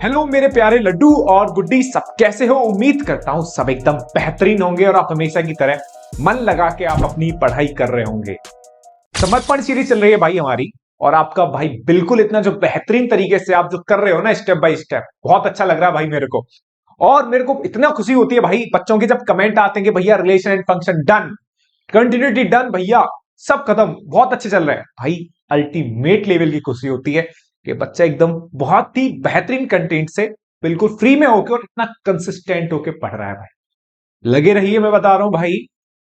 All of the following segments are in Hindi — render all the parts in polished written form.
हेलो मेरे प्यारे लड्डू और गुड्डी, सब कैसे हो? उम्मीद करता हूं सब एकदम बेहतरीन होंगे और आप हमेशा की तरह मन लगा के आप अपनी पढ़ाई कर रहे होंगे। समर्पण सीरीज चल रही है भाई हमारी, और आपका भाई बिल्कुल इतना जो बेहतरीन तरीके से आप जो कर रहे हो ना, स्टेप बाय स्टेप, बहुत अच्छा लग रहा है भाई मेरे को। और मेरे को इतना खुशी होती है भाई बच्चों के जब कमेंट आते हैं कि भैया relation and function done, continuity done, भैया सब खत्म, बहुत अच्छे चल रहे हैं भाई। अल्टीमेट लेवल की खुशी होती है कि बच्चा एकदम बहुत ही बेहतरीन कंटेंट से बिल्कुल फ्री में होकर और इतना कंसिस्टेंट होकर पढ़ रहा है भाई। लगे रहिए, मैं बता रहा हूं भाई,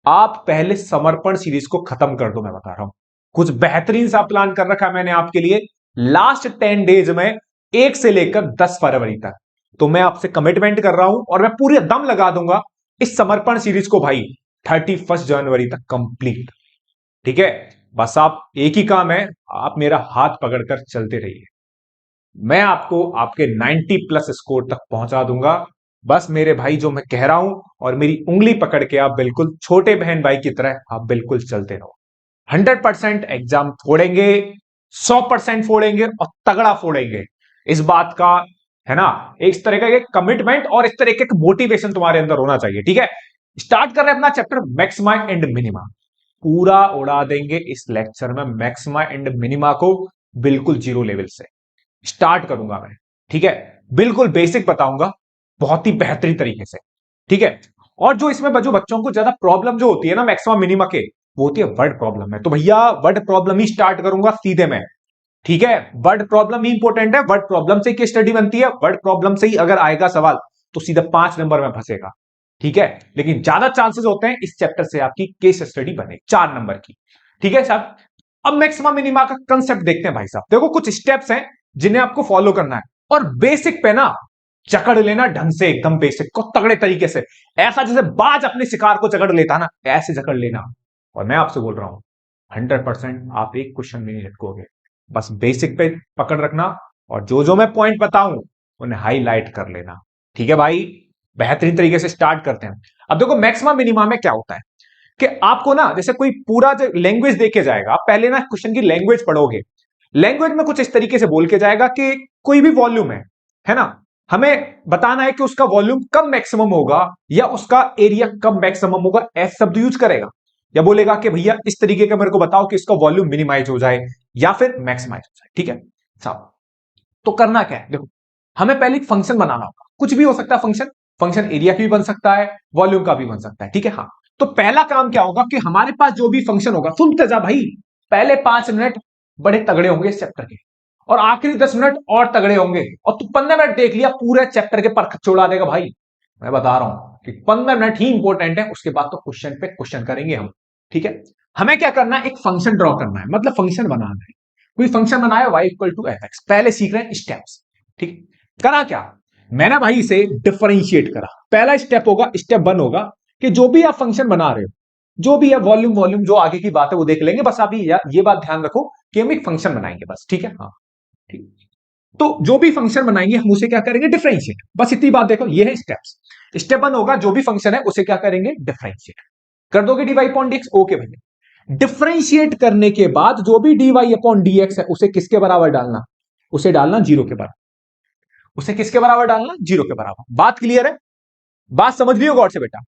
आप पहले समर्पण सीरीज को खत्म कर दो। मैं बता रहा हूं कुछ बेहतरीन सा प्लान कर रखा है मैंने आपके लिए लास्ट 10 डेज में, 1 से लेकर 10 फरवरी तक। तो मैं आपसे कमिटमेंट कर रहा हूं और मैं पूरे दम लगा दूंगा इस समर्पण सीरीज को भाई 31 जनवरी तक कंप्लीट। ठीक है, बस आप एक ही काम है, आप मेरा हाथ पकड़कर चलते रहिए, मैं आपको आपके 90+ स्कोर तक पहुंचा दूंगा। बस मेरे भाई जो मैं कह रहा हूं और मेरी उंगली पकड़ के आप बिल्कुल छोटे बहन भाई की तरह आप बिल्कुल चलते रहो। 100% एग्जाम फोड़ेंगे, 100% फोड़ेंगे और तगड़ा फोड़ेंगे, इस बात का है ना, इस तरह का कमिटमेंट और इस तरह का मोटिवेशन तुम्हारे अंदर होना चाहिए। ठीक है, स्टार्ट कर रहे हैं अपना चैप्टर मैक्सिमा एंड मिनिमा। पूरा उड़ा देंगे इस लेक्चर में मैक्सिमा एंड मिनिमा को, बिल्कुल जीरो लेवल से स्टार्ट करूंगा मैं। ठीक है, बिल्कुल बेसिक बताऊंगा बहुत ही बेहतरीन तरीके से। ठीक है, और जो इसमें जो बच्चों को ज्यादा प्रॉब्लम जो होती है ना मैक्सिमा मिनिमा के, वो होती है वर्ड प्रॉब्लम है। तो भैया वर्ड प्रॉब्लम ही स्टार्ट करूंगा सीधे मैं। ठीक है, वर्ड प्रॉब्लम ही इंपॉर्टेंट है, वर्ड प्रॉब्लम से की स्टडी बनती है, वर्ड प्रॉब्लम से ही अगर आएगा सवाल तो सीधा 5 नंबर में फंसेगा। ठीक है, लेकिन ज्यादा चांसेस होते हैं इस चैप्टर से आपकी केस स्टडी बने 4 नंबर की। ठीक है साहब, अब मैक्सिमा मिनिमा का कंसेप्ट देखते हैं भाई साहब। देखो कुछ स्टेप्स हैं जिन्हें आपको फॉलो करना है, और बेसिक पे ना जकड़ लेना ढंग से, एकदम बेसिक को तगड़े तरीके से, ऐसा जैसे बाज अपने शिकार को जकड़ लेता ना, ऐसे जकड़ लेना। और मैं आपसे बोल रहा हूं 100% आप एक क्वेश्चन भी नहीं लटकोगे, बस बेसिक पे पकड़ रखना और जो जो मैं पॉइंट बताऊं उन्हें हाईलाइट कर लेना। ठीक है भाई, बेहतरीन तरीके से स्टार्ट करते हैं। अब देखो मैक्सिमा मिनिमा में क्या होता है कि आपको ना जैसे कोई पूरा जो लैंग्वेज देके जाएगा, आप पहले ना क्वेश्चन की लैंग्वेज पढ़ोगे। लैंग्वेज में कुछ इस तरीके से बोल के जाएगा कि कोई भी वॉल्यूम है ना, हमें बताना है कि उसका वॉल्यूम कब मैक्सिमम होगा या उसका एरिया कब मैक्सिमम होगा, ऐसे शब्द यूज करेगा। या बोलेगा कि भैया इस तरीके का मेरे को बताओ कि इसका वॉल्यूम मिनिमाइज हो जाए या फिर मैक्सिमाइज हो जाए। ठीक है साहब, तो करना क्या है, देखो हमें पहले एक फंक्शन बनाना होगा, कुछ भी हो सकता है फंक्शन, फंक्शन एरिया का भी बन सकता है, वॉल्यूम का भी बन सकता है। ठीक है, हाँ, तो पहला काम क्या होगा कि हमारे पास जो भी फंक्शन होगा, सुनते जा भाई, पहले 5 मिनट बड़े तगड़े होंगे इस चैप्टर के, और आखिरी 10 मिनट और तगड़े होंगे, और तू 15 मिनट देख लिया पूरे चैप्टर के पर उड़ा देगा भाई। मैं बता रहा हूं कि 15 मिनट ही इंपॉर्टेंट है, उसके बाद तो क्वेश्चन पे क्वेश्चन करेंगे हम। ठीक है, हमें क्या करना है, एक फंक्शन ड्रॉ करना है, मतलब फंक्शन बनाना है। कोई फंक्शन बनाया y=f(x), पहले सीख रहे हैं स्टेप्स। ठीक, करा क्या, मैंने भाई इसे डिफरेंशिएट करा। पहला स्टेप होगा, स्टेप 1 होगा कि जो भी आप फंक्शन बना रहे हो, जो भी है वॉल्यूम वॉल्यूम जो आगे की बात है वो देख लेंगे, बस आप ये बात ध्यान रखो कि हम एक फंक्शन बनाएंगे बस। ठीक है, हाँ ठीक, तो जो भी फंक्शन बनाएंगे हम उसे क्या करेंगे, डिफरेंशिएट, बस इतनी बात देखो, ये है स्टेप्स। स्टेप 1 होगा, जो भी फंक्शन है उसे क्या करेंगे, डिफरेंशिएट कर दोगे dy अपॉन dx। ओके भैया, डिफरेंशिएट करने के बाद जो भी dy अपॉन dx है उसे किसके बराबर डालना, उसे डालना 0 के बराबर। उसे किसके बराबर डालना, 0 के बराबर। बात क्लियर है, बात समझ लियो गौर से बेटा।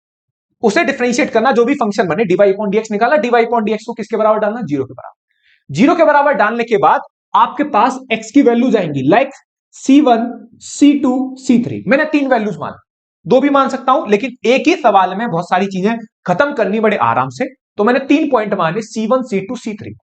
उसे डिफरेंशिएट करना, जो भी फंक्शन बने, dy अपॉन dx निकाला, dy अपॉन dx को किसके बराबर डालना, 0 के बराबर। 0 के बराबर डालने के बाद आपके पास x की वैल्यू जाएंगी, लाइक c1 c2 c3। मैंने 3 वैल्यूज मान, 2 भी मान सकता हूं, लेकिन एक ही सवाल में बहुत सारी चीजें खत्म करनी बड़े आराम से, तो मैंने 3 पॉइंट माने, c1 c2 c3।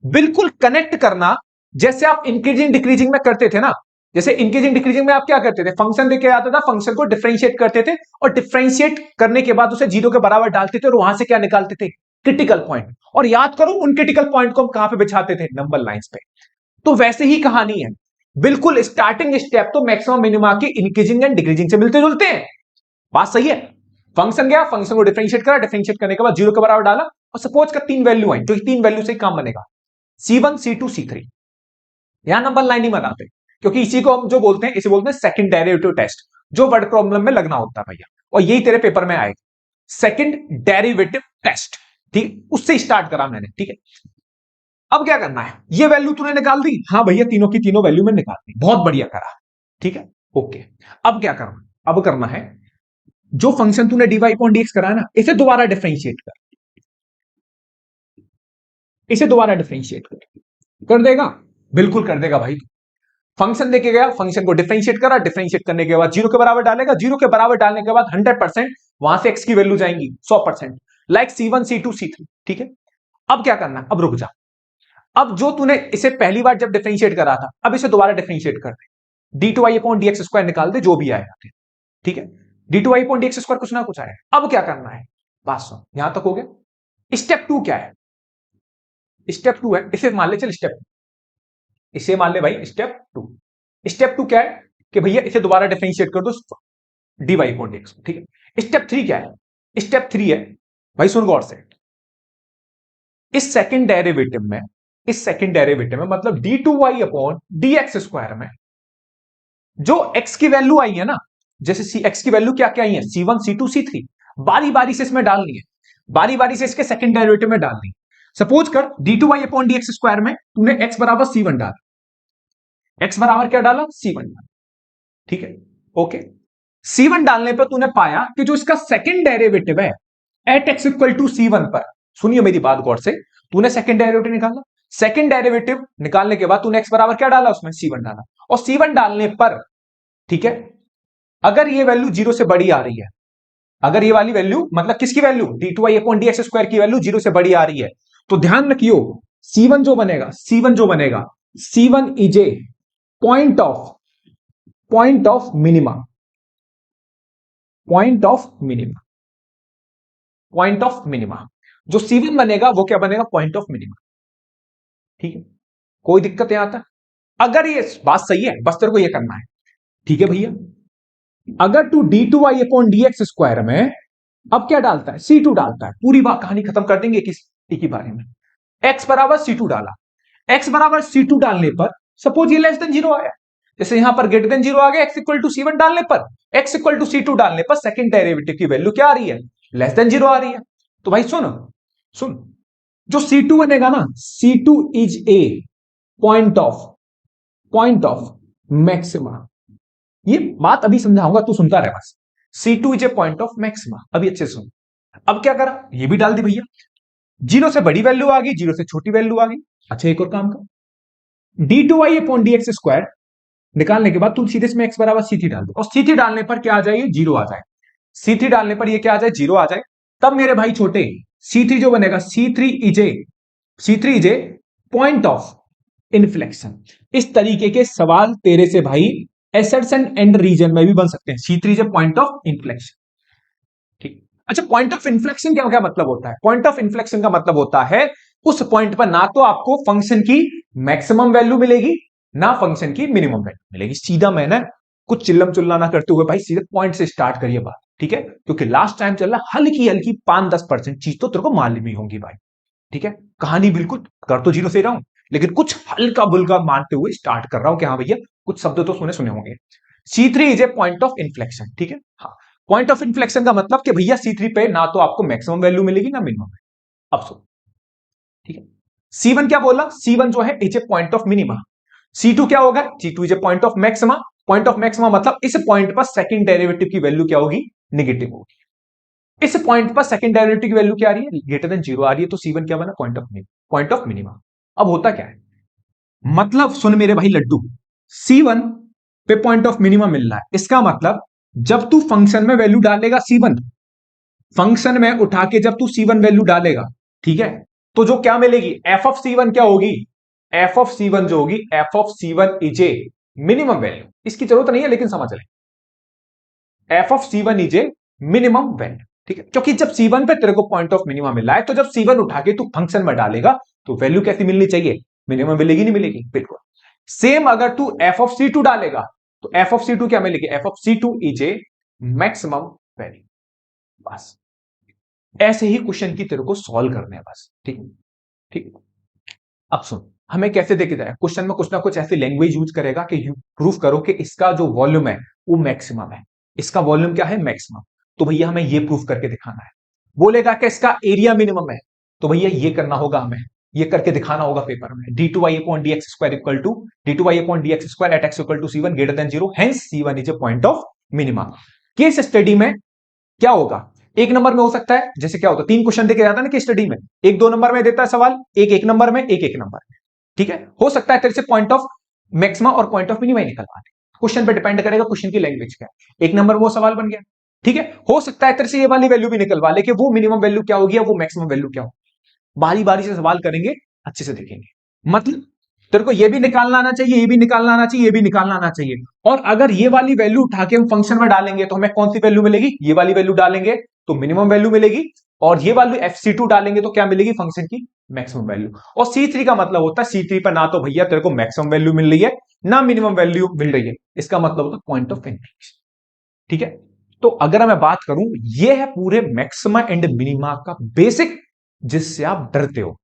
बिल्कुल कनेक्ट करना, जैसे आप इंक्रीजिंग डिक्रीजिंग में करते थे ना। जैसे इंक्रीजिंग डिक्रीजिंग में आप क्या करते थे, फंक्शन देके आता था, फंक्शन को डिफरेंशिएट करते थे, और डिफरेंशिएट करने के बाद उसे 0 के बराबर डालते थे, और वहां से क्या निकालते थे, क्रिटिकल पॉइंट। और याद करो उन क्रिटिकल पॉइंट को हम कहां पे बिछाते थे, नंबर लाइंस पे। तो वैसे ही कहानी है, बिल्कुल स्टार्टिंग स्टेप तो मैक्सिमम मिनिमा के इंक्रीजिंग एंड डिक्रीजिंग से मिलते जुलते हैं। बात सही है, फंक्शन गया, फंक्शन को डिफरेंशिएट करा, डिफरेंशिएट करने के बाद 0 के बराबर डाला, और सपोज का 3 वैल्यू आई, तो 3 वैल्यू से काम बनेगा, c1 c2 c3। यहां नंबर लाइन नहीं बनाते, क्योंकि इसी को हम जो बोलते हैं, इसे बोलते हैं सेकंड डेरिवेटिव टेस्ट, जो वर्ड प्रॉब्लम में लगना होता है भैया, और यही तेरे पेपर में आएगा, सेकंड डेरिवेटिव टेस्ट। ठीक, उससे स्टार्ट करा मैंने। ठीक है, अब क्या करना है, ये वैल्यू तूने निकाल दी, हाँ भैया तीनों की तीनों वैल्यू में निकाल दी, बहुत बढ़िया करा। ठीक है, ओके, अब क्या करना, अब करना है जो फंक्शन तूने dy अपॉन dx करा है ना, इसे दोबारा डिफरेंशिएट कर, इसे दोबारा डिफरेंशिएट कर देगा, बिल्कुल कर देगा भाई। फंक्शन देके गया, फंक्शन को डिफरेंशिएट करा, डिफरेंशिएट करने के बाद जीरो के बराबर डालेगा, जीरो के बराबर डालने के बाद 100% वहां से x की वैल्यू जाएंगी 100%, लाइक C1 C2 C3। ठीक है, अब क्या करना, अब रुक जा, अब जो तूने इसे पहली बार जब डिफरेंशिएट करा था, अब इसे दोबारा डिफरेंशिएट कर दे, d2y अपॉन dx स्क्वायर निकाल दे, जो भी आएगा। ठीक है, d2y अपॉन dx स्क्वायर कुछ ना कुछ आएगा। अब क्या करना है, बात सुन, यहां तक हो गया। स्टेप टू क्या है, स्टेप टू है, इसे मान ले, चल स्टेप, इसे मान ले भाई स्टेप टू। स्टेप टू क्या है कि भैया इसे दोबारा डिफरेंशिएट कर दो dy अपॉन dx। ठीक है, स्टेप थ्री क्या है, स्टेप थ्री है भाई, सुन गौर से, इस सेकंड डेरिवेटिव में, इस सेकंड डेरिवेटिव में मतलब d2y अपॉन dx स्क्वायर में जो x की वैल्यू आई है ना, जैसे x की वैल्यू क्या क्या आई है, C1 C2 C3, बारी बारी से इसमें डालनी है, बारी बारी से इसके सेकंड डेरिवेटिव में डालनी। सपोज कर d2y अपॉन dx स्क्वायर में तूने x बराबर C1 डाला, x बराबर क्या डाला, C1 डाला। ठीक है, ओके, C1 डालने पर तूने पाया कि जो इसका सेकंड डेरिवेटिव है at x equal to C1 पर, सुनिए मेरी बात गौर से, तूने सेकंड डेरिवेटिव निकाला, सेकंड डेरिवेटिव निकालने के बाद तूने x बराबर क्या डाला, उसमें C1 डाला, और C1 डालने पर, ठीक है, अगर ये वैल्यू जीरो से बड़ी आ रही है, अगर ये वाली वैल्यू मतलब किसकी value, d2y upon dx square की वैल्यू जीरो से बड़ी आ रही है, तो ध्यान रखियो C1 जो बनेगा, C1 जो बनेगा, C1 is a point of minima, point of minima, point of minima. जो C1 बनेगा वो क्या बनेगा, पॉइंट ऑफ मिनिमा। ठीक है, कोई दिक्कत यहां तक, अगर ये बात सही है, बस तेरे को ये करना है। ठीक है भैया, अगर तू d2y अपॉन dx स्क्वायर में अब क्या डालता है, C2 डालता है, पूरी बात कहानी खत्म कर देंगे एक ही बारे में। x बराबर C2 डाला, x बराबर C2 डालने पर सपोज ये लेस देन जीरो आया, जैसे यहां पर ग्रेटर देन जीरो आ गया, x इक्वल टू C1 डालने पर, x इक्वल टू C2 डालने पर सेकंड डेरिवेटिव की वैल्यू क्या आ रही है, लेस देन जीरो आ रही है। तो भाई सुन सुन, जो C2 बनेगा ना, C2 is a point of maxima, ये बात अभी समझाऊंगा, तू सुनता रहे बस। C2 is a point of maxima, अभी अच्छे सुन। अब क्या करा, ये भी डाल दी भैया, जीरो से बड़ी वैल्यू आ गई, जीरो से छोटी वैल्यू आ गई। अच्छा एक और काम कर, d2y अपॉन dx स्क्वायर निकालने के बाद तू सीधे इसमें x बराबर C3 डाल दो, और C3 डालने पर क्या आ जाए, जीरो आ जाए, C3 डालने पर ये क्या आ जाए, जीरो आ जाए। तब मेरे भाई छोटे C3 जो बनेगा, C3 is a point of inflection. इस तरीके के सवाल तेरे से भाई एसर्शन एंड रीजन में भी बन सकते हैं। C3 is a point of inflection. ठीक, अच्छा पॉइंट ऑफ इन्फ्लेक्शन क्या क्या मतलब होता है, पॉइंट ऑफ इन्फ्लेक्शन का मतलब होता है उस पॉइंट पर ना तो आपको फंक्शन की मैक्सिमम वैल्यू मिलेगी, ना फंक्शन की मिनिमम वैल्यू मिलेगी। सीधा मैंने कुछ चिल्लम चुल्ला ना करते हुए भाई सीधे पॉइंट से स्टार्ट करिए बात, ठीक है, क्योंकि लास्ट टाइम चल रहा हल्की हल्की 5-10% चीज तो तेरे को मालूम ही होंगी भाई। ठीक है, कहानी बिल्कुल कर तो जीरो से रहा हूं, लेकिन कुछ हल्का बुल्का मानते हुए स्टार्ट कर रहा हूं कि हाँ भैया कुछ शब्द तो सुने सुने होंगे। C3 is a point of inflection. ठीक है, हाँ, पॉइंट ऑफ इन्फ्लेक्शन का मतलब कि भैया C3 पे ना तो आपको मैक्सिमम वैल्यू मिलेगी ना मिनिमम। अब सुन, ठीक है, C1 क्या बोला, C1 जो है is a point of minima, C2 क्या होगा, C2 is a point of maxima. Point of maxima मतलब इस पॉइंट पर सेकंड डेरिवेटिव की वैल्यू क्या होगी, नेगेटिव होगी। इस पॉइंट पर सेकंड डेरिवेटिव की वैल्यू क्या आ रही है, ग्रेटर देन जीरो आ रही है, तो C1 क्या बना, पॉइंट ऑफ मिनिमा। अब होता क्या है, मतलब सुन मेरे भाई लड्डू, C1 पे पॉइंट ऑफ मिनिमा मिल रहा है, इसका मतलब जब तू फंक्शन में वैल्यू डालेगा C1, फंक्शन में उठा के जब तू C1 वैल्यू डालेगा, ठीक है, तो जो क्या मिलेगी, एफ ऑफ C1 क्या होगी, एफ ऑफ C1 जो होगी, F of C1 is A minimum value, इसकी जरूरत नहीं है लेकिन समझ लें, F of C1 is A minimum value. ठीक है, क्योंकि जब C1 पे तेरे को पॉइंट ऑफ मिनिमम मिल रहा है, तो जब C1 उठा के तू फंक्शन में डालेगा तो वैल्यू कैसी मिलनी चाहिए, मिनिमम मिलेगी, नहीं मिलेगी, बिल्कुल सेम। अगर तू एफ ऑफ C2 डालेगा तो एफ ऑफ C2 क्या मिलेगी, F of C2 is a maximum value. बस ऐसे ही क्वेश्चन की तेरे को सॉल्व करने हैं बस। ठीक ठीक, अब सुन, हमें कैसे देखे जाए, क्वेश्चन में कुछ ना कुछ ऐसी लैंग्वेज यूज करेगा कि प्रूफ करो कि इसका जो वॉल्यूम है वो मैक्सिमम है, इसका वॉल्यूम क्या है, मैक्सिमम। तो भैया हमें ये प्रूफ करके दिखाना है। बोलेगा कि इसका एरिया मिनिमम है, तो भैया ये करना होगा हमें, ये करके दिखाना होगा पेपर में। d2y upon dx square equal to d2y upon dx square at x equal to c1 greater than 0, hence c1 is a point of minima. Case study में क्या होगा, एक नंबर में हो सकता है, जैसे क्या होता है 3 क्वेश्चन देके जाता है ना केस स्टडी में, एक 2 नंबर में देता है सवाल, एक नंबर में, एक नंबर में, ठीक है। हो सकता है तेरे से पॉइंट ऑफ मैक्सिमा और पॉइंट ऑफ मिनिमा निकलवाने, क्वेश्चन पे डिपेंड करेगा क्वेश्चन की लैंग्वेज क्या है। एक नंबर में वो सवाल बन गया, ठीक है। हो सकता है तेरे से ये वाली वैल्यू भी निकलवा ले कि वो मिनिमम वैल्यू क्या होगी या वो मैक्सिमम वैल्यू क्या होगी। बारी बारी से सवाल करेंगे, अच्छे से देखेंगे। मतलब तेरे को ये भी निकालना आना चाहिए, ये भी निकालना आना चाहिए, ये भी निकालना आना चाहिए। और अगर ये वाली वैल्यू उठा के हम फंक्शन में डालेंगे तो हमें कौन सी वैल्यू मिलेगी, ये वाली वैल्यू डालेंगे तो मिनिमम वैल्यू मिलेगी, और ये वाली FC2 डालेंगे तो क्या मिलेगी, फंक्शन की मैक्सिमम वैल्यू। और C3 का मतलब होता है C3 पर ना तो भैया तेरे को मैक्सिमम वैल्यू मिल रही है ना मिनिमम वैल्यू मिल रही है, इसका मतलब होता है पॉइंट ऑफ इंटरेस्ट, ठीक है। तो अगर मैं बात करूं, ये है पूरे मैक्सिमा एंड मिनिमा का बेसिक, जिससे आप डरते हो।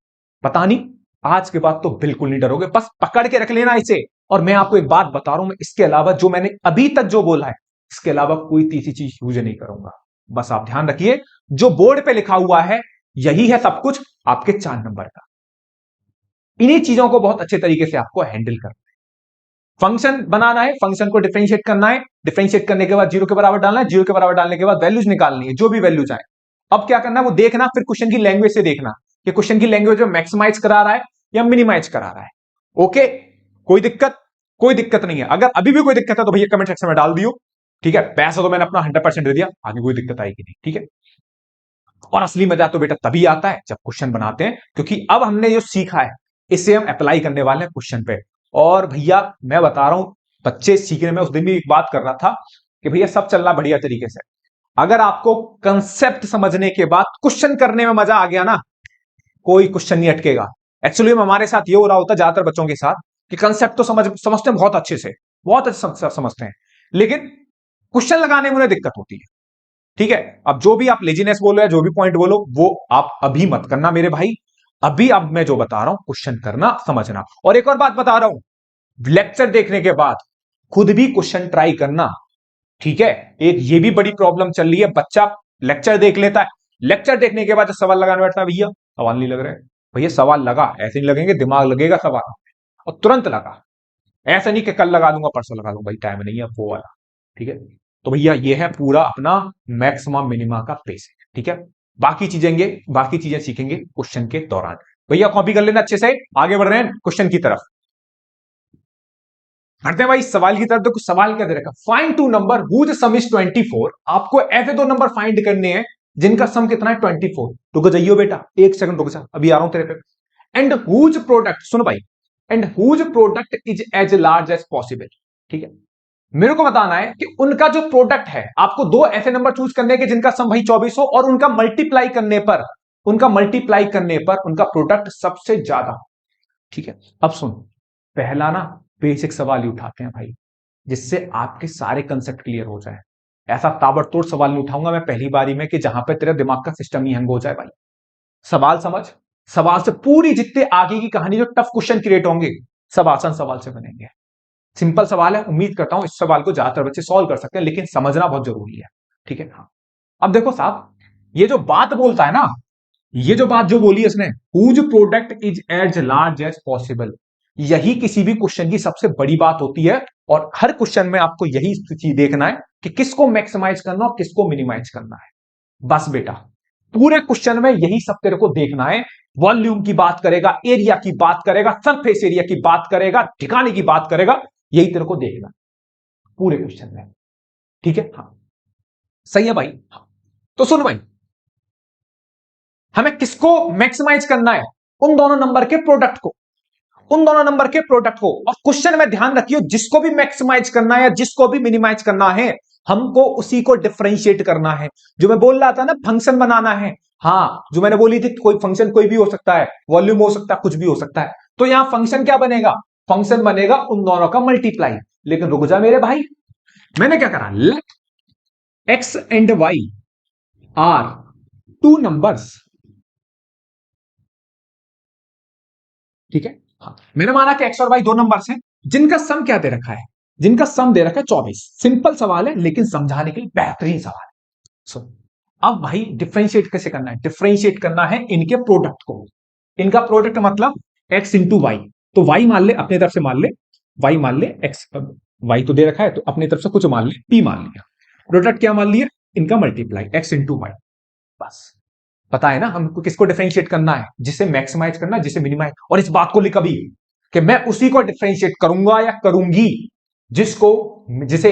पता नहीं आज के बाद तो बिल्कुल नहीं डरोगे, बस पकड़ के रख लेना इसे। और मैं आपको एक बात बता रहा हूं, मैं इसके अलावा जो मैंने अभी तक जो बोला है, इसके अलावा कोई तीसरी चीज यूज नहीं करूंगा। बस आप ध्यान रखिए, जो बोर्ड पे लिखा हुआ है यही है सब कुछ आपके 4 नंबर का। इन्हीं चीजों को बहुत अच्छे तरीके से आपको हैंडल करना है। फंक्शन बनाना है, फंक्शन को डिफरेंशिएट करना है, डिफरेंशिएट करने के बाद 0 के बराबर डालना है, 0 के बराबर डालने के बाद वैल्यूज निकालनी है, जो भी वैल्यू चाहे। अब क्या करना है वो देखना, फिर क्वेश्चन की लैंग्वेज से देखना कि क्वेश्चन की लैंग्वेज में मैक्सिमाइज करा रहा है या मिनिमाइज करा रहा है। ओके, कोई दिक्कत, कोई दिक्कत नहीं है। अगर अभी भी कोई दिक्कत है तो भैया कमेंट सेक्शन में डाल दियो, ठीक है। पैसा तो मैंने अपना 100% दे दिया, आगे कोई दिक्कत आएगी नहीं, ठीक है। और असली मजा तो बेटा तभी आता है जब क्वेश्चन बनाते हैं, क्योंकि अब हमने जो सीखा है इसे हम अप्लाई करने वाले हैं क्वेश्चन पे। और भैया मैं बता रहा हूं, बच्चे सीखने में, उस दिन भी एक बात कर रहा था कि भैया सब चल रहा बढ़िया तरीके से, अगर आपको कंसेप्ट समझने के बाद क्वेश्चन करने में मजा आ गया ना, कोई क्वेश्चन नहीं अटकेगा। एक्चुअली हमारे साथ ये हो रहा होता है ज्यादातर बच्चों के साथ कि कंसेप्ट तो समझते हैं बहुत अच्छे से, बहुत अच्छे समझते हैं, लेकिन क्वेश्चन लगाने में उन्हें दिक्कत होती है, ठीक है। अब जो भी आप लेजीनेस बोलो या जो भी पॉइंट बोलो वो आप अभी मत करना मेरे भाई। अभी अब मैं जो बता रहा हूं क्वेश्चन करना, समझना। और एक और बात बता रहा हूं, लेक्चर देखने के बाद खुद भी क्वेश्चन ट्राई करना, ठीक है। एक ये भी बड़ी प्रॉब्लम चल रही है, बच्चा लेक्चर देख लेता है, लेक्चर देखने के बाद जब सवाल लगाने बैठता है, भैया सवाल नहीं लग रहे। भैया सवाल लगा, ऐसे नहीं लगेंगे, दिमाग लगेगा सवाल, और तुरंत लगा। ऐसा नहीं कि कल लगा दूंगा परसों लगा दूंगा, भाई टाइम नहीं है वो वाला, ठीक है। तो भैया ये है पूरा अपना मैक्सिमम मिनिमा का बेसिक, ठीक है। बाकी चीजें सीखेंगे क्वेश्चन के दौरान। भैया कॉपी कर लेना अच्छे से, आगे बढ़ रहे हैं क्वेश्चन की तरफ। बढ़ते हैं भाई सवाल की तरफ। देखो सवाल क्या दे रखा, find two number whose sum is 24। आपको ऐसे दो नंबर फाइंड करने हैं जिनका सम कितना है 24। रुको जाइयो बेटा, एक सेकंड रुक जा, अभी आ रहा हूं तेरे पे। एंड हुज प्रोडक्ट, सुनो भाई, and whose product is as large as possible, ठीक है। मेरे को बताना है कि उनका जो प्रोडक्ट है, आपको दो ऐसे नंबर चूज करने के जिनका सम भाई 24 हो, और उनका मल्टीप्लाई करने पर उनका प्रोडक्ट सबसे ज्यादा, ठीक है। अब सुन, पहला ना बेसिक सवाल ही उठाते हैं भाई, जिससे आपके सारे कंसेप्ट क्लियर हो जाए। ऐसा ताबड़तोड़ सवाल नहीं उठाऊंगा मैं पहली बारी में कि जहां पे तेरे दिमाग का सिस्टम ही हैंग हो जाए भाई। सवाल समझ, सवाल से पूरी जितने आगे की कहानी जो टफ क्वेश्चन क्रिएट होंगे सब आसान सवाल से बनेंगे। सिंपल सवाल है, उम्मीद करता हूं इस सवाल को ज्यादातर बच्चे सॉल्व कर सकते हैं, लेकिन समझना बहुत जरूरी है, ठीक है। हाँ, अब देखो साहब, ये जो बात बोलता है ना, ये जो बात जो बोली है इसने, whose product is as large as possible, यही किसी भी क्वेश्चन की सबसे बड़ी बात होती है। और हर क्वेश्चन में आपको यही चीज देखना है कि किसको मैक्सिमाइज करना और किसको मिनिमाइज करना है। बस बेटा, पूरे क्वेश्चन में यही सब तेरे को देखना है। वॉल्यूम की बात करेगा, एरिया की बात करेगा, सरफेस एरिया की बात करेगा, ठिकाने की बात करेगा, यही तेरे को देखना पूरे क्वेश्चन में, ठीक है। हाँ सही है भाई। हाँ। तो सुन भाई, हमें किसको मैक्सिमाइज करना है, उन दोनों नंबर के प्रोडक्ट को, और क्वेश्चन में ध्यान रखियो, जिसको भी मैक्सिमाइज करना है या जिसको भी मिनिमाइज करना है, हमको उसी को डिफरेंशिएट करना है। जो मैं बोल रहा था ना, फंक्शन बनाना है, हाँ जो मैंने बोली थी, कोई फंक्शन कोई भी हो सकता है, वॉल्यूम हो सकता है, कुछ भी हो सकता है। तो यहां फंक्शन क्या बनेगा, फंक्शन बनेगा उन दोनों का मल्टीप्लाई। लेकिन रुक जा मेरे भाई, मैंने क्या करा, let x and y are two numbers, ठीक है। हाँ, मैंने माना कि एक्स और वाई दो नंबर्स हैं जिनका सम क्या दे रखा है, जिनका सम दे रखा है 24। सिंपल सवाल है लेकिन समझाने के लिए बेहतरीन सवाल है। सो अब भाई डिफरेंशिएट कैसे करना है, डिफरेंशिएट करना है इनके प्रोडक्ट को। इनका प्रोडक्ट मतलब x इंटू वाई। तो y मान ले, अपने तरफ से मान ले, y मान ले, x y तो दे रखा है तो अपनी तरफ से कुछ मान ले, p मान लिया। प्रोडक्ट क्या मान लिया? इनका मल्टीप्लाई x इंटू वाई। बस पता है ना हमको किसको डिफरेंशिएट करना है, जिसे मैक्सिमाइज करना, जिसे मिनिमाइज। और इस बात को लिख कभी कि मैं उसी को डिफरेंशिएट करूंगा या करूंगी जिसको जिसे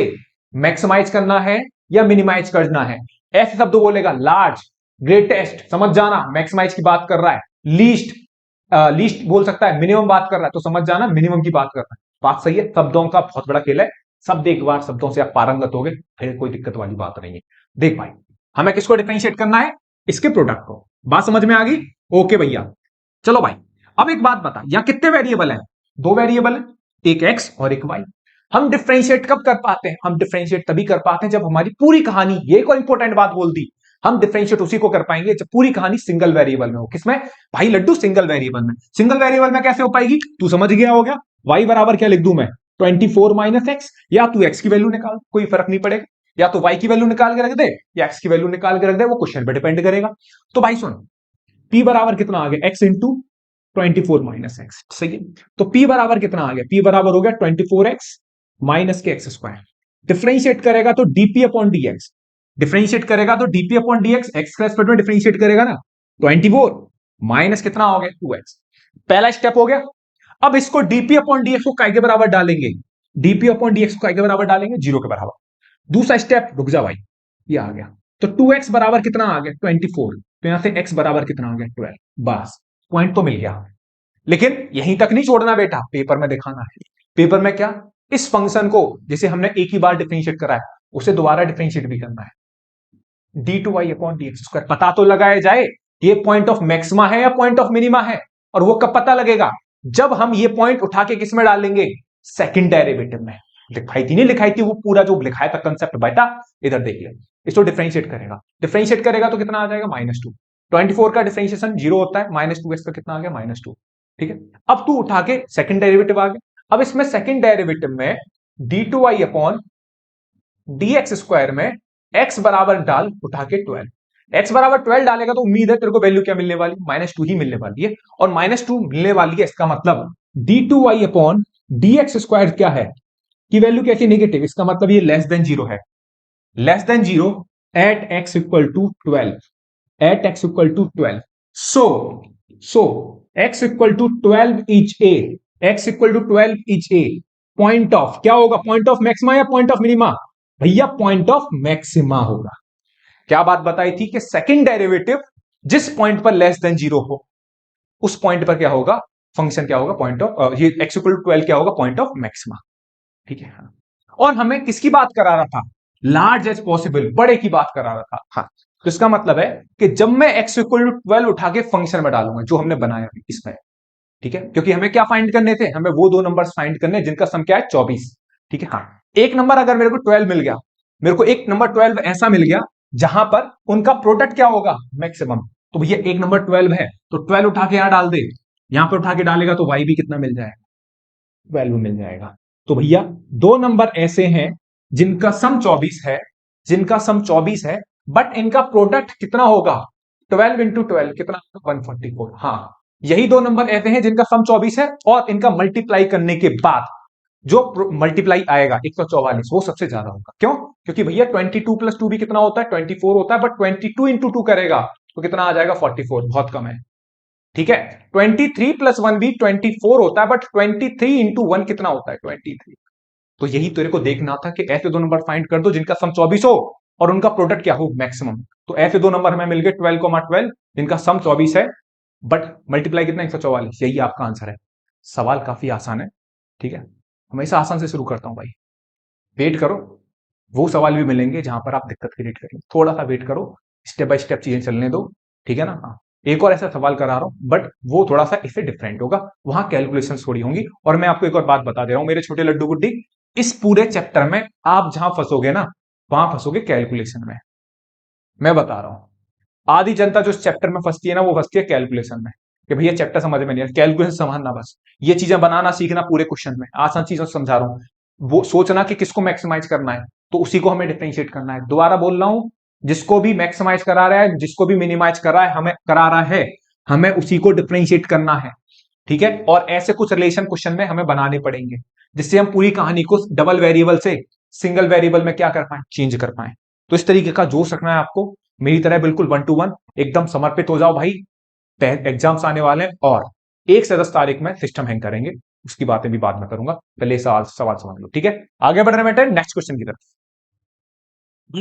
मैक्सिमाइज करना है या मिनिमाइज करना है। ऐसे शब्द बोलेगा, लार्ज, ग्रेटेस्ट, समझ जाना मैक्सिमाइज की बात कर रहा है। लीस्ट, लीस्ट बोल सकता है, मिनिमम बात कर रहा है तो समझ जाना मिनिमम की बात कर रहा है। बात सही है, शब्दों का बहुत बड़ा खेल है। शब्द एक बार शब्दों से आप पारंगत हो गए फिर कोई दिक्कत वाली बात नहीं है। देख भाई, हमें किसको डिफरेंशिएट करना है? इसके प्रोडक्ट को। बात समझ में आ गई? ओके भैया, चलो भाई अब एक बात बता, यहां कितने वेरिएबल हैं? दो वेरिएबल है, एक एक्स और एक वाई। हम डिफरेंशिएट कब कर पाते हैं? हम डिफरेंशिएट तभी कर पाते हैं जब हमारी पूरी कहानी, ये कोई इंपॉर्टेंट बात बोल दी, हम डिफरेंशिएट उसी को कर पाएंगे जब पूरी कहानी सिंगल वेरिएबल में हो। किसमें भाई लड्डू? सिंगल वेरिएबल में। सिंगल वेरिएबल में कैसे हो पाएगी? तू समझ गया हो गया। वाई बराबर क्या लिख दूं मैं? 24 माइनस एक्स। या तू एक्स की वैल्यू निकाल, कोई फर्क नहीं पड़ेगा। या तो वाई की वैल्यू निकाल के रख दे या एक्स की वैल्यू निकाल के रख दे, वो क्वेश्चन पे डिपेंड करेगा। तो भाई सुन, पी बराबर कितना आ गया? X into 24 minus x. सही है। तो पी बराबर कितना आ गया? पी बराबर हो गया 24x माइनस के एक्स स्क्वायर। डिफरेंशिएट करेगा तो डीपी अपॉन डीएक्स। डिफरेंशिएट करेगा तो डीपी अपॉन डीएक्स, एक्स के रेस्पेक्ट में डिफरेंशिएट करेगा ना। 24 माइनस कितना हो गया? 2x। पहला स्टेप हो गया। अब इसको डीपी अपॉन डीएक्स को काय के बराबर डालेंगे? डीपी अपॉन डीएक्स को काय के बराबर डालेंगे? 0 के बराबर। दूसरा स्टेप, रुक जा भाई, ये आ गया। तो 2x बराबर कितना आ गया? 24। तो यहां से x बराबर कितना आ गया? 12। बस पॉइंट तो मिल गया। लेकिन यहीं तक नहीं छोड़ना बेटा, पेपर में दिखाना है। पेपर में क्या? इस फंक्शन को जिसे हमने एक ही बार डिफरेंशिएट करा है उसे दोबारा डिफरेंशिएट भी करना है। D two Y upon D X square. पता तो लगाया जाए ये पॉइंट ऑफ मैक्सिमा है या पॉइंट ऑफ मिनिमा है। और वो कब पता लगेगा? जब हम ये पॉइंट उठा के किस में डालेंगे? सेकंड डेरिवेटिव में। लिखाई थी नहीं लिखाई थी, वो पूरा जो लिखाया था कंसेप्ट बेटा, इधर देखिए। इसको डिफरेंशिएट करेगा, डिफरेंशिएट करेगा तो कितना आ जाएगा? -2। 24 का डिफरेंशिएशन 0 होता है, -2x का कितना आ गया? -2। ठीक है। अब तू उठा के सेकंड डेरिवेटिव आ गया। अब इसमें सेकंड डेरिवेटिव में D two Y upon D X square में x बराबर डाल, उठा के 12। x बराबर 12 डालेगा तो उम्मीद है तेरे को वैल्यू क्या मिलने वाली? -2 ही मिलने वाली है। और -2 मिलने वाली है, इसका मतलब D two Y upon D X square क्या है कि वैल्यू कैसी? नेगेटिव। इसका मतलब ये लेस देन 0 है। Less than 0 at x equal to 12। At x equal to 12। So x equal to 12 is a. x equal to 12 is a point of, क्या होगा? पॉइंट ऑफ मैक्सिमा या पॉइंट ऑफ मिनिमा? भैया पॉइंट ऑफ मैक्सिमा होगा। क्या बात बताई थी कि सेकंड डेरिवेटिव जिस पॉइंट पर लेस देन 0 हो उस पॉइंट पर क्या होगा? फंक्शन क्या होगा? पॉइंट ऑफ, ये x इक्वल टू 12 क्या होगा? Point of maxima. ठीक है। हाँ। और हमें किसकी बात करा रहा था? लार्ज एज पॉसिबल, बड़े की बात करा रहा था। हाँ। तो इसका मतलब है कि जब मैं x इक्वल टू 12 उठा के फंक्शन में डालूंगा जो हमने बनाया इसमें, ठीक है, क्योंकि हमें क्या फाइंड करने थे? हमें वो दो नंबर्स फाइंड करने जिनका सम क्या है? 24। ठीक है। हाँ। एक नंबर अगर मेरे को 12 मिल गया, मेरे को एक नंबर 12 ऐसा मिल गया जहां पर उनका प्रोडक्ट क्या होगा? मैक्सिमम। तो भैया एक नंबर 12 है तो 12 उठा के यहां डाल दे, यहां पर उठा के डालेगा तो y भी कितना मिल जाएगा? 12 मिल जाएगा। तो भैया दो नंबर ऐसे हैं जिनका सम 24 है, जिनका सम 24 है, बट इनका प्रोडक्ट कितना होगा? 12 इंटू 12 कितना? 144। हाँ, यही दो नंबर ऐसे हैं जिनका सम 24 है और इनका मल्टीप्लाई करने के बाद जो मल्टीप्लाई आएगा 144, वो सबसे ज्यादा होगा। क्यों? क्योंकि भैया 22 प्लस 2 भी कितना होता है? 24 होता है, बट 22 इंटू 2 करेगा तो कितना आ जाएगा? 44। बहुत कम है। ठीक है। 23 प्लस 1 भी 24 होता है, बट 23 इंटू 1 कितना होता है? 23। तो यही तेरे को देखना था कि ऐसे दो नंबर फाइंड कर दो जिनका सम 24 हो और उनका प्रोडक्ट क्या हो? मैक्सिमम। तो ऐसे दो नंबर हमें मिल गए 12,12 जिनका सम 24 है बट मल्टीप्लाई कितना? 144। यही आपका आंसर है। सवाल काफी आसान है। ठीक है। हमेशा आसान से शुरू करता हूं भाई, वेट करो, वो सवाल भी मिलेंगे जहां पर आप दिक्कत क्रिएट करेंगे। थोड़ा सा वेट करो, स्टेप बाय स्टेप चीजें चलने दो। ठीक है ना? हाँ। एक और ऐसा सवाल करा रहा हूं बट वो थोड़ा सा इससे डिफरेंट होगा, वहां कैलकुलेशन थोड़ी होंगी। और मैं आपको एक और बात बता दे रहा हूं मेरे छोटे लड्डू गुड्डी, इस पूरे चैप्टर में आप जहां फंसोगे ना वहां फंसोगे कैलकुलेशन में। मैं बता रहा हूं, आधी जनता जो इस चैप्टर में फंसती है ना वो फंसती है कैलकुलेशन में, कि भैया चैप्टर समझ में नहीं, कैलकुलेशन समझना बस, ये चीजें बनाना सीखना पूरे क्वेश्चन में, आसान चीजों से समझा रहा हूं। वो सोचना कि किसको मैक्सिमाइज करना है तो उसी को हमें डिफरेंशिएट करना है। दोबारा बोल रहा हूं, जिसको भी मैक्सिमाइज करा रहा है, जिसको भी मिनिमाइज करा है, हमें करा रहा है, हमें उसी को डिफरेंशिएट करना है, ठीक है। और ऐसे कुछ रिलेशन क्वेश्चन में हमें बनाने पड़ेंगे जिससे हम पूरी कहानी को डबल वेरिएबल से सिंगल वेरिएबल में क्या कर पाए, चेंज कर पाए। तो इस तरीके का जोश रखना है आपको, मेरी तरह बिल्कुल 1 to 1 एकदम समर्पित हो जाओ भाई। एग्जाम्स आने वाले हैं और 1 से 10 तारीख में सिस्टम हैंग करेंगे, उसकी बातें भी बाद में करूंगा, पहले सवाल सवाल समझ लो, ठीक है। आगे बढ़ रहे बेटे नेक्स्ट क्वेश्चन की तरफ।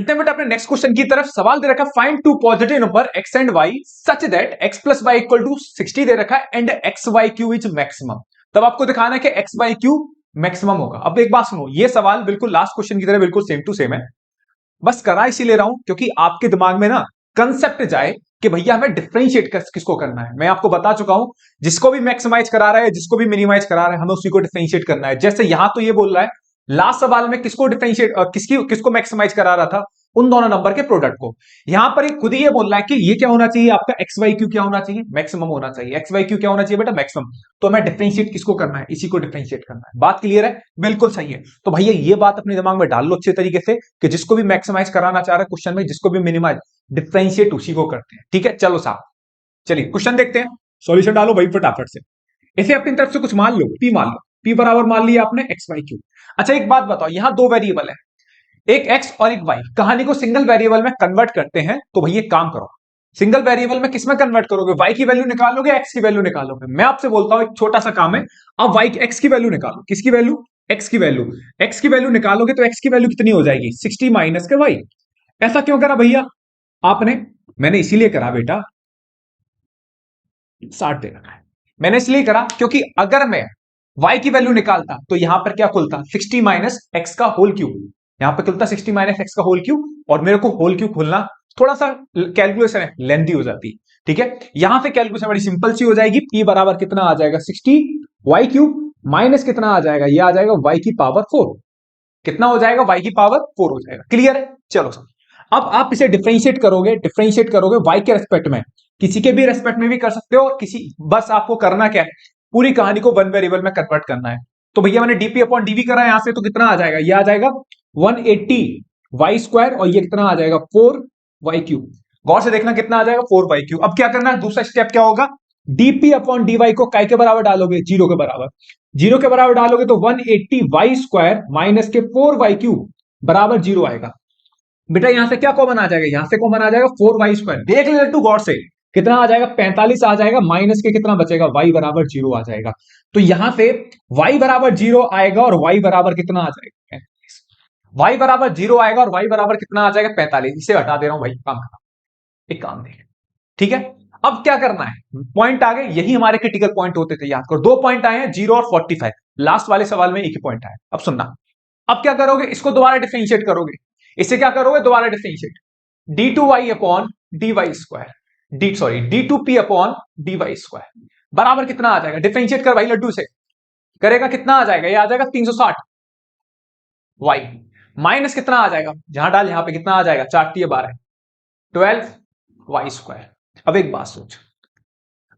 बेटा अपने नेक्स्ट क्वेश्चन की तरफ सवाल दे रखा है, find two positive number x and y such that x plus Y equal to 60 दे रखा है and X Y cube is maximum. तब आपको दिखाना है कि एक्स वाई क्यू मैक्सिमम होगा। अब एक बात सुनो, ये सवाल बिल्कुल लास्ट क्वेश्चन की तरह बिल्कुल सेम टू सेम है, बस करा इसीलिए रहा हूं क्योंकि आपके दिमाग में ना कंसेप्ट जाए कि भैया हमें डिफरेंशिएट किसको करना है। मैं आपको बता चुका हूं, जिसको भी मैक्सिमाइज करा रहा है, जिसको भी मिनिमाइज करा रहा है, हमें उसी को डिफरेंशिएट करना है। जैसे यहां तो ये बोल रहा है, लास्ट सवाल में किसको डिफरेंशिएट किसको मैक्सिमाइज करा रहा था, उन दोनों नंबर के प्रोडक्ट को। यहां पर खुद ही ये बोल रहा है कि ये क्या होना चाहिए आपका, एक्स वाई क्यू क्या होना चाहिए, मैक्सिमम होना चाहिए। एक्स वाई क्यू क्या होना चाहिए बेटा, मैक्सिमम। तो हमें डिफरेंशिएट किसको करना है, इसी को डिफरेंशिएट करना है। बात क्लियर है, बिल्कुल सही है। तो भैया ये बात अपने दिमाग में डाल लो अच्छे तरीके से कि जिसको भी मैक्सिमाइज कराना चाह रहा है क्वेश्चन में, जिसको भी मिनिमाइज, डिफरेंशिएट उसी को करते हैं, ठीक है। चलो साहब, चलिए क्वेश्चन देखते हैं, सॉल्यूशन डालो भाई फटाफट से। इसे अपनी तरफ से कुछ मान लो, पी मान लो, पी बराबर मान लिया आपने एक्स वाई क्यू। अच्छा एक बात बताओ, यहां दो वेरिएबल है, एक एक्स और एक वाई। कहानी को सिंगल वेरिएबल में कन्वर्ट करते हैं, तो भैया काम करो, सिंगल वेरिएबल में किस में कन्वर्ट करोगे, वाई की वैल्यू निकालोगे, एक्स की वैल्यू निकालोगे। मैं आपसे बोलता हूं एक छोटा सा काम है, अब वाई एक्स की वैल्यू निकालो, किसकी वैल्यू, एक्स की वैल्यू। एक्स की वैल्यू निकालोगे तो एक्स की वैल्यू कितनी हो जाएगी, 60 माइनस के वाई। ऐसा क्यों करा भैया आपने, मैंने इसीलिए करा बेटा, 60 दे रखा है, मैंने इसलिए करा क्योंकि अगर मैं y की वैल्यू निकालता तो यहां पर क्या खुलता, 60 माइनस एक्स का होल क्यूब। यहां पर खुलता 60 माइनस एक्स का होल क्यूब, और मेरे को होल क्यूब खोलना थोड़ा सा कैलकुलेशन है, लेंथी हो जाती, ठीक है। यहां से कैलकुलेशन बड़ी सिंपल सी हो जाएगी, p बराबर कितना आ जाएगा, 60 वाई क्यूब माइनस कितना आ जाएगा, ये आ जाएगा y की पावर 4। कितना हो जाएगा, y की पावर 4 हो जाएगा। क्लियर है, चलो सर। अब आप इसे डिफरेंशिएट करोगे, डिफरेंशिएट करोगे y के रेस्पेक्ट में, किसी के भी रेस्पेक्ट में भी कर सकते हो, और किसी, बस आपको करना क्या है, पूरी कहानी को वन वेरिएबल में कन्वर्ट करना है। तो भैया मैंने डीपी अपॉन डीवी करा यहां से, तो कितना आ जाएगा, ये आ जाएगा 180 वाई स्क्वायर, और ये कितना आ जाएगा 4 वाई क्यूब। गौर से देखना कितना आ जाएगा 4 वाई क्यूब। अब क्या करना है, दूसरा स्टेप क्या होगा, डीपी अपॉन डीवाई को काय के बराबर डालोगे, जीरो के बराबर। जीरो के बराबर डालोगे तो 180 वाई स्क्वायर माइनस के 4 वाई क्यूब बराबर जीरो आएगा। बेटा यहां से क्या कॉमन आ जाएगा, यहां से कॉमन आ जाएगा 4 वाई स्क्वायर। देख ले लट्टू गौर से, कितना आ जाएगा 45 आ जाएगा, माइनस के कितना बचेगा, y बराबर जीरो आ जाएगा। तो यहां से y बराबर जीरो आएगा और y बराबर कितना आ जाएगा, 45। y बराबर जीरो आएगा और y बराबर कितना आ जाएगा, 45। इसे हटा दे रहा हूं भाई, काम करा, एक काम देख, ठीक है। अब क्या करना है, पॉइंट आ गए, यही हमारे क्रिटिकल पॉइंट होते थे, याद करो। दो पॉइंट आए हैं, 0 और 45। लास्ट वाले सवाल में एक ही पॉइंट आया। अब सुनना, अब क्या करोगे, इसको दोबारा डिफरेंशिएट करोगे। इसे क्या करोगे, दोबारा differentiate, D two Y upon D Y square, D two P upon D Y square बराबर कितना आ जाएगा, डिफरेंशिएट कर भाई लड्डू से, करेगा कितना आ जाएगा, ये आ जाएगा 360 वाई, माइनस कितना आ जाएगा, जहां डाल यहां पे कितना आ जाएगा, 4 × 12 12 वाई स्क्वायर। अब एक बात सोच,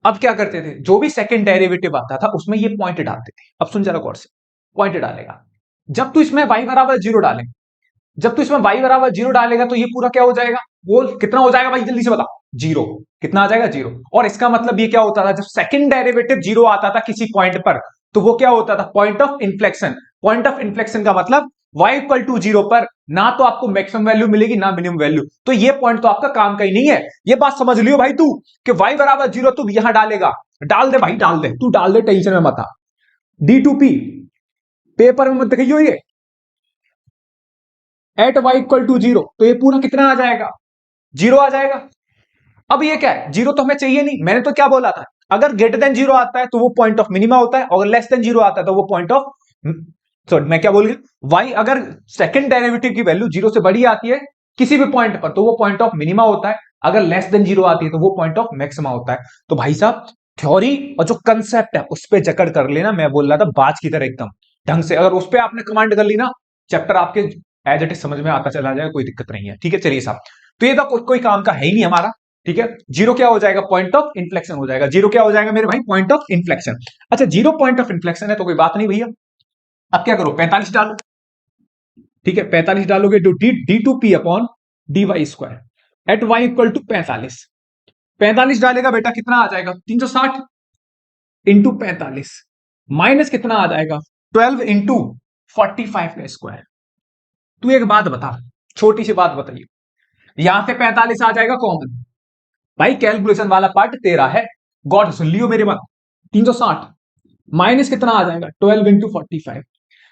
अब क्या करते थे, जो भी सेकंड डेरिवेटिव आता था उसमें ये पॉइंट डालते थे। अब सुन जरा गौर से, पॉइंट डालेगा, जब तू इसमें y बराबर जीरो डाले, जब तू इसमें y बराबर जीरो डालेगा तो ये पूरा क्या हो जाएगा, वो कितना हो जाएगा भाई जल्दी से बता, जीरो। कितना आ जाएगा, जीरो। और इसका मतलब ये क्या होता था, जब सेकंड डेरिवेटिव जीरो आता था किसी पॉइंट पर, तो वो क्या होता था, point of inflection. Point of inflection का मतलब y इक्वल टू जीरो पर ना तो आपको मैक्सिमम वैल्यू मिलेगी ना मिनिमम वैल्यू, तो ये पॉइंट तो आपका काम का ही नहीं है। ये बात समझ लियो भाई तू, कि y बराबर जीरो तू यहां डालेगा, डाल दे भाई, डाल दे, तू डाल दे, टेंशन में मत आ। डी टू पी पेपर में मत देखियो, ये at Y equal to zero, तो ये पूरा कितना आ जाएगा, जीरो आ जाएगा। अब ये क्या है, जीरो तो हमें चाहिए नहीं, मैंने तो क्या बोला था, अगर ग्रेटर देन जीरो आता है तो वो पॉइंट ऑफ मिनिमा होता है, और लेस देन जीरो आता है तो वो पॉइंट ऑफ, सॉरी मैं क्या बोल गया, वाई अगर सेकंड डेरिवेटिव की वैल्यू जीरो से बड़ी आती है किसी भी पॉइंट पर तो वो पॉइंट ऑफ मिनिमा होता है, अगर लेस देन जीरो आती है तो वो पॉइंट ऑफ मैक्सिमा होता है। तो भाई साहब थ्योरी और जो कंसेप्ट है उस पर जकड़ कर लेना, मैं बोल रहा था बाज की तरह एकदम ढंग से, अगर उस पर आपने कमांड कर ली ना, चैप्टर आपके एज इट इज समझ में आता चला जाएगा, कोई दिक्कत नहीं है, ठीक है। चलिए साहब, तो ये तो कोई काम का है ही नहीं हमारा, ठीक है। जीरो क्या हो जाएगा, पॉइंट ऑफ इन्फ्लेक्शन हो जाएगा, जीरो क्या हो जाएगा मेरे भाई, पॉइंट ऑफ इन्फ्लेक्शन। अच्छा जीरो पॉइंट ऑफ इन्फ्लेक्शन है तो कोई बात नहीं भैया, अब क्या करो, 45 डालो, ठीक है। 45 डालोगे तो D two P upon D Y square at Y equal to 45। 45 डालेगा बेटा, कितना आ जाएगा 360 इंटू 45, माइनस कितना आ जाएगा 12 इंटू 45 का स्क्वायर। तू एक बात बता, छोटी सी बात बताइए, यहां से 45 आ जाएगा कॉमन, भाई कैलकुलेशन वाला पार्ट तेरा है, गॉड सुन लियो मेरी बात। 360 माइनस कितना आ जाएगा 12 इंटू 45।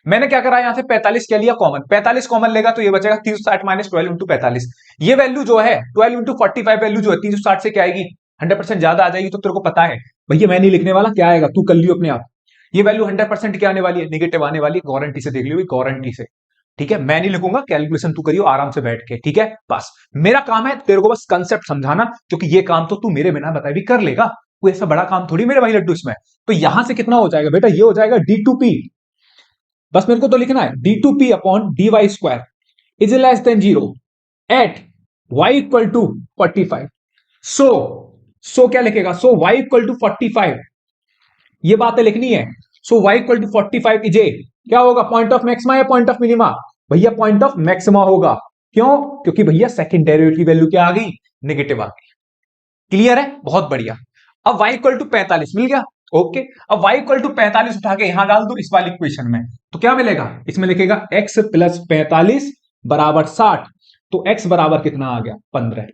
मैंने क्या करा, यहां से 45 क्या लिया कॉमन, 45 कॉमन लेगा तो ये बचेगा 360 माइनस 12 इंटू 45। ये वैल्यू जो है 12 इंटू 45 वैल्यू जो है 360 से क्या आएगी, 100% ज्यादा आ जाएगी। तो तेरे को पता है भैया, मैं नहीं लिखने वाला, क्या आएगा तू कर लियो अपने आप। ये वैल्यू 100% क्या आने वाली है, नेगेटिव आने वाली है, गारंटी से देख लियो, गारंटी से। ठीक है, मैं नहीं लिखूंगा, कैलकुलेशन तू करियो आराम से बैठ के। ठीक है, बस मेरा काम है तेरे को बस कंसेप्ट समझाना, क्योंकि ये काम तो तू मेरे बिना बताए भी कर लेगा, कोई ऐसा बड़ा काम थोड़ी मेरे भाई लड्डू इसमें। तो यहां से कितना हो जाएगा बेटा, ये हो जाएगा D2P, बस मेरे को तो लिखना है D2P upon dy square is less than 0 at y equal to 45। So क्या लिखेगा, सो y इक्वल टू 45, ये बातें लिखनी है। So y equal to 45 is a, क्या होगा, पॉइंट ऑफ मैक्सिमा या पॉइंट ऑफ मिनिमा, भैया पॉइंट ऑफ मैक्सिमा होगा। क्यों, क्योंकि भैया सेकंड डेरिवेटिव वैल्यू क्या आ गई, नेगेटिव आ गई। क्लियर है, बहुत बढ़िया। अब y इक्वल टू 45 मिल गया, ओके। अब y इक्वल टू 45 उठा के यहां डाल दो इस वाली इक्वेशन में, तो क्या मिलेगा, इसमें लिखेगा x प्लस 45 बराबर 60। तो x बराबर कितना आ गया 15।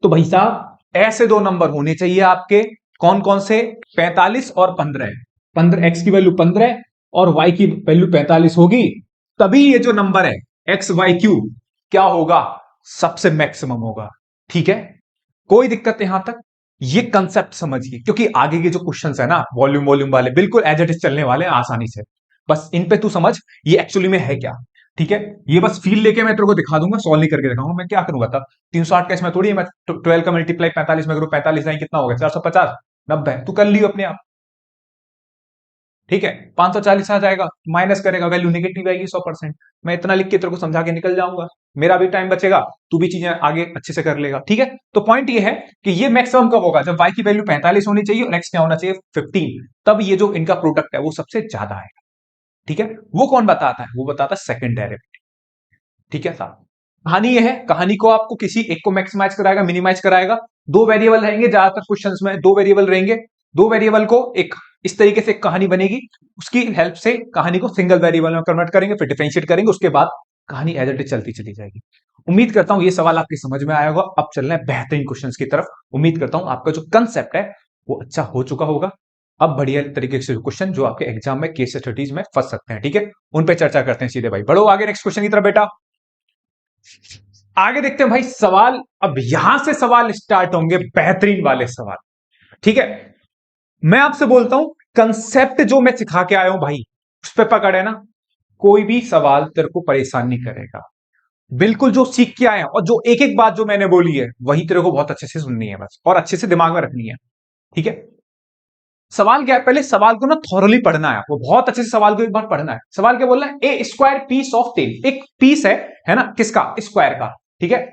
तो भाई साहब ऐसे दो नंबर होने चाहिए आपके, कौन कौन से, 45 और 15। 15 x की वैल्यू 15 और y की वैल्यू 45 होगी, तभी ये जो नंबर है एक्स वाई क्यू क्या होगा, सबसे मैक्सिमम होगा। ठीक है, कोई दिक्कत यहां तक, ये कंसेप्ट समझिए, क्योंकि आगे के जो क्वेश्चंस है ना वॉल्यूम वॉल्यूम वाले बिल्कुल एज इट इज चलने वाले हैं आसानी से, बस इन पे तू समझ ये एक्चुअली में है क्या। ठीक है, ये बस फील लेके मैं तेरे को दिखा दूंगा, सॉल्व नहीं करके दिखाऊंगा, मैं क्या करूंगा तब 360 का इसमें थोड़ी है, मैं 12 का मल्टीप्लाई 45 में करूं, 45 नहीं कितना हो गया 450, 90, तू कर लियो अपने आप। ठीक है, 540 आ जाएगा, माइनस करेगा वैल्यू नेगेटिव आएगी 100%। मैं इतना लिख के तेरे को समझा के निकल जाऊंगा, मेरा भी टाइम बचेगा, तू भी चीजें आगे अच्छे से कर लेगा। ठीक है, तो पॉइंट ये है कि ये मैक्सिमम कब होगा, जब y की वैल्यू 45 होनी चाहिए और x क्या होना चाहिए 15, तब ये जो इनका प्रोडक्ट है वो सबसे ज्यादा आएगा। ठीक है, वो कौन बताता है, वो बताता है सेकंड डेरिवेटिव। ठीक है साहब, कहानी ये है, कहानी को आपको किसी एक को मैक्सिमाइज कराएगा, मिनिमाइज कराएगा। दो वेरिएबल रहेंगे ज्यादातर क्वेश्चंस में, दो वेरिएबल रहेंगे, दो वेरिएबल को एक इस तरीके से एक कहानी बनेगी, उसकी हेल्प से कहानी को सिंगल वेरिएबल में कन्वर्ट करेंगे, फिर डिफरेंशिएट करेंगे, उसके बाद कहानी एज इट इज चलती चली जाएगी। उम्मीद करता हूं ये सवाल आपकी समझ में आया होगा। अब चलना है बेहतरीन क्वेश्चंस की तरफ। उम्मीद करता हूं आपका जो कंसेप्ट है वो अच्छा हो चुका होगा। अब बढ़िया तरीके से क्वेश्चन जो आपके एग्जाम में केस स्टडीज में फंस सकते हैं, ठीक है, उन पे चर्चा करते हैं सीधे। भाई बढ़ो आगे नेक्स्ट क्वेश्चन की तरफ बेटा, आगे देखते हैं भाई सवाल। अब यहां से सवाल स्टार्ट होंगे बेहतरीन वाले सवाल। ठीक है, मैं आपसे बोलता हूं कंसेप्ट जो मैं सिखा के आया हूं भाई उस पर पकड़ है ना, कोई भी सवाल तेरे को परेशान नहीं करेगा। बिल्कुल जो सीख के आए हैं और जो एक एक बात जो मैंने बोली है वही तेरे को बहुत अच्छे से सुननी है बस, और अच्छे से दिमाग में रखनी है। ठीक है, सवाल क्या है, पहले सवाल को ना थॉरली पढ़ना है, वो बहुत अच्छे से सवाल को एक बार पढ़ना है। सवाल क्या बोल रहा है, ए स्क्वायर पीस ऑफ टिन, एक पीस है ना, किसका, स्क्वायर का। ठीक है,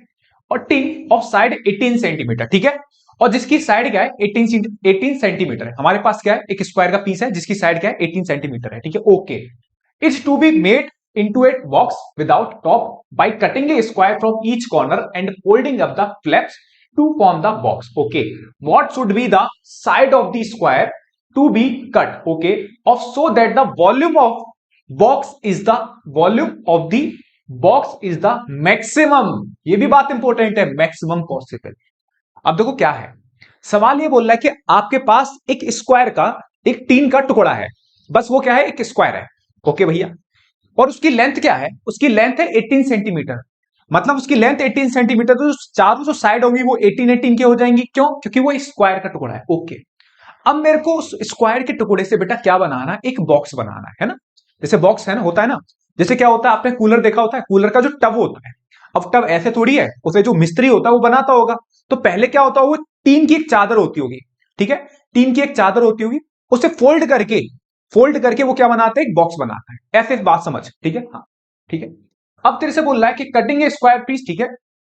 और टिन ऑफ साइड 18 सेंटीमीटर। ठीक है, और जिसकी साइड क्या है 18 सेंटीमीटर है। हमारे पास क्या है, एक स्क्वायर का पीस है जिसकी साइड क्या है 18 सेंटीमीटर है। ठीक है, okay, it's to be made into a box without top by cutting a square from each corner and folding up the flaps to form the box. Okay, what should be the side of the square to be cut, okay, of so that the volume of box is the volume of the box is the maximum, ये भी बात इंपॉर्टेंट है, मैक्सिमम पॉसिबल। अब देखो क्या है, सवाल ये बोल रहा है कि आपके पास एक स्क्वायर का एक टीन का टुकड़ा है, बस वो क्या है, एक स्क्वायर है। ओके भैया, और उसकी लेंथ क्या है, उसकी लेंथ है 18 सेंटीमीटर, मतलब उसकी लेंथ 18 सेंटीमीटर, तो चारों जो साइड होंगी वो 18 के हो जाएंगी। क्यों, क्योंकि वो स्क्वायर का टुकड़ा है। ओके, अब मेरे को उस स्क्वायर के टुकड़े से बेटा क्या बनाना है, एक बॉक्स बनाना है ना, जैसे बॉक्स है ना, होता है ना, जैसे क्या होता है, आपने कूलर देखा होता है, कूलर का जो टब होता है, अब टब ऐसे थोड़ी है, उसे जो मिस्त्री होता है वो बनाता होगा। तो पहले क्या होता है, वो टीन की एक चादर होती होगी। ठीक है, टीन की एक चादर होती होगी, उसे फोल्ड करके वो क्या बनाते हैं, एक बॉक्स बनाता है। ऐसे बात समझ, ठीक है, हाँ ठीक है। अब तेरे से बोल रहा है कि कटिंग ए स्क्वायर पीस, ठीक है,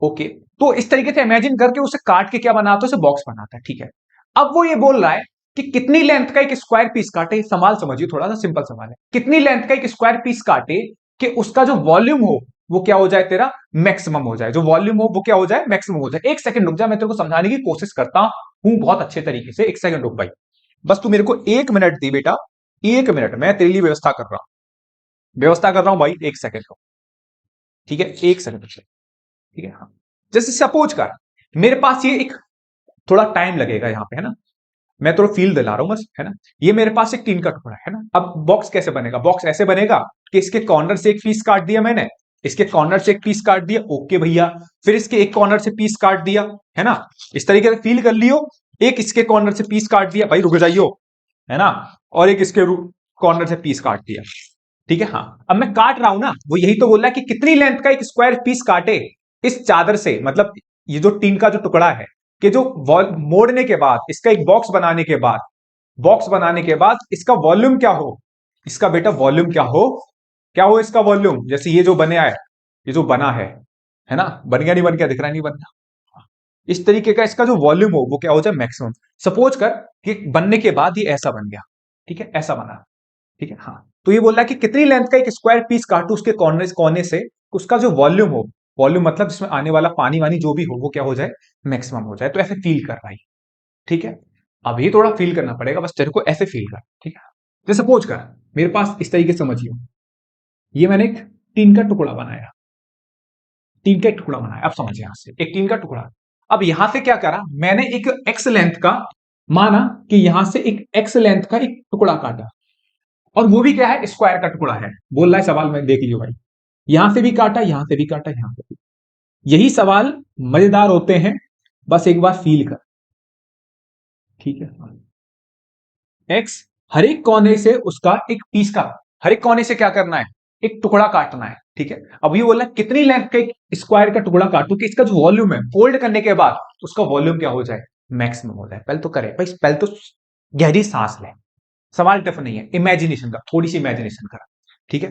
ओके, तो इस तरीके से इमेजिन करके उसे काट के क्या बनाता है, उसे बॉक्स बनाता है। ठीक है, अब वो ये बोल रहा है कि कितनी लेंथ का एक स्क्वायर पीस काटे, सवाल समझिए, थोड़ा सा सिंपल सवाल है, कितनी लेंथ का एक स्क्वायर पीस काटे कि उसका जो वॉल्यूम हो वो क्या हो जाए, तेरा मैक्सिमम हो जाए, जो वॉल्यूम हो वो क्या हो जाए, मैक्सिमम हो जाए। एक सेकंड रुक जा, मैं तेरे को समझाने की कोशिश करता हूं, हूं बहुत अच्छे तरीके से। 1 सेकंड रुक भाई, बस तू मेरे को 1 मिनट दी बेटा, 1 मिनट, मैं तेरे लिए व्यवस्था कर रहा हूं, व्यवस्था कर रहा हूं भाई, 1 सेकंड को। ठीक है, 1 सेकंड, ठीक है। हाँ, जैसे सपोज कर मेरे पास ये एक थोड़ा टाइम लगेगा यहाँ पे, है ना, मैं थोड़ा फील दिला रहा हूं बस, है ना। ये मेरे पास एक टीन का टुकड़ा है ना। अब बॉक्स कैसे बनेगा? बॉक्स ऐसे बनेगा कि इसके कॉर्नर से एक पीस काट दिया मैंने, इसके कॉर्नर से एक पीस काट दिया, ओके भैया, फिर इसके एक कॉर्नर से पीस काट दिया, है ना, इस तरीके से फील कर लियो। एक इसके कॉर्नर से पीस काट दिया, भाई रुक जाइयो, है ना, और एक इसके कॉर्नर से पीस काट दिया, ठीक है। हाँ, अब मैं काट रहा हूं ना, वो यही तो बोल रहा है कि कितनी लेंथ का एक स्क्वायर पीस काटे इस चादर से, मतलब ये जो टीन का जो टुकड़ा है, कि जो वॉल मोड़ने के बाद, इसका एक बॉक्स बनाने के बाद, बॉक्स बनाने के बाद इसका वॉल्यूम क्या हो, इसका बेटा वॉल्यूम क्या हो, क्या हो इसका वॉल्यूम, जैसे ये जो बने है, ये जो बना है ना, बन गया नहीं बन गया, दिख रहा नहीं बन गया, इस तरीके का इसका जो वॉल्यूम हो वो क्या हो जाए, मैक्सिमम। सपोज कर कि बनने के बाद ये ऐसा बन गया, ठीक है, ऐसा बना, ठीक है। हाँ, तो ये बोल रहा है कि कितनी लेंथ का एक स्क्वायर पीस काटू उसके कोने से, उसका जो वॉल्यूम हो, वॉल्यूम मतलब इसमें आने वाला पानी वानी जो भी हो वो क्या हो जाए, मैक्सिमम हो जाए। तो ऐसे फील कर भाई, ठीक है। अभी थोड़ा फील करना पड़ेगा, बस तेरे को ऐसे फील कर, ठीक है। जैसे सपोज कर मेरे पास इस तरीके से समझियो, ये मैंने एक टीन का टुकड़ा बनाया, टीन का एक टुकड़ा बनाया, अब समझ यहां से एक टीन का टुकड़ा। अब यहां से क्या करा मैंने, एक एक्स लेंथ का, माना कि यहां से एक एक्स लेंथ का एक टुकड़ा काटा, और वो भी क्या है, स्क्वायर का टुकड़ा है। बोल रहा है सवाल में, देख लियो भाई, यहां से भी काटा, यहां से भी काटा, यहां से भी। यही सवाल मजेदार होते हैं, बस एक बार फील कर, ठीक है। एक्स, हर एक कोने से उसका एक पीस का, हर एक कोने से क्या करना है, एक टुकड़ा काटना है, ठीक है। अब ये बोला कितनी लेंथ का एक स्क्वायर का टुकड़ा काटू कि इसका जो वॉल्यूम है फोल्ड करने के बाद उसका वॉल्यूम क्या हो जाए, मैक्सिमम हो जाए। पहले तो करे भाई, पहले तो गहरी सांस ले, सवाल टफ नहीं है, इमेजिनेशन का, थोड़ी सी इमेजिनेशन करा, ठीक है,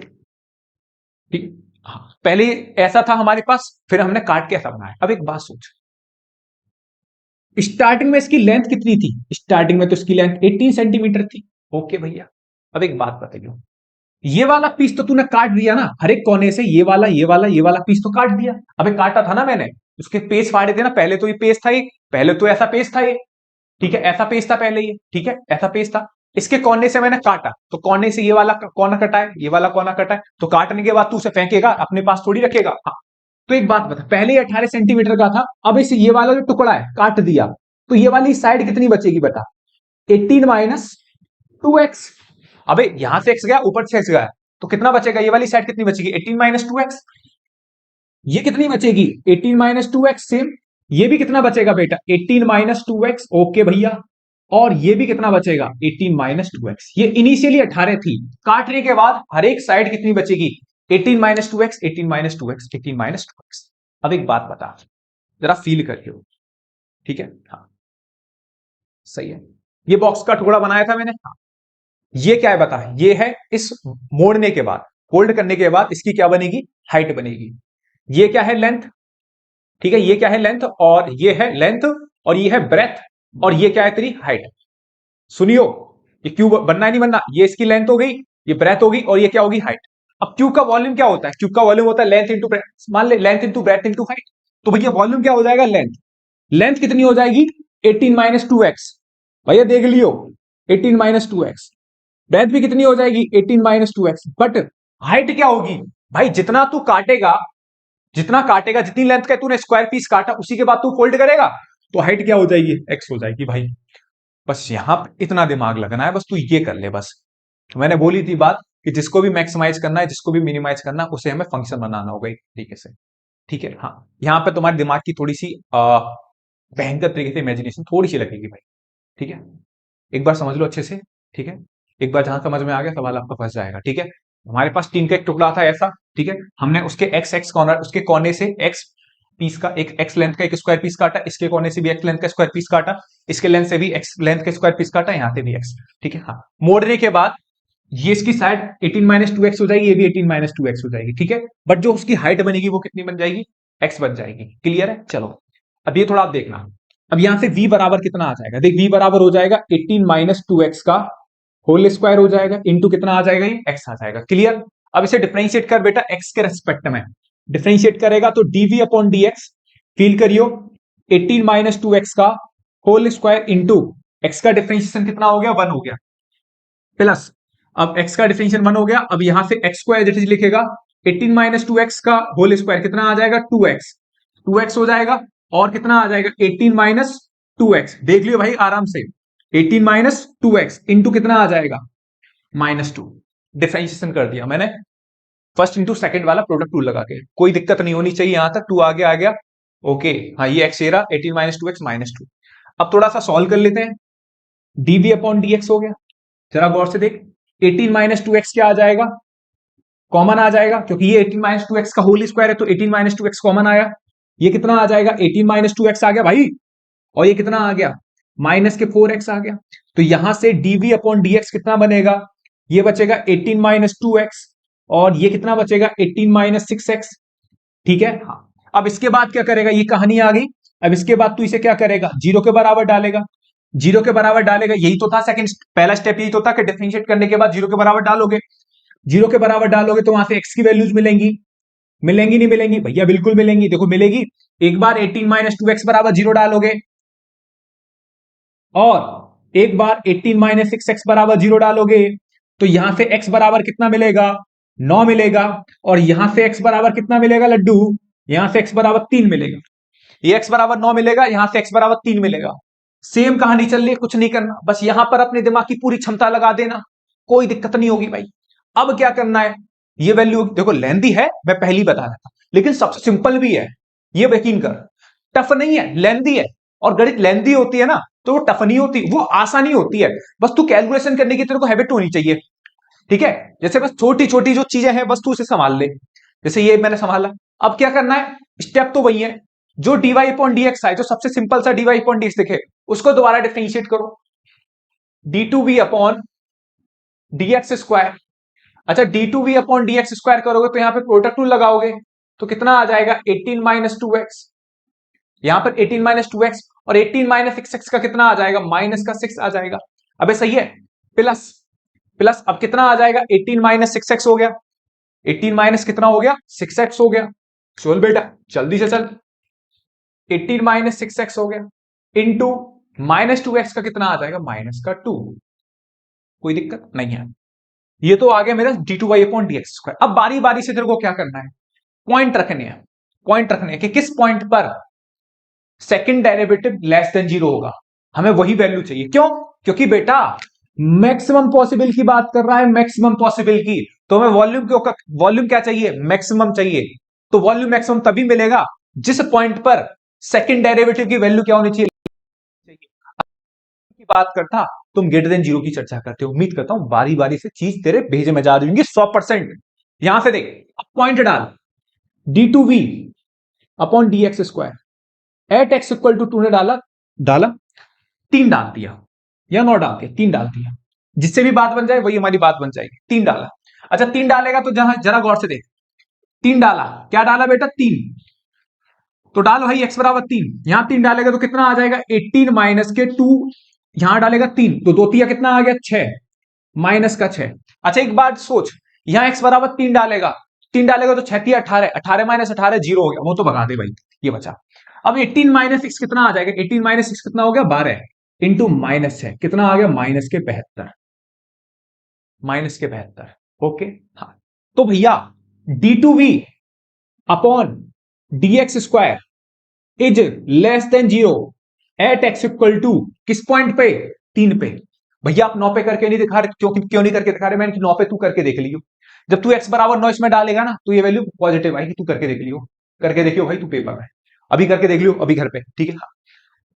ठीक। हाँ, पहले ऐसा था हमारे पास, फिर हमने काट के ऐसा बनाया। अब एक बात सोच, स्टार्टिंग में इसकी लेंथ कितनी थी, स्टार्टिंग में तो इसकी लेंथ 18 सेंटीमीटर थी, ओके भैया। अब एक बात बताइए, ये वाला पीस तो तूने काट दिया ना, हर एक कोने से ये वाला ये वाला ये वाला पीस तो काट दिया। अबे काटा था ना मैंने, उसके पेज फाड़े थे ना, पहले तो ये पेज था, ये पहले तो ऐसा पेज था ये, ठीक है, ऐसा पेज था पहले ये, ठीक है, ऐसा पेज था। इसके कोने से मैंने काटा, तो कोने से ये वाला कोना कटा है, ये वाला कोना कटा है, तो काटने के बाद तू उसे फेंकेगा, अपने पास थोड़ी रखेगा। हाँ, तो एक बात बता, पहले ये 18 सेंटीमीटर का था, अब इसे ये वाला जो टुकड़ा है काट दिया, तो ये वाली साइड कितनी बचेगी बता, 18 माइनस 2x। अबे यहां से x गया, ऊपर से x गया, तो कितना बचेगा, ये वाली साइड कितनी बचेगी, 18 माइनस 2x। ये कितनी बचेगी, 18 माइनस 2x। सेम ये भी कितना बचेगा बेटा, 18 माइनस 2x, ओके भैया। और ये भी कितना बचेगा, 18 माइनस 2x। ये इनिशियली 18 थी, काटने के बाद हर एक साइड कितनी बचेगी, 18 minus 2x, 18 minus 2x, 18 minus 2x। अब एक बात बता, जरा फील करके हो, ठीक है। हाँ, सही है, ये बॉक्स का टुकड़ा बनाया था मैंने। हाँ, ये क्या है बता, ये है इस मोड़ने के बाद, फोल्ड करने के बाद इसकी क्या बनेगी, हाइट बनेगी। ये क्या है, लेंथ, ठीक है, ये क्या है, लेंथ, और ये है लेंथ, और ये है ब्रेथ, और ये क्या है तेरी हाइट। सुनियो, ये क्यूब बनना है नहीं बनना, ये इसकी लेंथ हो गई, ये ब्रेथ होगी, और ये क्या होगी, हाइट। अब क्यूब का वॉल्यूम क्या होता है, क्यूब का वॉल्यूम होता है लेंथ इंटू ब्रेथ, मान ले length into breath into height. तो भैया वॉल्यूम क्या हो जाएगा, लेंथ, लेंथ कितनी हो जाएगी, 18 माइनस 2x, भैया देख लियो, 18 माइनस 2x। ब्रेथ भी कितनी हो जाएगी, 18 माइनस 2x। बट हाइट क्या होगी भाई, जितना तू काटेगा, जितना काटेगा, जितनी लेंथ का तूने स्क्वायर पीस काटा, उसी के बाद तू फोल्ड करेगा, तो हाइट क्या हो जाएगी, x हो जाएगी भाई। बस यहां पे इतना दिमाग लगना है, बस तू ये कर ले बस। मैंने बोली थी बात कि जिसको भी मैक्सिमाइज करना है, जिसको भी मिनिमाइज करना है, उसे हमें फंक्शन बनाना होगा एक तरीके से, ठीक है। हाँ, यहां पे तुम्हारे दिमाग की थोड़ी सी भयंकर तरीके से इमेजिनेशन थोड़ी सी लगेगी भाई, ठीक है। एक बार समझ लो अच्छे से, ठीक है। एक बार जहां समझ में आ गया सवाल आपका फंस जाएगा, ठीक है। हमारे पास टीन का एक टुकड़ा था ऐसा, ठीक है, हमने उसके एक्स एक्स कॉर्नर, उसके कोने से एक्स पीस का, एक एक्स लेंथ का एक स्क्वायर पीस काटा, इसके कोने से भी एक्स लेंथ का स्क्वायर पीस काटा, इसके लेंथ से भी एक्स लेंथ का स्क्वायर पीस काटा, यहां से भी एक्स, ठीक है। हाँ, मोड़ने के बाद ये इसकी साइड 18 माइनस 2x हो जाएगी, ये भी 18 माइनस 2x हो जाएगी, ठीक है। बट जो उसकी हाइट बनेगी वो कितनी बन जाएगी, x बन जाएगी। क्लियर है, चलो अब ये थोड़ा आप देखना। अब यहां से v बराबर कितना आ जाएगा, देख v बराबर हो जाएगा 18 माइनस 2x का होल स्क्वायर हो जाएगा, इंटू कितना आ जाएगा, ये x आ जाएगा। क्लियर, अब इसे डिफरेंशिएट कर बेटा x के रेस्पेक्ट में, डिफरेंशिएट करेगा तो dv अपॉन dx, फील करियो 18 माइनस 2x का होल स्क्वायर इंटू एक्स का डिफरेंशिएशन कितना हो गया, 1 हो गया, प्लस अब x का डिफरेंशिएशन 1 हो गया, अब यहां से x को एज इट इज लिखेगा, 18 माइनस 2x का होल स्क्वायर कितना आ जाएगा, 2x, 2x हो जाएगा, और कितना आ जाएगा 18 माइनस 2x, देख लियो भाई आराम से, 18 माइनस 2x इंटू कितना आ जाएगा -2, डिफरेंशिएशन कर दिया मैंने फर्स्ट इंटू सेकंड वाला प्रोडक्ट रूल लगा के, कोई दिक्कत नहीं होनी चाहिए, यहां तक 2 आगे आ गया, ओके, हाँ ये x ये रहा 18 माइनस 2x -2। अब थोड़ा सा सॉल्व कर लेते हैं, dv अपॉन dx हो गया, जरा गौर से देख, 18 माइनस 2x क्या आ जाएगा, कॉमन आ जाएगा, क्योंकि ये 18 माइनस 2x का होल स्क्वायर है, तो 18 माइनस 2x कॉमन आया, ये कितना आ जाएगा 18 माइनस 2x आ गया भाई, और ये कितना आ गया माइनस के 4x आ गया, तो यहां से dv अपॉन dx कितना बनेगा, ये बचेगा 18 माइनस 2x, और ये कितना बचेगा 18 माइनस 6x, ठीक है। हाँ, अब इसके बाद क्या करेगा, ये कहानी आ गई, अब इसके बाद तू इसे क्या करेगा, जीरो के बराबर डालेगा, जीरो के बराबर डालेगा, यही तो था सेकंड, पहला स्टेप यही तो था कि डिफरेंशिएट करने के बाद जीरो के बराबर डालोगे, जीरो के बराबर डालोगे तो वहां से x की वैल्यूज मिलेंगी, मिलेंगी नहीं मिलेंगी भैया, बिल्कुल मिलेंगी, देखो मिलेगी, एक बार 18 माइनस 2x बराबर जीरो डालोगे, और एक बार 18 माइनस 6x बराबर जीरो डालोगे, तो यहां से x बराबर कितना मिलेगा 9 मिलेगा, और यहां से x बराबर कितना मिलेगा लड्डू, यहां से x बराबर 3 मिलेगा, ये x बराबर 9 मिलेगा, यहां से x बराबर 3 मिलेगा, सेम कहानी चल रही है, कुछ नहीं करना, बस यहां पर अपने दिमाग की पूरी क्षमता लगा देना, कोई दिक्कत नहीं होगी भाई। अब क्या करना है, ये वैल्यू देखो लेंदी है, मैं पहले ही बता रहा था, लेकिन सबसे सिंपल भी है, ये यकीन कर, टफ नहीं है, लेंदी है, और गणित लेंदी होती है ना, तो वो टफ नहीं होती, वो आसानी होती है, बस तू कैलकुलेशन करने की तेरे को हैबिट होनी चाहिए, ठीक है। जैसे बस छोटी छोटी जो चीजें हैं बस तू उसे संभाल ले, जैसे ये मैंने संभाला, अब क्या करना है, स्टेप तो वही है, जो dy अपॉन dx है, जो सबसे सिंपल सा dy अपॉन dx दिखे, उसको दोबारा डिफरेंशिएट करो, d2v अपॉन dx स्क्वायर, अच्छा d2v अपॉन dx स्क्वायर करोगे तो यहां पे प्रोडक्ट रूल लगाओगे, तो कितना आ जाएगा 18 माइनस 2x, यहां पर 18 माइनस 2x, और 18 माइनस 6x का कितना आ जाएगा, माइनस का 6 आ जाएगा, अबे सही है, प्लस प्लस अब कितना आ जाएगा 18 माइनस 6x हो गया, 18 माइनस कितना हो गया 6x हो गया, चल बेटा जल्दी से चल, 18 माइनस 6x हो गया, इंटू माइनस 2x का कितना आ जाएगा माइनस का 2, कोई दिक्कत नहीं है, ये तो आ गया मेरा d2y अपॉन dx स्क्वायर। अब बारी बारी से तेरे को क्या करना है, पॉइंट रखने हैं, पॉइंट रखने हैं कि किस पॉइंट पर second derivative less than zero होगा, हमें वही वैल्यू चाहिए, क्यों, क्योंकि बेटा मैक्सिमम पॉसिबल की बात कर रहा है, मैक्सिमम पॉसिबल की, तो हमें वॉल्यूम क्यों, वॉल्यूम क्या चाहिए, मैक्सिमम चाहिए, तो वॉल्यूम मैक्सिमम तभी मिलेगा जिस पॉइंट पर सेकंड डेरिवेटिव की वैल्यू क्या होनी चाहिए की बात करता, तुम ग्रेटर देन जीरो की चर्चा करते हो, उम्मीद करता हूं बारी बारी से चीज तेरे भेजे में जा रही होंगी 100%। यहां से देख, अब पॉइंट डाल, d2v upon dx square at x equal to 2 ने डाला, डाला 3 डाल दिया, या 9 डाल दिया, 3 डाल दिया, जिससे भी बात बन जाए वही हमारी बात बन जाएगी, 3 डाला, अच्छा 3 डालेगा तो जहां जरा गौर से देख, 3 डाला, क्या डाला बेटा 3, तो डालो भाई x बराबर 3, यहां 3 डालेगा तो कितना आ जाएगा 18 माइनस के 2, यहां डालेगा 3 तो 2 तिया कितना आ गया 6, माइनस का 6, अच्छा एक बात सोच, यहां x बराबर 3 डालेगा, 3 डालेगा तो 6 तिया 18, 18 माइनस 18 जीरो हो गया, वो तो भगा दे भाई, ये बचा, अब 18 माइनस 6 कितना आ जाएगा, 18 माइनस 6 कितना हो गया 12, इंटू माइनस 6 कितना आ गया माइनस के 72, माइनस के 72, ओके। हाँ, तो भैया d2v upon dx square is less than zero at x equal to किस पॉइंट पे, 3 पे, भैया आप 9 पे करके नहीं दिखा रहे, क्यों नहीं करके दिखा रहे, मैंने 9 पे तू करके देख लियो, जब तू x बराबर 9 इसमें डालेगा ना तो ये वैल्यू पॉजिटिव आएगी, तू करके देख लियो, करके देखियो भाई, तू पेपर में अभी करके देख लियो, अभी घर पे, ठीक है।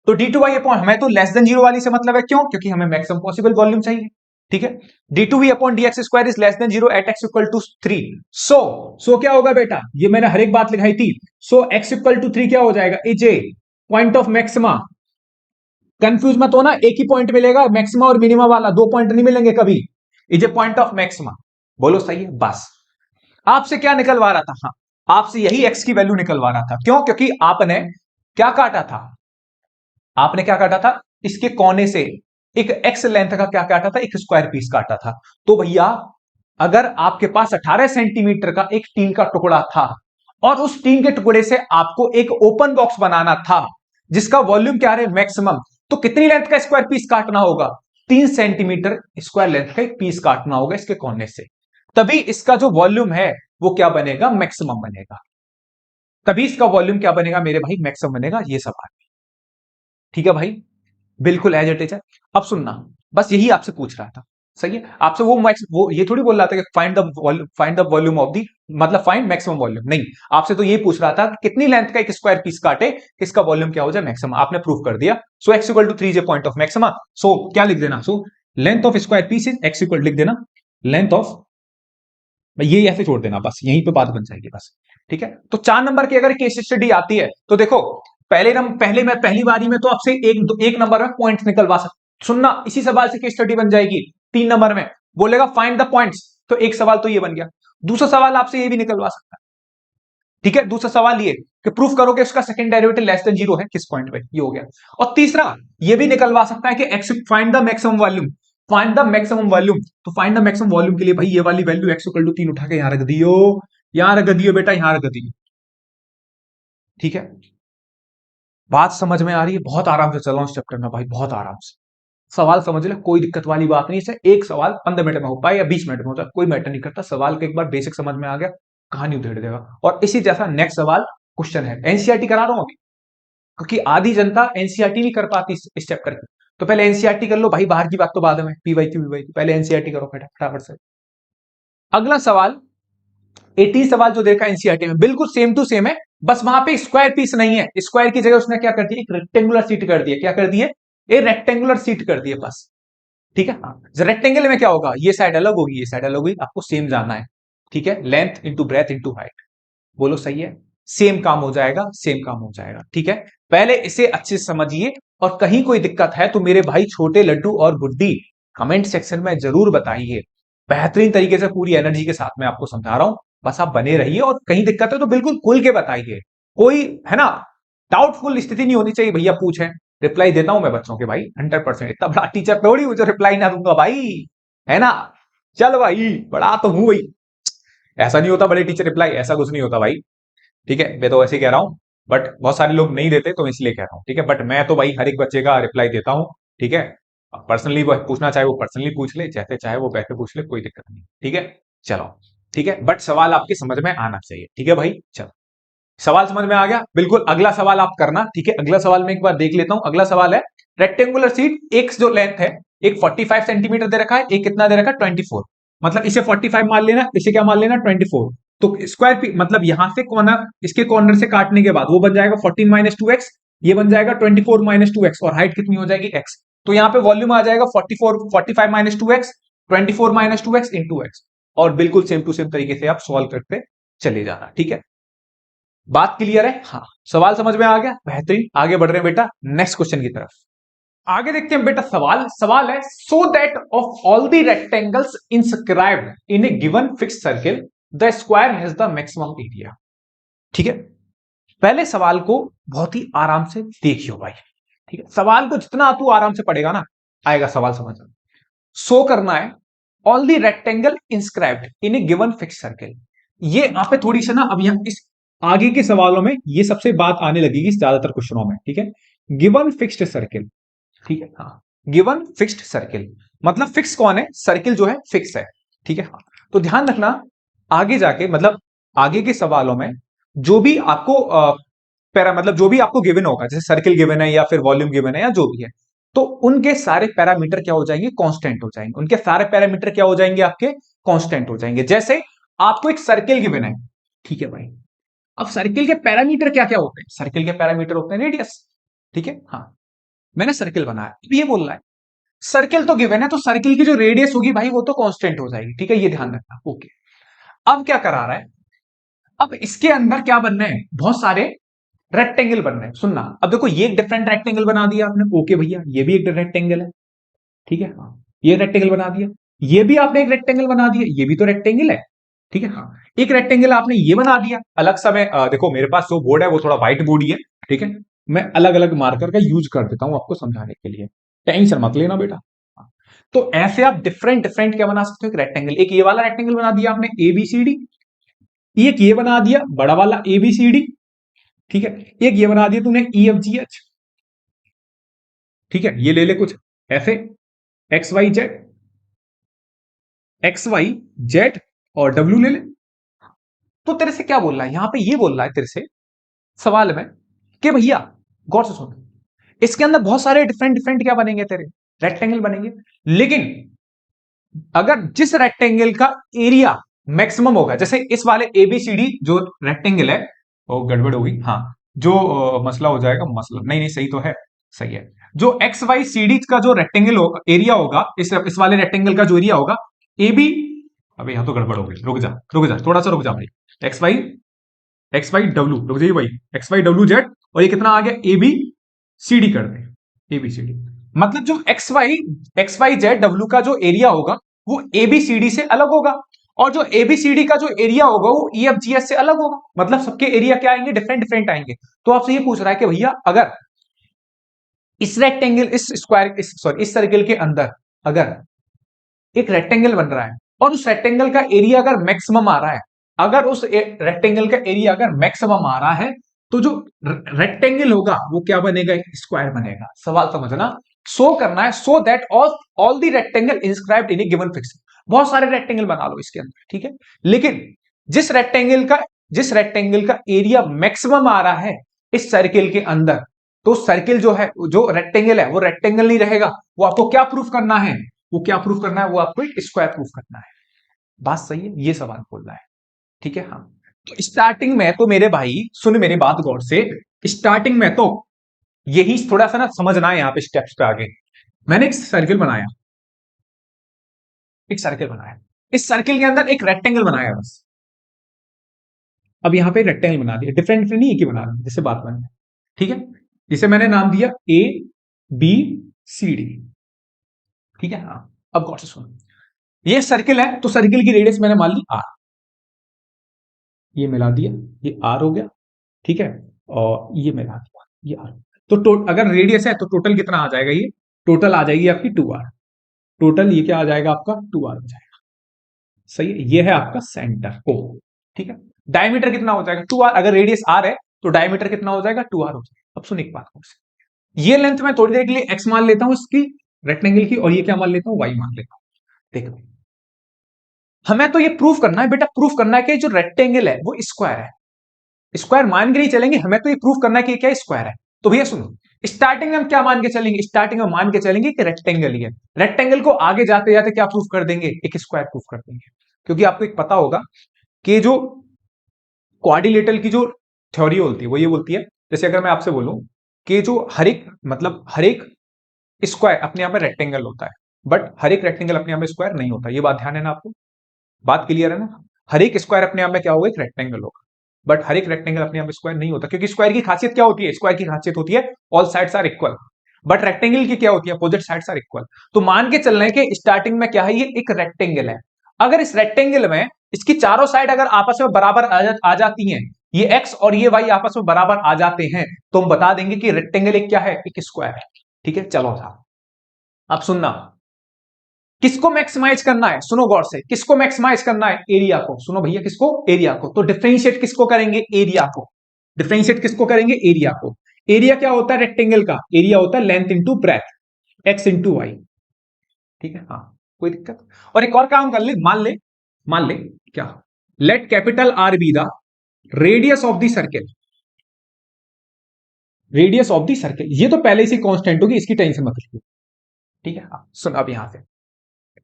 तो d2y अपॉन, हमें तो लेस देन जीरो वाली से मतलब है, क्यों, क्योंकि हमें मैक्सिमम पॉसिबल वॉल्यूम चाहिए, ठीक है। d2v upon dx square is less than zero at x equal to 3, so क्या होगा बेटा, ये मैंने हर एक बात लिखाई थी, सो x इक्वल टू 3 क्या हो जाएगा, is a point of maxima, confuse मत होना, एक ही पॉइंट मिलेगा मैक्सिमा और मिनिमा वाला, 2 पॉइंट नहीं मिलेंगे कभी, is a point of maxima, बोलो सही है, बस आपसे क्या निकलवा रहा था, हाँ आपसे यही x की वैल्यू निकलवा रहा था, क्यों, क्योंकि आपने क्या काटा था, आपने क्या काटा था, इसके कोने से एक x लेंथ का क्या काटा था, एक स्क्वायर पीस काटा था, तो भैया अगर आपके पास 18 सेंटीमीटर का एक टीन का टुकड़ा था और उस टीन के टुकड़े से आपको एक ओपन बॉक्स बनाना था जिसका वॉल्यूम क्या है मैक्सिमम, तो कितनी लेंथ का स्क्वायर पीस काटना होगा? 3 सेंटीमीटर स्क्वायर लेंथ का एक पीस काटना होगा इसके कोने से, तभी इसका जो वॉल्यूम है वो क्या बनेगा? मैक्सिमम बनेगा। तभी इसका वॉल्यूम क्या बनेगा मेरे भाई? मैक्सिमम बनेगा। ये सवाल, ठीक है भाई, बिल्कुल एज इट इज है। अब सुनना, बस यही आपसे पूछ रहा था, सही है। आपसे वो ये थोड़ी बोल रहा था कि find the volume of the, मतलब फाइंड मैक्सिमम वॉल्यूम, नहीं। आपसे तो ये पूछ रहा था कि कितनी लेंथ का एक स्क्वायर पीस काटे कि इसका वॉल्यूम क्या हो जाए? मैक्सिमम। आपने प्रूव कर दिया। सो एक्स इक्वल टू 3 जे पॉइंट ऑफ मैक्सिमा। सो क्या लिख देना? So length of square piece is X equal, लिख देना लेंथ ऑफ, ये ऐसे छोड़ देना, बस यहीं पे बात बन जाएगी बस, ठीक है। तो 4 नंबर की अगर केस स्टडी आती है तो देखो, पहली बारी में तो आपसे एक नंबर में पॉइंट निकलवा सकते, सुनना, इसी सवाल से केस स्टडी बन जाएगी। 3 नंबर में बोलेगा फाइंड द पॉइंट्स, तो एक सवाल तो ये बन गया। दूसरा सवाल आपसे ये भी निकलवा सकता है, ठीक है। दूसरा सवाल ये कि प्रूफ करो कि उसका सेकंड डेरिवेटिव लेस देन 0 है किस पॉइंट पे, ये हो गया। और तीसरा ये भी निकलवा सकता है कि x find the maximum volume, find the maximum volume. तो फाइंड द मैक्सिमम वॉल्यूम के लिए भाई ये वाली वैल्यू एक्स इक्वल टू 3 उठा के यहां रख दियो, यहां रख दियो बेटा, यहां रख दियो, ठीक है। बात समझ में आ रही है? बहुत आराम से चल रहा हूं इस चैप्टर में भाई, बहुत आराम से। सवाल समझ ले, कोई दिक्कत वाली बात नहीं है। एक सवाल 15 मिनट में हो पाए या 20 मिनट में होता है, कोई मैटर नहीं करता। सवाल का एक बार बेसिक समझ में आ गया, कहानी उधेड़ देगा। और इसी जैसा नेक्स्ट सवाल क्वेश्चन है, एनसीईआरटी करा रहा हूं अभी, क्योंकि आधी जनता एनसीईआरटी नहीं कर पाती इस चैप्टर की। तो पहले एनसीईआरटी कर लो भाई, बाहर की बात तो बाद में, पीवाईक्यू वीवाईक्यू, पहले एनसीईआरटी करो फटाफट से। अगला सवाल, 18 सवाल जो देखा एनसीईआरटी में बिल्कुल सेम टू सेम है, बस वहां पे स्क्वायर पीस नहीं है। स्क्वायर की जगह उसने क्या कर दिया? एक रेक्टेंगुलर सीट कर दिया। क्या कर दिए? एक रेक्टेंगुलर सीट कर दिए बस, ठीक है। रेक्टेंगल में क्या होगा? ये साइड अलग होगी, ये साइड अलग होगी, आपको सेम जाना है, ठीक है। Length into breath into height, बोलो सही है। सेम काम हो जाएगा, सेम काम हो जाएगा, ठीक है। पहले इसे अच्छे से समझिए, और कहीं कोई दिक्कत है तो मेरे भाई छोटे लड्डू और गुड्डी कमेंट सेक्शन में जरूर बताइए। बेहतरीन तरीके से पूरी एनर्जी के साथ में आपको समझा रहा हूं, बस आप बने रहिए। और कहीं दिक्कत है तो बिल्कुल खुल के बताइए, कोई है ना डाउटफुल स्थिति नहीं होनी चाहिए। भैया पूछें, रिप्लाई देता हूं मैं बच्चों के भाई 100%। इतना बड़ा टीचर थोड़ी हूं जो रिप्लाई ना दूंगा भाई, है ना। चल भाई, बड़ा तो हूं भाई, ऐसा नहीं होता बड़े टीचर रिप्लाई, ऐसा कुछ नहीं होता भाई, ठीक है। मैं तो ऐसे कह रहा हूं, बट बहुत सारे लोग नहीं देते तो इसलिए कह रहा हूं, ठीक है। बट मैं तो भाई हर एक बच्चे का रिप्लाई देता हूं, ठीक है। पर्सनली वो पूछना चाहे वो पर्सनली पूछ ले, जैसे चाहे वो वैसे पूछ ले, कोई दिक्कत नहीं, ठीक है। चलो, ठीक है, बट सवाल आपके समझ में आना चाहिए, ठीक है भाई। चलो, सवाल समझ में आ गया बिल्कुल। अगला सवाल आप करना, ठीक है। अगला सवाल मैं एक बार देख लेता हूं। अगला सवाल है, रेक्टेंगुलर सीट एक जो लेंथ है, एक 45 सेंटीमीटर दे रखा है, एक कितना दे रखा है? 24। मतलब इसे 45 मान लेना, इसे क्या मान लेना? 24। तो स्क्वायर मतलब यहां से कॉर्नर, इसके कॉर्नर से काटने के बाद वो बन जाएगा 14 माइनस 2x, ये बन जाएगा 24 माइनस 2x, और हाइट कितनी हो जाएगी? x। तो यहां पे वॉल्यूम आ जाएगा 45 minus 2x, 24 minus 2x into x। और बिल्कुल सेम टू सेम तरीके से आप सॉल्व करते चले जाना, ठीक है। बात क्लियर है? हाँ, सवाल समझ में आ गया, बेहतरीन। आगे बढ़ रहे हैं बेटा नेक्स्ट क्वेश्चन की तरफ। आगे देखते हैं बेटा, सवाल है, so that of all the rectangles inscribed in A given fixed circle the square has the maximum area, ठीक है। पहले सवाल को बहुत ही आराम से देखियो भाई, ठीक है। सवाल को जितना तू आराम से पढ़ेगा ना, आएगा सवाल समझ में। शो करना है all the rectangle inscribed in A given fixed circle. ये यहाँ पे थोड़ी सी ना, अब यहाँ इस आगे के सवालों में ये सबसे बात आने लगेगी ज्यादातर क्वेश्चनों में, ठीक है। गिवन फिक्स्ड सर्किल, ठीक है, हाँ। गिवन फिक्स्ड सर्किल मतलब फिक्स कौन है? सर्किल जो है फिक्स है, ठीक है, हाँ। तो ध्यान रखना, आगे जाके मतलब आगे के सवालों में जो भी आपको मतलब जो भी आपको गिवन होगा, जैसे सर्किल गिवन है या फिर वॉल्यूम गिवन है या जो भी है, तो उनके सारे पैरामीटर क्या हो जाएंगे? कांस्टेंट हो जाएंगे। उनके सारे पैरामीटर क्या हो जाएंगे? आपके कांस्टेंट हो जाएंगे। जैसे आपको एक सर्किल गिवन है, ठीक है भाई। अब सर्किल के पैरामीटर क्या क्या होते हैं? सर्किल के पैरामीटर होते हैं रेडियस, ठीक है, हाँ। मैंने सर्किल बनाया, तो ये बोल रहा है सर्किल तो गिवन है, तो सर्किल की जो रेडियस होगी भाई वो तो कांस्टेंट हो जाएगी, ठीक है, ये ध्यान रखना, ओके। अब क्या करा रहा है? अब इसके अंदर क्या बनना है? बहुत सारे रेक्टेंगल बन रहे हैं, सुनना। अब देखो, ये एक डिफरेंट रेक्टेंगल बना दिया आपने, ओके भैया, ये भी एक रेक्टेंगल है, ठीक है, हाँ। ये रेक्टेंगल बना दिया, ये भी आपने एक रेक्टेंगल बना दिया, ये भी तो रेक्टेंगल है, ठीक है, हाँ। एक रेक्टेंगल आपने ये बना दिया अलग सा। मैं देखो मेरे पास जो बोर्ड है वो थोड़ा व्हाइट बोर्ड ही है, ठीक है। मैं अलग अलग मार्कर का यूज कर देता हूं आपको समझाने के लिए, टेंशन मत लेना बेटा। हाँ। तो ऐसे आप डिफरेंट डिफरेंट क्या बना सकते हो? एक रेक्टेंगल, एक ये वाला रेक्टेंगल बना दिया आपने ABCD, एक ये बना दिया बड़ा वाला ABCD, ठीक है। एक ये बना दिया तूने EFGH, ठीक है, ये ले ले कुछ ऐसे X Y Z, X Y Z और डब्ल्यू ले ले। तो तेरे से क्या बोल रहा है यहां पे, ये बोल रहा है तेरे से सवाल में कि भैया गौर से सुन, इसके अंदर बहुत सारे डिफरेंट डिफरेंट क्या बनेंगे तेरे, रेक्टेंगल बनेंगे, लेकिन अगर जिस रेक्टेंगल का एरिया मैक्सिमम होगा, जैसे इस वाले एबीसीडी जो रेक्टेंगल है, वो गड़बड़ होगी, हाँ जो मसला हो जाएगा, मसला नहीं नहीं सही तो है, सही है, जो एक्स वाई सी डी का जो रेक्टेंगल होगा, एरिया होगा, इस वाले रेक्टेंगल का जो एरिया होगा ए बी, अबे यहां तो गड़बड़ हो गई, रुक जा थोड़ा सा रुक जा भाई, एक्स वाई डब्ल्यू, रुक जाइए भाई, एक्स वाई डब्ल्यू जेड, और ये कितना आ गया ए बी सी डी कर दे, ए बी सी डी, मतलब जो एक्स वाई जेड डब्ल्यू का जो एरिया होगा वो एबीसीडी से अलग होगा, और जो एबीसीडी का जो एरिया होगा वो ईएफजीएस से अलग होगा, मतलब सबके एरिया क्या आएंगे, डिफरेंट डिफरेंट आएंगे। तो आपसे ये पूछ रहा है कि भैया अगर इस रेक्टेंगल, इस स्क्वायर, इस सर्कल के अंदर अगर एक रेक्टेंगल बन रहा है और उस रेक्टेंगल का एरिया अगर मैक्सिमम आ रहा है, अगर उस रेक्टेंगल का एरिया अगर मैक्सिमम आ रहा है, तो जो रेक्टेंगल होगा वो क्या बनेगा, स्क्वायर बनेगा। सवाल समझना, सो करना है, so that all the rectangle inscribed in A given fix, बहुत सारे रेक्टेंगल बना लो इसके अंदर, ठीक है, लेकिन जिस रेक्टेंगल का एरिया मैक्सिमम आ रहा है इस सर्किल के अंदर, तो सर्किल जो है, जो रेक्टेंगल है वो रेक्टेंगल नहीं रहेगा, वो आपको क्या प्रूफ करना है, वो क्या प्रूफ करना है, वो आपको एक स्क्वायर प्रूफ करना है। बात सही है, ये सवाल बोल रहा है, ठीक है। हाँ, तो स्टार्टिंग में तो मेरे भाई सुन मेरी बात गौर से, स्टार्टिंग में तो यही थोड़ा सा ना समझना है, यहां पे स्टेप्स पे आगे मैंने एक सर्किल बनाया, एक सर्किल बनाया, इस सर्किल के अंदर एक रेक्टेंगल बनाया बस, अब यहां पे रेक्टेंगल बना दिया, डिफरेंट डिफरेंट नहीं एक ही बना दिया, जिससे बात बन, ठीक है, जिसे मैंने नाम दिया ए बी सी डी, ठीक है। हाँ, अब गौर से सुनो, ये सर्किल है तो सर्किल की रेडियस मैंने मान ली आर, ये मिला दिया, ये आर हो गया, ठीक है, और ये मिला दिया, ये आर, तो अगर रेडियस है तो टोटल कितना आ जाएगा, ये टोटल आ जाएगी आपकी 2r, टोटल ये क्या आ जाएगा आपका 2r हो जाएगा, सही है, ये है आपका सेंटर ओ, ठीक है। डायमीटर कितना हो जाएगा 2r, अगर रेडियस r है तो डायमीटर कितना हो जाएगा 2r हो जाएगा। अब सुन एक बात, ये लेंथ मैं थोड़ी देर के लिए x मान लेता हूं इसकी रेक्टेंगल की, और ये क्या मान लेता हूं, y मान लेता हूं। देख हमें तो ये प्रूफ करना है बेटा, प्रूफ करना है कि जो रेक्टेंगल है वो स्क्वायर है, स्क्वायर मान के नहीं चलेंगे, हमें तो ये प्रूफ करना है कि क्या स्क्वायर है। तो भैया सुनो, स्टार्टिंग में हम क्या मान के चलेंगे, स्टार्टिंग में मान के चलेंगे कि रेक्टेंगल ही है, रेक्टेंगल को आगे जाते जाते क्या प्रूफ कर देंगे, एक स्क्वायर प्रूफ कर देंगे, क्योंकि आपको एक पता होगा कि जो क्वाड्रिलेटरल की जो थ्योरी होती है वो ये बोलती है, जैसे अगर मैं आपसे बोलूं कि जो हर एक स्क्वायर अपने आप में रेक्टेंगल होता है, बट हर एक रेक्टेंगल अपने आप में स्क्वायर नहीं होता, ये बात ध्यान है ना आपको, बात क्लियर है ना, हर एक स्क्वायर अपने आप में क्या होगा, एक रेक्टेंगल होगा, बट हर एक रेक्टेंगल अपने आप में स्क्वायर नहीं होता, क्योंकि स्क्वायर की खासियत क्या होती है, स्क्वायर की खासियत होती है all sides are equal, but rectangle की क्या होती है, अपोजिट साइड्स आर इक्वल। तो मान के चल रहे हैं कि स्टार्टिंग में क्या है, ये एक रेक्टेंगल है, अगर इस रेक्टेंगल में इसकी चारों साइड अगर आपस में बराबर आ जाती हैं, ये एक्स और ये वाई आपस में बराबर आ जाते हैं, तो हम बता देंगे कि रेक्टेंगल एक क्या है, एक स्क्वायर है, ठीक है। चलो साहब अब सुनना, किसको मैक्सिमाइज करना है, सुनो गौर से, किसको मैक्सिमाइज करना है, एरिया को, सुनो भैया किसको, एरिया को, तो डिफरेंशिएट किसको करेंगे, एरिया को, डिफरेंशिएट किसको करेंगे, एरिया को। एरिया क्या होता है रेक्टेंगल का, एरिया होता है length into breadth, X into Y, ठीक है। हाँ, कोई दिक्कत, और एक और काम कर ले, मान ले क्या, let capital R be the radius of the circle, radius of the circle, ये तो पहले से कांस्टेंट होगी, इसकी टेंशन मत लीजिए, ठीक है। हाँ, सुन अब यहां से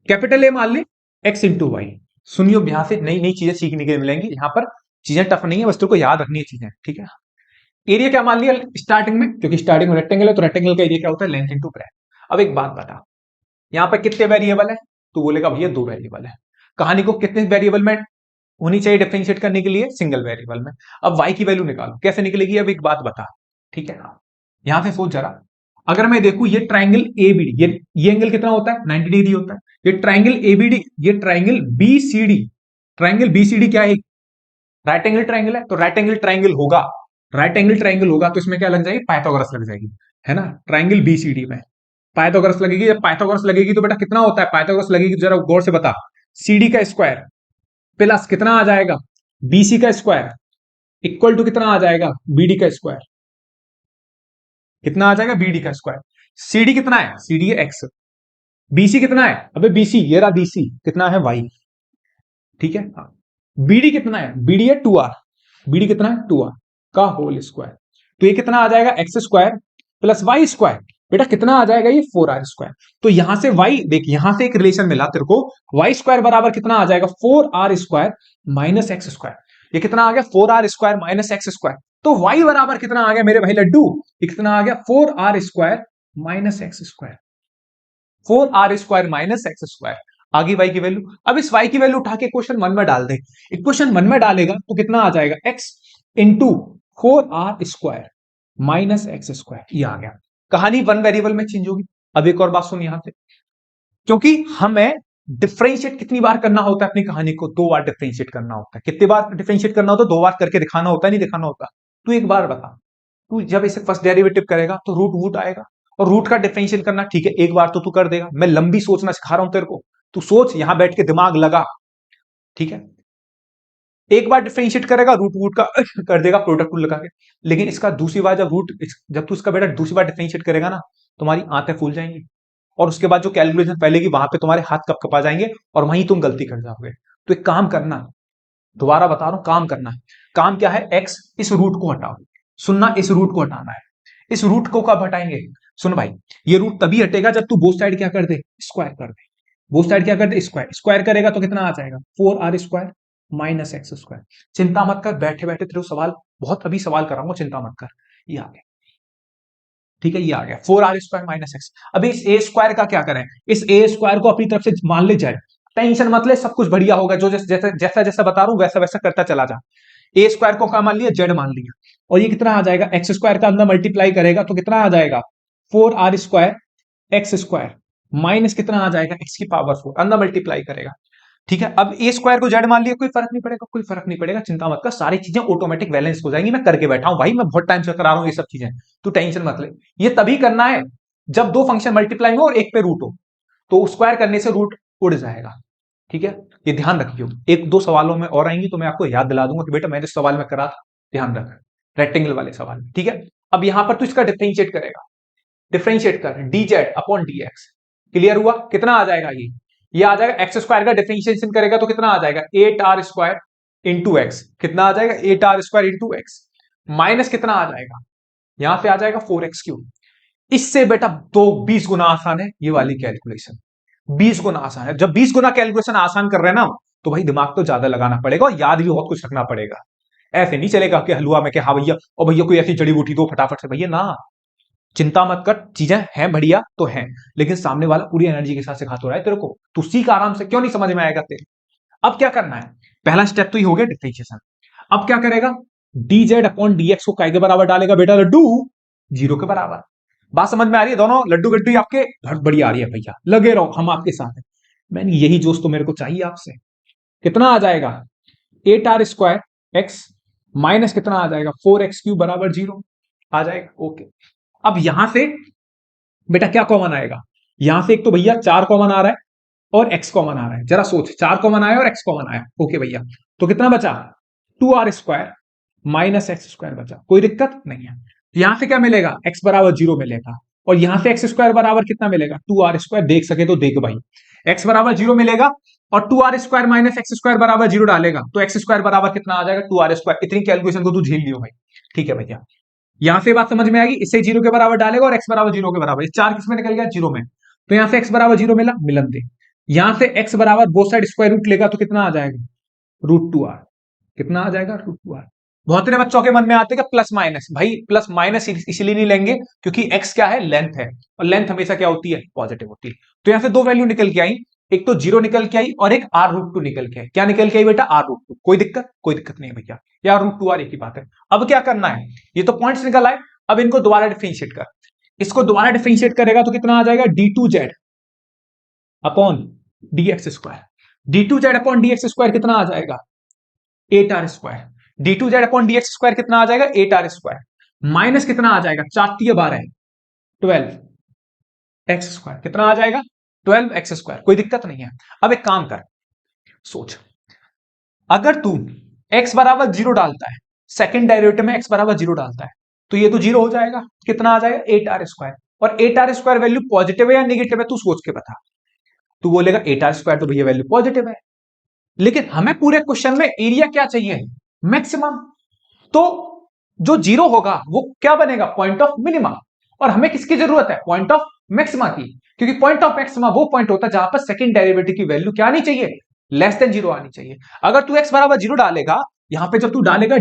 कैपिटल ए मान ले एक्स इंटू वाई, सुनियो यहां से नई नई चीजें सीखने के लिए मिलेंगी, यहां पर चीजें टफ नहीं है, बस तुमको याद रखनी है चीजें, ठीक है। एरिया क्या मान लिया स्टार्टिंग में, क्योंकि स्टार्टिंग में रेक्टेंगल है तो रेक्टेंगल का एरिया क्या होता है, लेंथ इंटू ब्रेथ। अब एक बात बता, यहां पर कितने वेरिएबल है, तो बोलेगा भैया 2 वेरिएबल है, कहानी को कितने वेरिएबल में होनी चाहिए डिफरेंशिएट करने के लिए, सिंगल वेरिएबल में। अब वाई की वैल्यू निकालो, कैसे निकलेगी, अब एक बात बता, ठीक है। यहां से सोच जरा, अगर मैं देखूं ये ट्राइंगल एबीडी, ये एंगल कितना होता है, 90 डिग्री होता है, ये ट्राइंगल एबीडी, ये ट्राइंगल बीसीडी, ट्राइंगल बीसीडी क्या है, राइट एंगल ट्राइंगल है, तो राइट एंगल ट्राइंगल होगा, राइट एंगल ट्राइंगल होगा तो इसमें क्या लग जाएगी, पाइथागोरस लग जाएगी, है ना, ट्राइंगल बीसीडी में पाइथागोरस लगेगी, जब पाइथागोरस लगेगी तो बेटा कितना होता है, पाइथागोरस लगेगी जरा गौर से बता, सीडी का स्क्वायर प्लस कितना आ जाएगा, बीसी का स्क्वायर इक्वल टू कितना आ जाएगा, बीडी का स्क्वायर, कितना आ जाएगा, बीडी का स्क्वायर। CD कितना है? CD है x। BC कितना है? अबे BC, ये रहा BC, कितना है? y। ठीक है। BD कितना है? BD है 2r। BD कितना है? 2r का होल स्क्वायर। तो ये कितना आ जाएगा? X square plus Y square. बेटा कितना आ जाएगा? ये 4r स्क्वायर। तो यहां से y देख, यहां से एक रिलेशन मिला तेरे को, वाई स्क्वायर बराबर कितना आ जाएगा? 4r square minus x square. ये कितना आ गया? 4r square minus x square. तो y बराबर कितना आ गया मेरे भाई लड्डू? ये कितना आ गया? 4r square minus x square. 4r square minus x square. आगे y की वैल्यू, अब इस y की वैल्यू उठा के क्वेश्चन 1 में डाल दे। इक्वेशन 1 में डालेगा तो कितना आ जाएगा? x into 4r square minus x square. ये आ गया। कहानी वन वेरिएबल में चेंज होगी। अब एक और बात सुन यहां से, क्योंकि हमें डिफरेंशिएट कितनी बार करना होता है अपनी कहानी को? 2 बार डिफरेंशिएट करना होता है। कितनी बार डिफरेंशिएट करना होता है? 2 बार करके दिखाना होता है, नहीं दिखाना होता? तू एक बार बता, तू जब इसे फर्स्ट डेरिवेटिव करेगा तो रूट वूट आएगा, और रूट का डिफरेंशियल करना, ठीक है, एक बार तो तू कर देगा। मैं लंबी सोचना सिखा रहा हूं तेरे को, तू सोच, यहां बैठ के दिमाग लगा। ठीक है, एक बार डिफरेंशिएट करेगा, रूट वूट का कर देगा प्रोडक्ट रूल लगा के। लेकिन इसका दूसरी बार जब तू इसका बेटा दूसरी बार डिफरेंशिएट करेगा ना, तुम्हारी आंखें फूल जाएंगी, और उसके बाद जो कैलकुलेशन फैलेगी वहां पे तुम्हारे हाथ कप कपा जाएंगे, और वहीं तुम गलती कर जाओगे। तो एक काम करना, दोबारा बता रहा हूं, काम करना है। काम क्या है? एक्स, इस रूट को हटाओ। सुनना, इस रूट को हटाना है। इस रूट को कब हटाएंगे? सुन भाई, ये रूट तभी हटेगा जब तू बोथ साइड क्या कर दे? स्क्वायर कर दे। बोथ साइड क्या कर दे? स्क्वायर। स्क्वायर करेगा तो कितना आ जाएगा? 4r square minus x square. चिंता मत कर, बैठे बैठे तेरे सवाल, बहुत अभी सवाल कराऊंगा, चिंता मत कर। ये आ गया। ठीक है, ये आ गया 4r स्क्वायर माइनस एक्स। अभी इस ए स्क्वायर का क्या करें? इस ए स्क्वायर को अपनी तरफ से मान ले जाए, टेंशन मत ले, सब कुछ बढ़िया होगा। जो जैसा जैसा जैसा बता रहा हूं वैसा वैसा करता चला जा। ए स्क्वायर को क्या मान लिया? जेड मान लिया। और ये कितना आ जाएगा? एक्स स्क्वायर का अंदर मल्टीप्लाई करेगा तो कितना आ जाएगा? 4r square x square minus कितना आ जाएगा? एक्स की पावर 4, अंदर मल्टीप्लाई करेगा। ठीक है, अब ए स्क्वायर को जेड मान लिया, कोई फर्क नहीं पड़ेगा, कोई फर्क नहीं पड़ेगा, चिंता मत कर, सारी चीजें ऑटोमेटिक बैलेंस हो जाएंगी। मैं करके बैठा हूं भाई, मैं बहुत टाइम से करा रहा हूं ये सब चीजें, तू टेंशन मत ले। ये तभी करना है जब दो फंक्शन मल्टीप्लाई हो और एक पे रूट हो, तो स्क्वायर करने से रूट उड़ जाएगा। ठीक है, ये ध्यान रखियो। एक दो सवालों में और आएंगी तो मैं आपको याद दिला दूंगा कि बेटा मैंने सवाल में करा था, ध्यान रख, रेक्टेंगल वाले सवाल में। ठीक है, अब यहां पर तू इसका डिफरेंशिएट करेगा। डिफरेंशिएट कर, D Z upon D x. Clear हुआ? कितना आ जाएगा? ये आ जाएगा एक्स स्क्वायर का डिफरेंशिएशन करेगा तो कितना आ जाएगा? 8r square into x. कितना आ जाएगा? 8r square into x minus कितना आ जाएगा? यहां पे आ जाएगा 4x क्यूब। इससे बेटा तो 20 गुना आसान है ये वाली कैलकुलेशन, 20 गुना आसान है। जब 20 गुना कैलकुलेशन आसान कर रहे हैं ना, तो भाई दिमाग तो ज्यादा लगाना पड़ेगा और याद भी बहुत कुछ रखना पड़ेगा। ऐसे नहीं चलेगा कि हलवा में कि हाँ भैया, और भैया कोई ऐसी जड़ी बूटी दो फटाफट से, भैया ना, चिंता मत कर, चीजें हैं बढ़िया तो हैं, लेकिन सामने वाला पूरी एनर्जी के साथ सिखा तो रहा है तेरे को, तू सीख आराम से, क्यों नहीं समझ में आएगा तेरे? अब क्या करना है? पहला स्टेप तो ही हो गया डिफरेंशिएशन। अब क्या करेगा? D Z upon D x को काय के बराबर डालेगा बेटा लड्डू? 0 के बराबर। बात समझ में आ रही है? दोनों लड्डू गड्डू आपके बहुत बढ़िया आ रही है भैया, लगे रहो, हम आपके साथ हैं। मैंने यही जोश तो मेरे को चाहिए आपसे। कितना आ जाएगा? 8r स्क्वायर एक्स माइनस कितना आ जाएगा? 4x क्यूब बराबर 0 आ जाएगा। ओके, अब यहां से बेटा क्या कॉमन आएगा? यहां से एक तो भैया 4 कॉमन आ रहा है और x कॉमन आ रहा है। जरा सोच, 4 कॉमन आया और x कॉमन आया। ओके भैया, तो कितना बचा? 2r square minus x square बचा। कोई दिक्कत नहीं है। यहां से क्या मिलेगा? x बराबर 0 मिलेगा, और यहां से एक्स स्क्वायर बराबर कितना मिलेगा? 2r square. देख सके तो देख भाई, x बराबर 0 मिलेगा और 2r square minus x square बराबर 0 डालेगा तो एक्स स्क्वायर बराबर कितना आ जाएगा? 2r square. इतनी कैलकुलेशन को तू झेल लियो भाई। ठीक है भैया, यहां से बात समझ में आएगी। इससे 0 के बराबर डालेगा और x बराबर 0 के बराबर, ये 4 किसमें निकल गया? 0 में। तो यहां से x बराबर 0 मिला, मिलन दे। यहां से x बराबर बोथ साइड स्क्वायर रूट लेगा तो कितना आ जाएगा? √2r। कितना आ जाएगा? √2r। बहुत सारे बच्चों के मन में आते हैं कि प्लस माइनस, भाई प्लस माइनस इसलिए नहीं लेंगे क्योंकि x क्या है? लेंथ है, और लेंथ हमेशा क्या होती है? पॉजिटिव होती है। तो यहां से दो वैल्यू निकल के आई, एक तो 0 निकल के आई और एक r√2 निकल के आई। क्या निकल के आई बेटा? r√2। कोई दिक्कत? कोई दिक्कत नहीं है भैया, या √2r एक ही बात है। अब क्या करना है? ये तो पॉइंट्स निकल आए, अब इनको दोबारा डिफरेंशिएट कर। इसको दोबारा डिफरेंशिएट करेगा तो कितना आ जाएगा? d2z upon dx square. d2z upon dx square कितना आ जाएगा? 8r square. d2z upon dx square कितना आ जाएगा? 8r स्क्वायर माइनस कितना आ जाएगा? 4×3 = 12 एक्स स्क्वायर। कितना आ जाएगा? 12 एक्स स्क्वायर। कोई दिक्कत नहीं है। अब एक काम कर, सोच, अगर तू x बराबर 0 डालता है, सेकंड डेरिवेटिव में x बराबर 0 डालता है, तो ये तो 0 हो जाएगा। कितना आ जाएगा? 8r square. और 8r² वैल्यू पॉजिटिव है या नेगेटिव है, तू सोच के बता। तू बोलेगा 8r² तो भैया वैल्यू पॉजिटिव है, लेकिन हमें पूरे क्वेश्चन में एरिया क्या चाहिए, मैक्सिमम। तो जो जीरो होगा वो क्या बनेगा, पॉइंट ऑफ मिनिमा। और हमें किसकी जरूरत है, पॉइंट ऑफ मैक्सिमा की, क्योंकि पॉइंट ऑफ मैक्सिमा वो पॉइंट होता है जहां पर सेकंड डेरिवेटिव की वैल्यू क्या आनी चाहिए, लेस देन जीरो आनी चाहिए। अगर तू x बराबर जीरो डालेगा, यहां पे जब तू डालेगा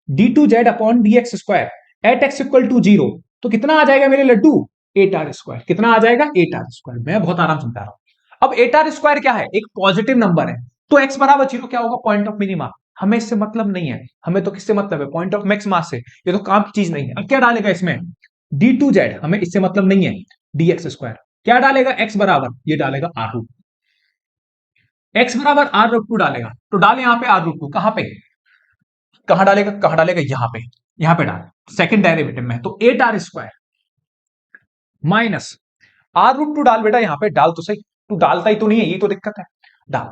d2z upon dx² at x equal to zero, तो कितना आ जाएगा मेरे लड्डू, 8r²। कितना आ जाएगा, 8r²। मैं बहुत आराम समझा रहा हूं। अब 8r² क्या है, एक पॉजिटिव नंबर है, तो x बराबर जीरो क्या होगा, पॉइंट ऑफ मिनिमा। हमें इससे मतलब नहीं है, हमें तो किससे मतलब है, पॉइंट ऑफ मैक्सिमा से। ये तो काम की चीज नहीं है। अब क्या डालेगा इसमें, d2z, हमें इससे मतलब नहीं है, dx²। क्या डालेगा, x बराबर, ये डालेगा r√2। x बराबर r√2 डालेगा, तो डाले यहां पे r√2, कहां डालेगा, यहां पे डाल, सेकंड डेरिवेटिव में, तो 8r² माइनस r√2 डाल बेटा, यहां पे डाल तो सही, तू डालता ही तो नहीं है, ये तो दिक्कत है। डाल,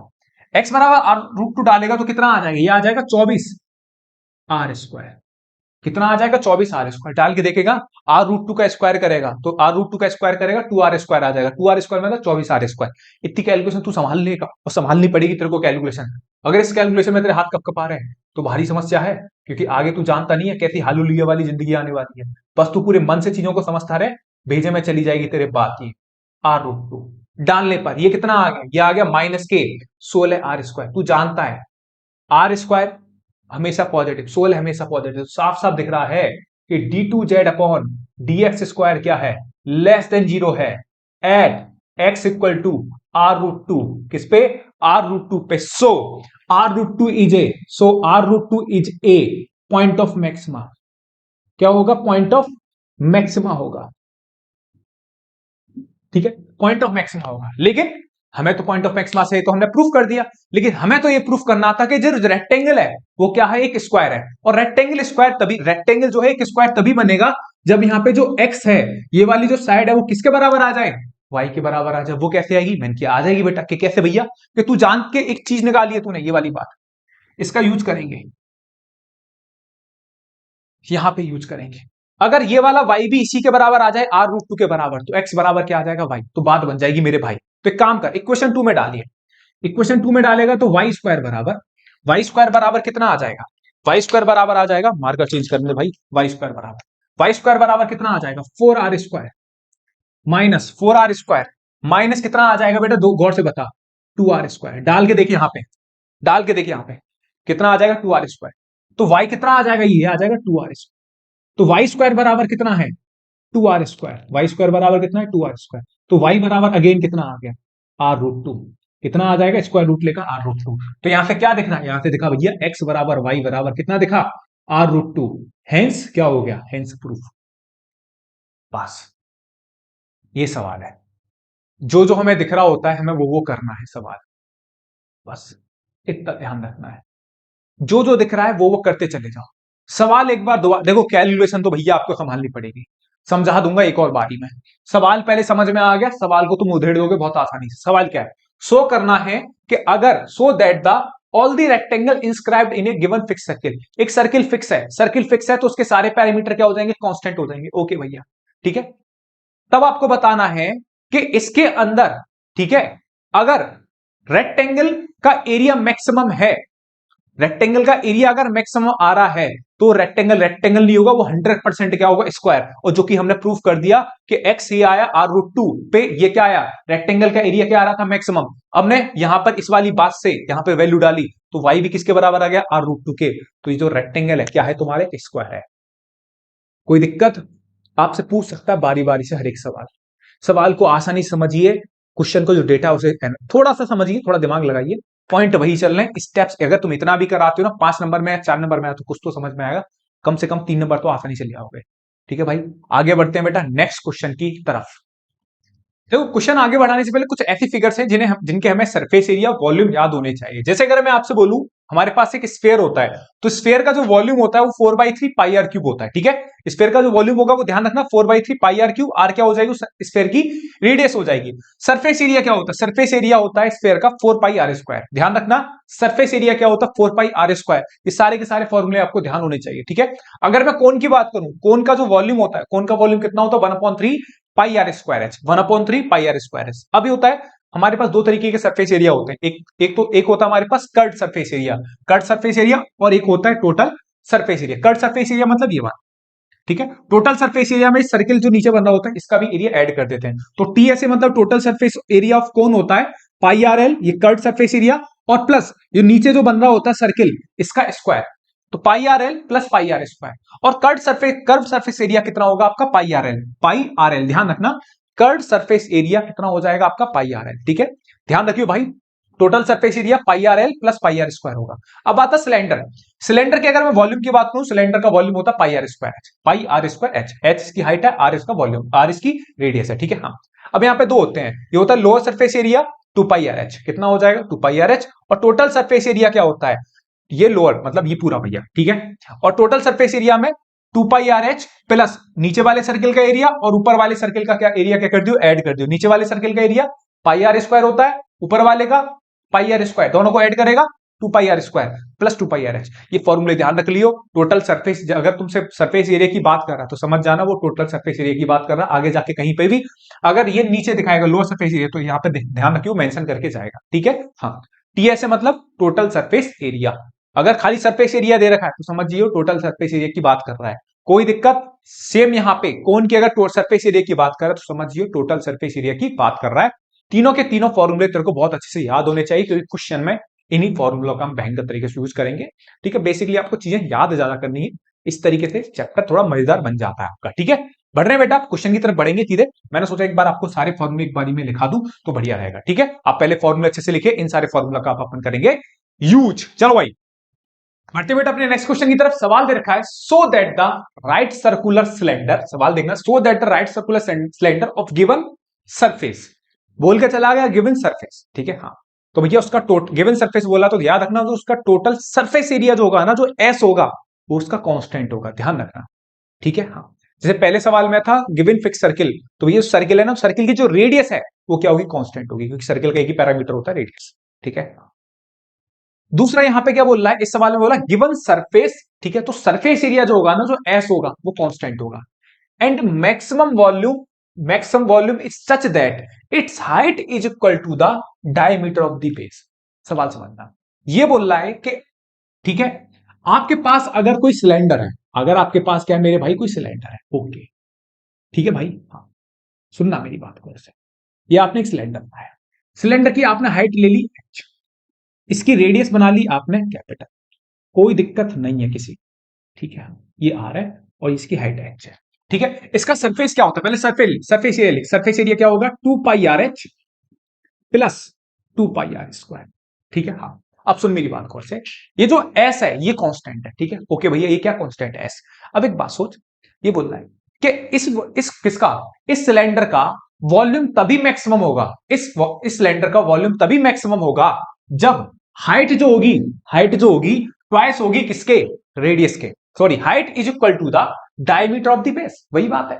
x बराबर r√2 डालेगा तो कितना आ जाएगा, ये आ जाएगा 24r²। कितना आ जाएगा, 24r²। डाल के देखेगा, r√2 का स्क्वायर करेगा तो r√2 का स्क्वायर करेगा 2r² आ जाएगा, 2r² मतलब 24r²। इतनी कैलकुलेशन तू संभाल लेगा, और संभालनी पड़ेगी तेरे को कैलकुलेशन। अगर इस कैलकुलेशन में तेरे हाथ कप कपा रहे हैं तो भारी समस्या है, क्योंकि आगे तू जानता नहीं है कैसी हालुलिया वाली जिंदगी आने वाली है। बस तू पूरे मन से चीजों को समझता रहे, भेजे में चली जाएगी तेरे बात की। r√2 डालने पर ये कितना आ गया, ये आ गया -के 16r²। तू जानता है r² हमेशा पॉजिटिव, 16 हमेशा पॉजिटिव, साफ साफ दिख रहा है कि d2z अपॉन dx² क्या है, लेस देन जीरो है, at x equal to r√2। किस पे, r√2 पे। So r√2 is a point of maxima. क्या होगा, पॉइंट ऑफ मैक्सिमा होगा, ठीक है, पॉइंट ऑफ मैक्सिमा होगा। लेकिन हमें तो पॉइंट ऑफ मैक्सिमा से तो हमने प्रूफ कर दिया, लेकिन हमें तो ये प्रूफ करना था कि जो रेक्टेंगल है वो क्या है, एक स्क्वायर है। और रेक्टेंगल जो है एक स्क्वायर तभी बनेगा जब यहाँ पे जो x है, ये वाली जो साइड है वो किसके बराबर आ जाए, y के बराबर आ जाए। वो कैसे आएगी, मैंने किया, आ जाएगी बेटा। कि कैसे भैया, कि तू जान के एक चीज निकाली है तूने, ये वाली बात, इसका यूज करेंगे, यहां पे यूज करेंगे। अगर ये वाला y भी इसी के बराबर आ जाए, r√2 के बराबर, तो x बराबर क्या आ जाएगा, y। तो बात बन जाएगी मेरे भाई। तो एक काम कर, इक्वेशन 2 में डालिए, इक्वेशन 2 में डालेगा तो y² बराबर कितना आ जाएगा, y² बराबर आ जाएगा, मार्कर चेंज करने भाई, y² बराबर कितना आ जाएगा, 4r² माइनस 4r² माइनस कितना आ जाएगा बेटा, दो गौर से बता, 2r²। डाल के देखिए यहां पे, कितना आ जाएगा, 2r²। तो y कितना आ जाएगा, ये आ जाएगा 2r²। तो y² बराबर कितना है, 2r²। y² बराबर कितना है, 2r²। तो y बराबर अगेन कितना आ गया, r√2। कितना आ जाएगा, स्क्वायर रूट लेकर r√2। तो यहां से क्या दिखना है, यहां से दिखा भैया x बराबर y बराबर कितना दिखा, r√2। हेंस क्या हो गया, हेंस प्रूफ। बस ये सवाल है, जो जो हमें दिख रहा होता है हमें वो करना है सवाल, बस इतना ध्यान रखना है। जो जो दिख रहा है वो करते चले जाओ। सवाल एक बार दोबारा देखो, कैलकुलेशन तो भैया आपको संभालनी पड़ेगी, समझा दूंगा एक और बारी में। सवाल पहले समझ में आ गया, सवाल को तुम उधेड़ दोगे बहुत आसानी से। सवाल क्या है, सो करना है कि अगर so that the all the rectangle inscribed in A given fix circle, एक सर्किल फिक्स है तो उसके सारे पैरामीटर क्या हो जाएंगे, कांस्टेंट हो जाएंगे। ओके भैया, ठीक है। तब आपको बताना है कि इसके अंदर, ठीक है, अगर रेक्टेंगल का एरिया मैक्सिमम है, रेक्टेंगल का एरिया अगर मैक्सिमम आ रहा है, तो रेक्टेंगल नहीं होगा, वो 100% क्या होगा, स्क्वायर। और जो कि हमने प्रूफ कर दिया कि x ये आया r√2 पे, ये क्या आया, रेक्टेंगल का एरिया क्या आ रहा था, मैक्सिमम। हमने यहां पर इस वाली बात से यहां पे वैल्यू डाली, तो y भी किसके बराबर आ गया, r√2 के। तो ये जो रेक्टेंगल है क्या है तुम्हारे, स्क्वायर है। कोई दिक्कत, आपसे पूछ सकता है बारी बारी से हर एक सवाल को आसानी समझिए, क्वेश्चन को जो डेटा उसे थोड़ा सा समझिए, थोड़ा दिमाग लगाइए, पॉइंट वही चल रहे हैं, स्टेप्स। अगर तुम इतना भी कराते हो ना, 5 नंबर में 4 नंबर में तो कुछ तो समझ में आएगा, कम से कम 3 नंबर तो आसानी से ले आओगे। ठीक है भाई, आगे बढ़ते हैं बेटा नेक्स्ट क्वेश्चन की तरफ। देखो, क्वेश्चन आगे बढ़ाने से पहले कुछ ऐसी फिगर्स हैं जिनके हमें सरफेस एरिया, वॉल्यूम याद होने चाहिए। जैसे अगर मैं आपसे बोलूं हमारे पास एक स्फेयर होता है, तो स्फेयर का जो वॉल्यूम होता है वो 4/3 पाई आर क्यूब होता है। ठीक है, स्फेयर का जो वॉल्यूम होगा वो ध्यान रखना 4/3 पाई आर क्यूब, आर क्या हो जाएगी, स्फेयर की रेडियस हो जाएगी। सरफेस एरिया क्या होता है, सरफेस एरिया होता है स्फेयर का 4 पाई आर स्क्वायर। ध्यान रखना सरफेस एरिया क्या होता है 4 पाई आर स्क्वायर। ये सारे के सारे फॉर्मूले आपको ध्यान होने चाहिए। ठीक है, अगर मैं कोन की बात करूं, कोन का जो वॉल्यूम होता है, कोन का वॉल्यूम कितना होता है 1/3 pi R square H, 1/3 pi R square H. अभी होता है हमारे पास दो तरीके के सरफेस एरिया होते हैं, एक होता है हमारे पास curved surface area, curved surface area, और एक होता है total surface area. Curved surface area मतलब ये बात। ठीक है, टोटल सरफेस एरिया में सर्किल जो नीचे बन रहा होता है इसका भी एरिया ऐड कर देते हैं, तो टी ऐसे मतलब total surface area of cone होता है पाई आर एल, ये कर्ड सरफेस एरिया, और प्लस ये नीचे जो बन रहा होता है सर्किल इसका स्क्वायर, तो pi R L plus pi R square. और कर्व सरफेस एरिया कितना होगा आपका pi R L, pi R L, ध्यान रखना कर्व सरफेस एरिया कितना हो जाएगा आपका पाई आर एल। ठीक है, ध्यान रखियो भाई, total surface area pi R L plus pi R square होगा। अब आता सिलेंडर, सिलेंडर के अगर मैं वॉल्यूम की बात करूं, सिलेंडर का वॉल्यूम होता है pi R square H, pi R square H, H इसकी हाइट है, आर इसका वॉल्यूम, आर इसकी रेडियस है। ठीक है, हाँ। अब यहाँ पे दो होते हैं, ये होता है lower surface area 2 pi R H, कितना हो जाएगा 2 पाई आर एच, और टोटल सरफेस एरिया क्या होता है, ये लोअर मतलब ये पूरा भैया। ठीक है, और टोटल सरफेस एरिया में 2 पाई आर एच प्लस नीचे वाले सर्किल का एरिया और ऊपर वाले सर्किल का क्या एरिया, क्या कर दियो ऐड कर दियो। नीचे वाले सर्किल का एरिया पाई आर स्क्वायर होता है, ऊपर वाले का पाई आर स्क्वायर, दोनों को ऐड करेगा 2 pi R square plus 2 pi R H. ये फॉर्मूले ध्यान रख लियो। टोटल सरफेस, अगर तुमसे सरफेस एरिया की बात कर रहा है तो समझ जाना वो टोटल सरफेस एरिया की बात कर रहा है। आगे जाके कहीं पे भी अगर ये नीचे दिखाएगा लोअर सरफेस एरिया तो यहाँ पे ध्यान रखियो मेंशन करके जाएगा। ठीक है, हाँ। टी ऐसे मतलब टोटल सरफेस एरिया, अगर खाली सरफेस एरिया दे रखा है तो समझिए टोटल सरफेस एरिया की बात कर रहा है, कोई दिक्कत। सेम यहां पे कोन की अगर सरफेस एरिया की बात कर रहा है तो समझिए टोटल सरफेस एरिया की बात कर रहा है। तीनों के तीनों फॉर्मूले तेरे को बहुत अच्छे से याद होने चाहिए, क्योंकि क्वेश्चन में इन्हीं फॉर्मूलों का हम भयंकर तरीके से यूज करेंगे। ठीक है, बेसिकली आपको चीजें याद ज्यादा करनी है, इस तरीके से चैप्टर थोड़ा मजेदार बन जाता है आपका। ठीक है, बढ़ रहे हैं बेटा, क्वेश्चन की तरफ बढ़ेंगे सीधे। मैंने सोचा एक बार आपको सारे फॉर्मूले एक बारी में लिखा दूं तो बढ़िया रहेगा। ठीक है, आप पहले फॉर्मूले अच्छे से लिखे, इन सारे फॉर्मूला का आप अपन करेंगे यूज। चलो भाई बढ़ते बेटा अपने नेक्स्ट क्वेश्चन की तरफ। सवाल दे रखा है so that the right circular cylinder, सवाल देखना, so that the right circular cylinder of given surface, बोल के चला गया गिवन सरफेस। ठीक है, हाँ। तो भैया उसका गिवन सरफेस बोला तो याद रखना, तो उसका टोटल सरफेस एरिया जो होगा ना, जो एस होगा वो उसका कांस्टेंट होगा, ध्यान रखना। ठीक है, हाँ। जैसे पहले सवाल में था गिवन फिक्स सर्किल, तो ये सर्किल है ना, सर्किल की जो रेडियस है वो क्या होगी, कांस्टेंट होगी, क्योंकि सर्किल का एक ही पैरामीटर होता है रेडियस। ठीक है, दूसरा यहां पे क्या बोल रहा है, इस सवाल में बोला गिवन सरफेस, ठीक है, तो सरफेस एरिया जो होगा ना, जो एस होगा वो कांस्टेंट होगा, and maximum volume is such that its height is equal to the diameter of the base. सवाल समझना, ये बोल रहा है कि ठीक है, आपके पास अगर कोई सिलेंडर है, अगर आपके पास क्या है मेरे भाई, कोई सिलेंडर है, ओके, ठीक है भाई, हाँ, सुनना मेरी बात को ऐसे, ये आपने एक सिलेंडर बनाया, सिलेंडर की आपने हाइट ले ली h, इसकी रेडियस बना ली आपने कैपिटल, कोई दिक्कत नहीं है किसी। ठीक है, ये आर है और इसकी हाइट एच है। ठीक है, इसका सरफेस क्या होता है, पहले सरफेस एरिया लिख, सरफेस एरिया क्या होगा 2 pi R H plus 2 pi R square. ठीक है, हाँ। अब सुन मेरी बात गौर से, ये जो एस है ये कांस्टेंट है। ठीक है, ओके भैया, ये क्या कांस्टेंट है एस। अब एक बात सोच, ये बोल रहा है कि इस किसका, इस सिलेंडर का वॉल्यूम तभी मैक्सिमम होगा, इस सिलेंडर का वॉल्यूम तभी मैक्सिमम होगा जब हाइट जो होगी ट्वाइस होगी किसके, रेडियस के, sorry, height is equal to the diameter of the base. वही बात है,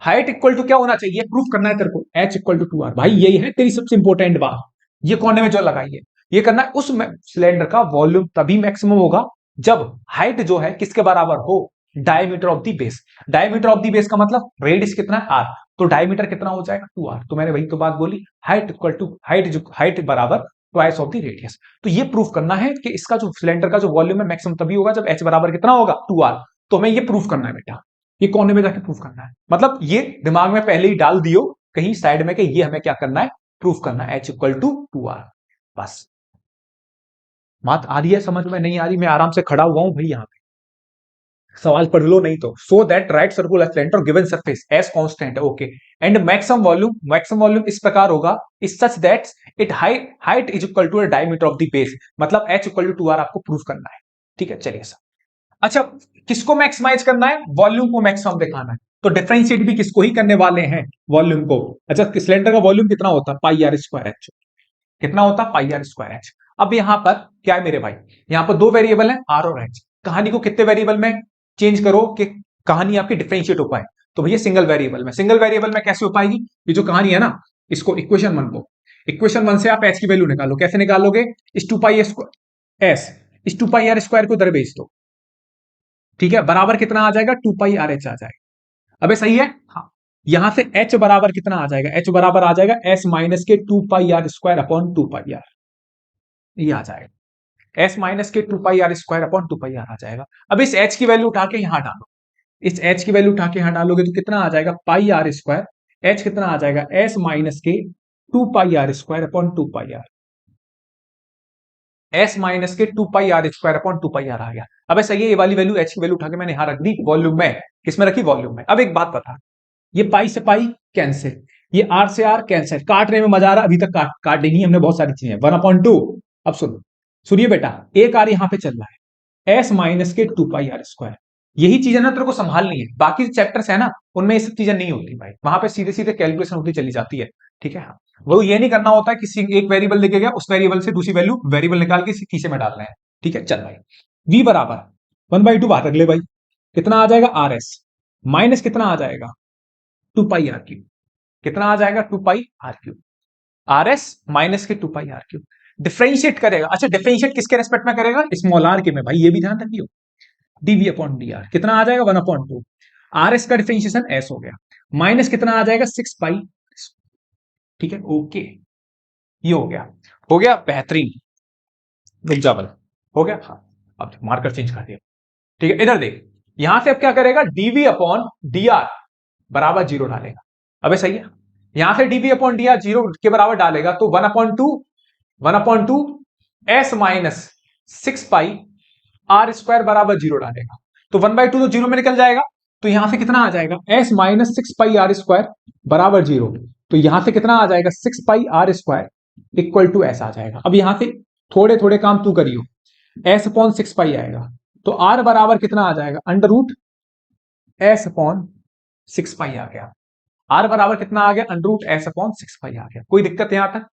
हाइट इक्वल टू क्या होना चाहिए, प्रूफ करना है तेरे को, h इक्वल टू 2r। भाई यही है तेरी सबसे इंपॉर्टेंट बात, ये कोने में जो लगाई है, ये करना है, उस सिलेंडर का वॉल्यूम तभी मैक्सिमम होगा जब हाइट जो है किसके बराबर हो, diameter of the base. Diameter of the base का मतलब रेडियस कितना है r, तो डायमीटर कितना हो जाएगा 2r। तो मैंने वही तो बात बोली, हाइट इक्वल टू हाइट बराबर ट्वाइस ऑफ द रेडियस। तो ये प्रूफ करना है कि इसका जो सिलेंडर का जो वॉल्यूम है मैक्सिमम तभी होगा जब h बराबर कितना होगा 2r। तो हमें ये प्रूफ करना है बेटा, ये कोने में जाके प्रूफ करना है, मतलब ये दिमाग में पहले ही डाल दियो कहीं साइड में कि ये हमें क्या करना है, प्रूफ करना है, h इक्वल टू 2r। बस बात आ रही है समझ में, नहीं आ रही मैं आराम से खड़ा हुआ हूं भाई, यहां पे सवाल पढ़ लो नहीं तो। So that right circular cylinder given surface S constant है, ओके, एंड मैक्सिमम वॉल्यूम इस प्रकार होगा, is such that it height is equal to diameter of the base, मतलब h इक्वल टू 2r आपको प्रूफ करना है। ठीक है, चलिए सर। अच्छा, किसको मैक्सिमाइज करना है, वॉल्यूम को मैक्सिमम दिखाना है, तो डिफरेंशिएट भी किसको ही करने वाले हैं, वॉल्यूम को। अच्छा, सिलेंडर का वॉल्यूम कितना होता है पाई आर स्क्वायर एच, कितना होता है पाई आर स्क्वायर एच। अब यहां पर क्या है मेरे भाई, यहां पर दो वेरिएबल है आर और एच। कहानी को कितने वेरिएबल में चेंज करो कि कहानी आपकी डिफरेंशिएट हो पाए, तो भैया सिंगल वेरिएबल में। सिंगल वेरिएबल में कैसे हो पाएगी, ये जो कहानी है ना, इसको इक्वेशन वन को, इक्वेशन वन से आप एच की वैल्यू निकालो। कैसे निकालोगे, इस टू पाई एस इस टू पाई आर स्क्वायर को दरबेज दो, ठीक है, बराबर कितना आ जाएगा, टू पाई आर एच आ जाएगा। अबे सही है, हाँ। यहां से एच बराबर कितना आ जाएगा, एच बराबर आ जाएगा एस माइनस के two pi R square upon two pi R, ये आ जाएगा एस माइनस के two pi R square upon two pi R आ जाएगा। अब इस एच की वैल्यू उठा के यहां डालो, इस एच की वैल्यू उठा के यहां डालोगे तो कितना आ जाएगा, पाई आर स्क्वायर, एच कितना आ जाएगा, एस माइनस के two pi R square upon two pi R, S minus के two pi R square upon two pi R आ गया। अब सही है, ये वाली वैल्यू एच की वैल्यू उठा के मैंने यहां रख दी वॉल्यूम में, किसमें रखी, वॉल्यूम में। अब एक बात बता, ये पाई से पाई कैंसिल, ये आर से आर कैंसिल, काटने में मजा आ रहा, अभी तक काट देनी है हमने बहुत सारी चीजें, वन अपॉन टू। अब सुनो, सुनिए बेटा, एक आर यहां पे चल रहा है, एस माइनस के टू पाई आर स्क्वायर, यही चीजें ना तेरे को संभालनी है। बाकी चैप्टर्स है ना, उनमें ये सब चीजें नहीं होती भाई, वहां पे सीधे सीधे कैलकुलेशन होती चली जाती है, ठीक है। हाँ, वो ये नहीं करना होता है किसी एक वेरिएबल लेके गया, उस वेरिएबल से दूसरी वैल्यू वेरिएबल निकाल के किसी में डालना है, ठीक है। चल भाई, वी बराबर वन बाई टू बाहर रख ले भाई, कितना आ जाएगा, आर एस माइनस कितना आ जाएगा, टू पाई आर क्यूब, कितना आ जाएगा, two pi R cube, R S minus के two pi R cube. Differentiate करेगा, अच्छा डिफरेंशिएट किसके रेस्पेक्ट में करेगा, स्मॉल आर के में, भाई ये भी ध्यान रखियो, डीवी अपॉन डी आर कितना आ जाएगा, one upon to, R S का डिफरेंशिएशन एस हो गया, माइनस कितना आ जाएगा, सिक्स पाई, ठीक है, ओके, ये हो गया, हो गया बेहतरीन, रुक जा बल, हो गया, हाँ। अब मार्कर चेंज कर दिया, ठीक है। इधर देख, यहां से अब क्या करेगा, डीवी अपॉन डी आर बराबर जीरो डालेगा। अबे सही है, यहां से DV upon D R zero के बराबर डालेगा तो one upon two S minus six pi R square बराबर जीरो डालेगा, तो वन बाई टू तो जीरो में निकल जाएगा, तो यहां से कितना आ जाएगा, S minus six pi R square बराबर जीरो, तो यहां से कितना आ जाएगा, six pi R square equal to S आ जाएगा। अब यहां से थोड़े थोड़े काम तू करियो, एस अपॉन सिक्स पाई आएगा, तो आर बराबर कितना आ जाएगा, under root S upon six pi आ गया, आर बराबर कितना आ गया, under root S upon six pi आ गया। कोई दिक्कत यहां तक,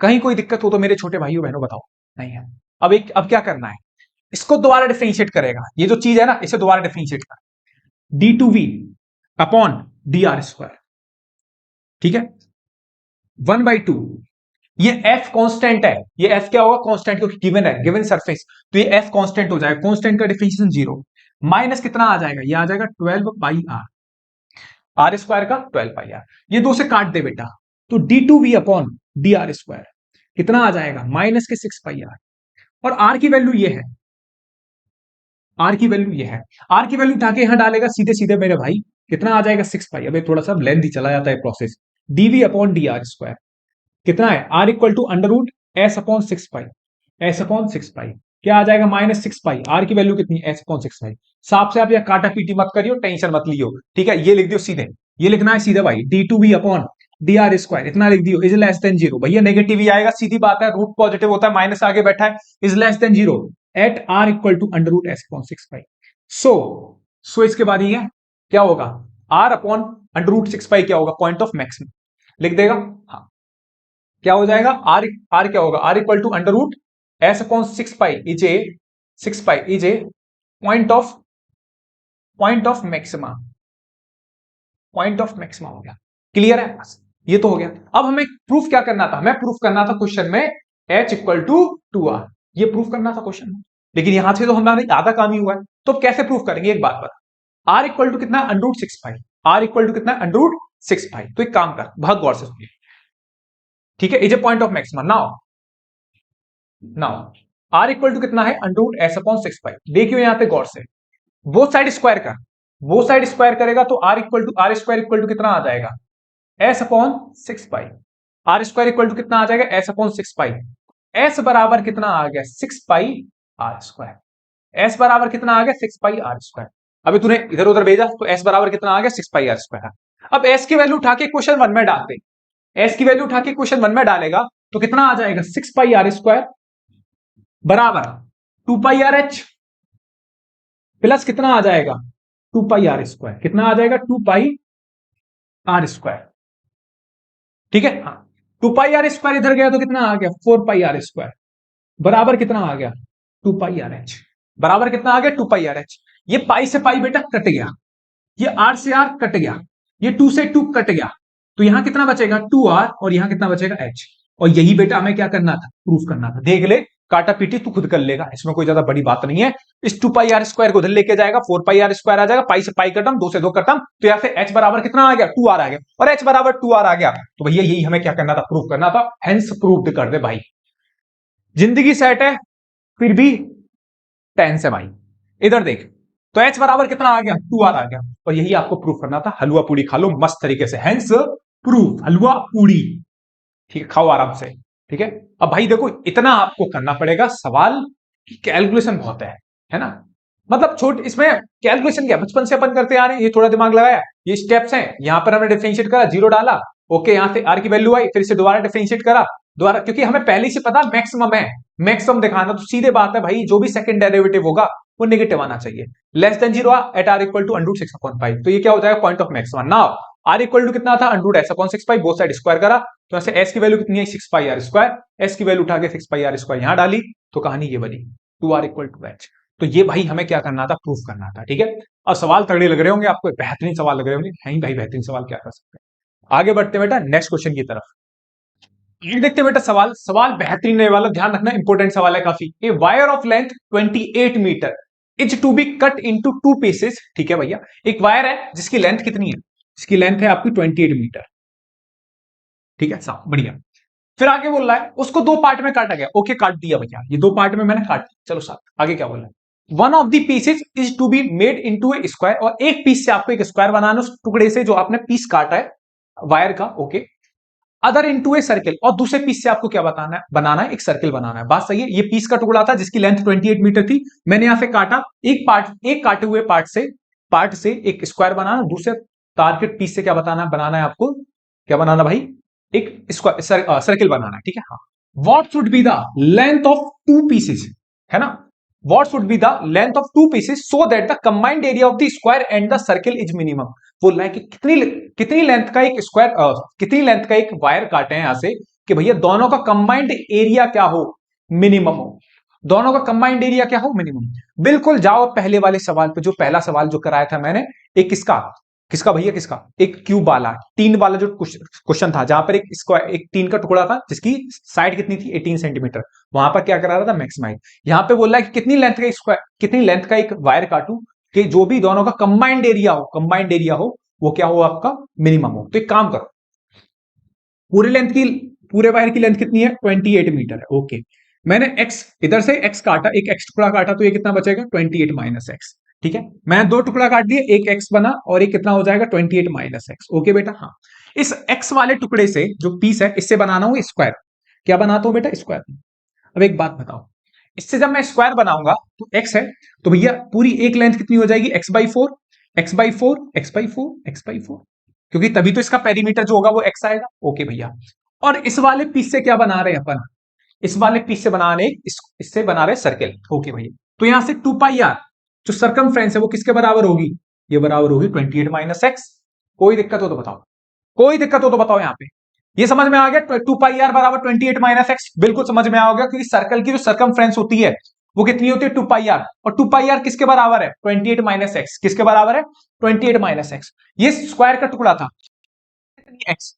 कहीं कोई दिक्कत हो तो मेरे छोटे भाइयों बहनों बताओ, नहीं है। अब क्या करना है, इसको दोबारा डिफरेंशिएट करेगा, ये जो चीज है ना इसे दोबारा डिफरेंशिएट कर, D two V upon D R square, ठीक है, वन बाई टू, ये एफ कांस्टेंट है, ये एफ क्या होगा, कांस्टेंट, क्योंकि गिवन है, गिवन सरफेस, तो ये एफ कांस्टेंट हो जाएगा, कांस्टेंट का डिफरेंशिएशन जीरो, माइनस कितना आ जाएगा, ये आ जाएगा 12 पाई आर, आर स्क्वायर का 12 पाई आर, ये दो से काट दे बेटा, तो D two V upon D R square कितना आ जाएगा, माइनस के सिक्स पाई आर, और आर की वैल्यू ये है, आर की वैल्यू ये है, आर की वैल्यू उठा के यहां डालेगा सीधे सीधे मेरे भाई, कितना आ जाएगा, सिक्स पाई, अब थोड़ा सा लेंथी चला जाता है process, DV upon D R square कितना है, R equal to under root S upon six pi, S upon six pi क्या आ जाएगा, माइनस सिक्स पाई, आर की वैल्यू कितनी, एस अपॉन सिक्स पाई। साफ से आप यह काटा पीटी मत करियो, टेंशन मत लियो, ठीक है, ये लिख दियो सीधे, ये लिखना है सीधे भाई, D two V upon D R square इतना लिख दियो, इज लेस देन जीरो, भैया नेगेटिव ही आएगा, सीधी बात है, रूट पॉजिटिव होता है, माइनस आगे बैठा है, is less than zero at R equal to under root S upon six pi. So इसके बाद ये क्या होगा, R upon under root six pi क्या होगा, पॉइंट ऑफ मैक्सिमम लिख देगा, हाँ, क्या हो जाएगा, आर क्या होगा, R equal to under root S upon six pi is a point of maxima, point of maxima हो गया, क्लियर है, ये तो हो गया। अब हमें प्रूफ क्या करना था, हमें प्रूफ करना था क्वेश्चन में H equal to two R, ये प्रूफ करना था क्वेश्चन में, लेकिन यहां से तो हमारा आधा काम ही हुआ है, तो कैसे प्रूफ करेंगे, एक बात बता, आर इक्वल टू कितना, under root six pi, R equal to कितना, अंडर रूट सिक्स पाई, तो एक काम कर, बहुत गौर से सुनिए, ठीक है, is a point of maxima, now R equal to कितना है, under root S upon six pi, देखियो यहां पे गौर से, वो साइड स्क्वायर कर, वो साइड स्क्वायर करेगा तो आर स्क्वायर इक्वल टू कितना आ जाएगा, S upon six pi, R square equal to कितना आ जाएगा, S upon six pi, S बराबर कितना आ गया, six pi R square, S बराबर कितना आ गया, सिक्स पाई आर स्क्वायर। अभी तूने इधर उधर भेजा तो एस बराबर कितना आ गया, सिक्स पाई आर स्क्वायर। अब एस की वैल्यू उठा के क्वेश्चन वन में डालते, एस की वैल्यू उठा के क्वेश्चन वन में डालेगा तो कितना आ जाएगा, सिक्स पाई आर स्क्वायर बराबर two pi R H plus कितना आ जाएगा, टू पाई आर स्क्वायर, कितना आ जाएगा, टू पाई आर स्क्वायर, ठीक है, हाँ, टू पाई आर स्क्वायर इधर गया तो कितना आ गया, फोर पाई आर स्क्वायर, बराबर कितना आ गया 2πRH। बराबर कितना आ गया 2πRH। ये पाई से पाई बेटा कट गया, ये आर से आर कट गया, ये 2 से 2 कट गया, तो यहां कितना बचेगा 2r और यहां कितना बचेगा h। और यही बेटा हमें क्या करना था, प्रूफ करना था। देख ले काटा पीटी तू खुद कर लेगा, इसमें कोई ज्यादा बड़ी बात नहीं है। इस 2πr² को उधर लेके जाएगा, 4πr² आ जाएगा, पाई से पाई खत्म, 2 से 2 खत्म, तो यहां से h बराबर कितना आ गया 2r आ गया, और h बराबर 2r आ गया। तो भैया यही हमें क्या करना था, प्रूफ करना था। हेंस प्रूव्ड कर दे भाई, जिंदगी सेट है फिर भी टेंस है भाई। इधर देख, तो h बराबर कितना आ गया 2r आ गया, और यही आपको प्रूफ करना था। हलवा पूड़ी खा लो मस्त तरीके से, हेंस प्रूफ हलवा पूड़ी। ठीक है, खाओ आराम से। ठीक है, अब भाई देखो इतना आपको करना पड़ेगा, सवाल की कैलकुलेशन बहुत है ना। मतलब छोट इसमें कैलकुलेशन क्या, बचपन से अपन करते आ रहे हैं, ये थोड़ा दिमाग लगाया, ये स्टेप्स हैं। यहां पर हमने डिफरेंशिएट करा, जीरो डाला, ओके, यहां से आर की वैल्यू आई, फिर से दोबारा डिफरेंशिएट करा दोबारा, क्योंकि हमें पहले से पता मैक्सिमम है, मैक्सिमम दिखाना, तो सीधे बात है भाई, जो भी सेकंड डेरिवेटिव होगा वो नेगेटिव आना चाहिए। Less than zero at R equal to under root 6/5, तो ये क्या हो जाएगा point of maximum. Now R equal to कितना था under root s/6 both side square करा, तो ऐसे s की वैल्यू कितनी है 6πr², s की वैल्यू उठा के 6πr² यहां डाली, तो कहानी ये बनी 2r इक्वल टू h। तो ये भाई हमें क्या करना था, प्रूफ करना था। ठीक है, अब सवाल तगड़े लग रहे होंगे आपको, बेहतरीन सवाल लग रहे होंगे, है ही भाई बेहतरीन सवाल, क्या कर सकते हैं। आगे बढ़ते बेटा नेक्स्ट क्वेश्चन की तरफ, ये देखते बेटा सवाल, सवाल बेहतरीन है वाला, ध्यान रखना इंपॉर्टेंट सवाल है काफी। A wire of length 28 metre is to be cut into 2 pieces. ठीक है भैया, एक वायर है जिसकी लेंथ कितनी है, इसकी लेंथ है आपकी 28 मीटर। ठीक है साहब, बढ़िया। फिर आगे बोल रहा है उसको दो पार्ट में काटा गया, ओके काट दिया भैया, ये दो पार्ट में मैंने काट दिया। चलो साहब आगे क्या बोल रहा है, one of the pieces is to be made into a square, और एक पीस से आपको एक स्क्वायर बनाना, उस टुकड़े से जो आपने पीस काटा है वायर का, okay. Other into a circle, और दूसरे पीस से आपको क्या बताना है, बनाना है एक सर्किल बनाना है। बात सही है, ये पीस का टुकड़ा था जिसकी लेंथ 28 मीटर थी, मैंने यहां से काटा एक पार्ट, एक काटे हुए पार्ट से एक स्क्वायर बनाना, दूसरे टारगेट पीस से क्या बताना बनाना है आपको, क्या बनाना भाई, एक स्क्वायर सर्किल बनाना है। ठीक है, हाँ। What should be the length of two pieces, है ना, what should be the length of two pieces so that the combined area of the square and the circle is minimum. बोल रहा है कि कितनी लेंथ का एक स्क्वायर, कितनी लेंथ का एक वायर काटे हैं यहां से, कि भैया दोनों का कंबाइंड एरिया क्या हो, मिनिमम हो, दोनों का कंबाइंड एरिया क्या हो, मिनिमम। बिल्कुल जाओ पहले वाले सवाल पे, जो पहला सवाल जो कराया था मैंने, एक किसका किसका भैया किसका, एक क्यूब वाला टीन वाला जो क्वेश्चन था, जहां पर एक टीन का टुकड़ा था जिसकी साइड कितनी थी 18 सेंटीमीटर, वहां पर क्या करा रहा था मैक्सिमाइज। यहां पे बोल रहा है कि कितनी लेंथ का स्क्वायर, कितनी लेंथ का एक वायर काटू कि जो भी दोनों का कंबाइंड एरिया हो, कंबाइंड एरिया हो वो क्या हो आपका, मिनिमम हो। तो एक काम करो, पूरे लेंथ की, पूरे वायर की लेंथ कितनी है 28 मीटर है, ओके। मैंने x इधर से x काटा, एक x टुकड़ा काटा, तो ये कितना बचेगा 28 माइनस एक्स। ठीक है, मैंने दो टुकड़ा काट दिए, एक x बना और एक कितना हो जाएगा 28 माइनस एक्स, ओके बेटा। हाँ, इस x वाले टुकड़े से जो पीस है इससे बनाना हूं स्क्वायर, क्या बनाता हूं बेटा स्क्वायर। अब एक बात बताओ, इससे जब मैं स्क्वायर बनाऊंगा तो x है, तो भैया पूरी एक लेंथ कितनी हो जाएगी x/4, x/4, x/4, x/4, क्योंकि तभी तो इसका पेरीमीटर जो होगा वो x आएगा, ओके भैया। और इस वाले पीस से क्या बना रहे हैं अपन, इस वाले पीस से बना रहे, इससे बना रहे सर्किल, ओके भैया। तो यहां से 2πr जो सरकमफ्रेंस है वो किसके बराबर होगी, ये बराबर होगी 28 माइनस एक्स। कोई दिक्कत हो तो बताओ, कोई दिक्कत हो तो बताओ, यहां पे ये समझ में आ गया 2πr बराबर 28 माइनस एक्स, बिल्कुल समझ में आ गया, क्योंकि सर्कल की जो सरकमफ्रेंस होती है वो कितनी होती है 2πr, और 2πr किसके बराबर है 28 माइनस एक्स, किसके बराबर है 28 माइनस एक्स। ये स्क्वायर का टुकड़ा था, एक्स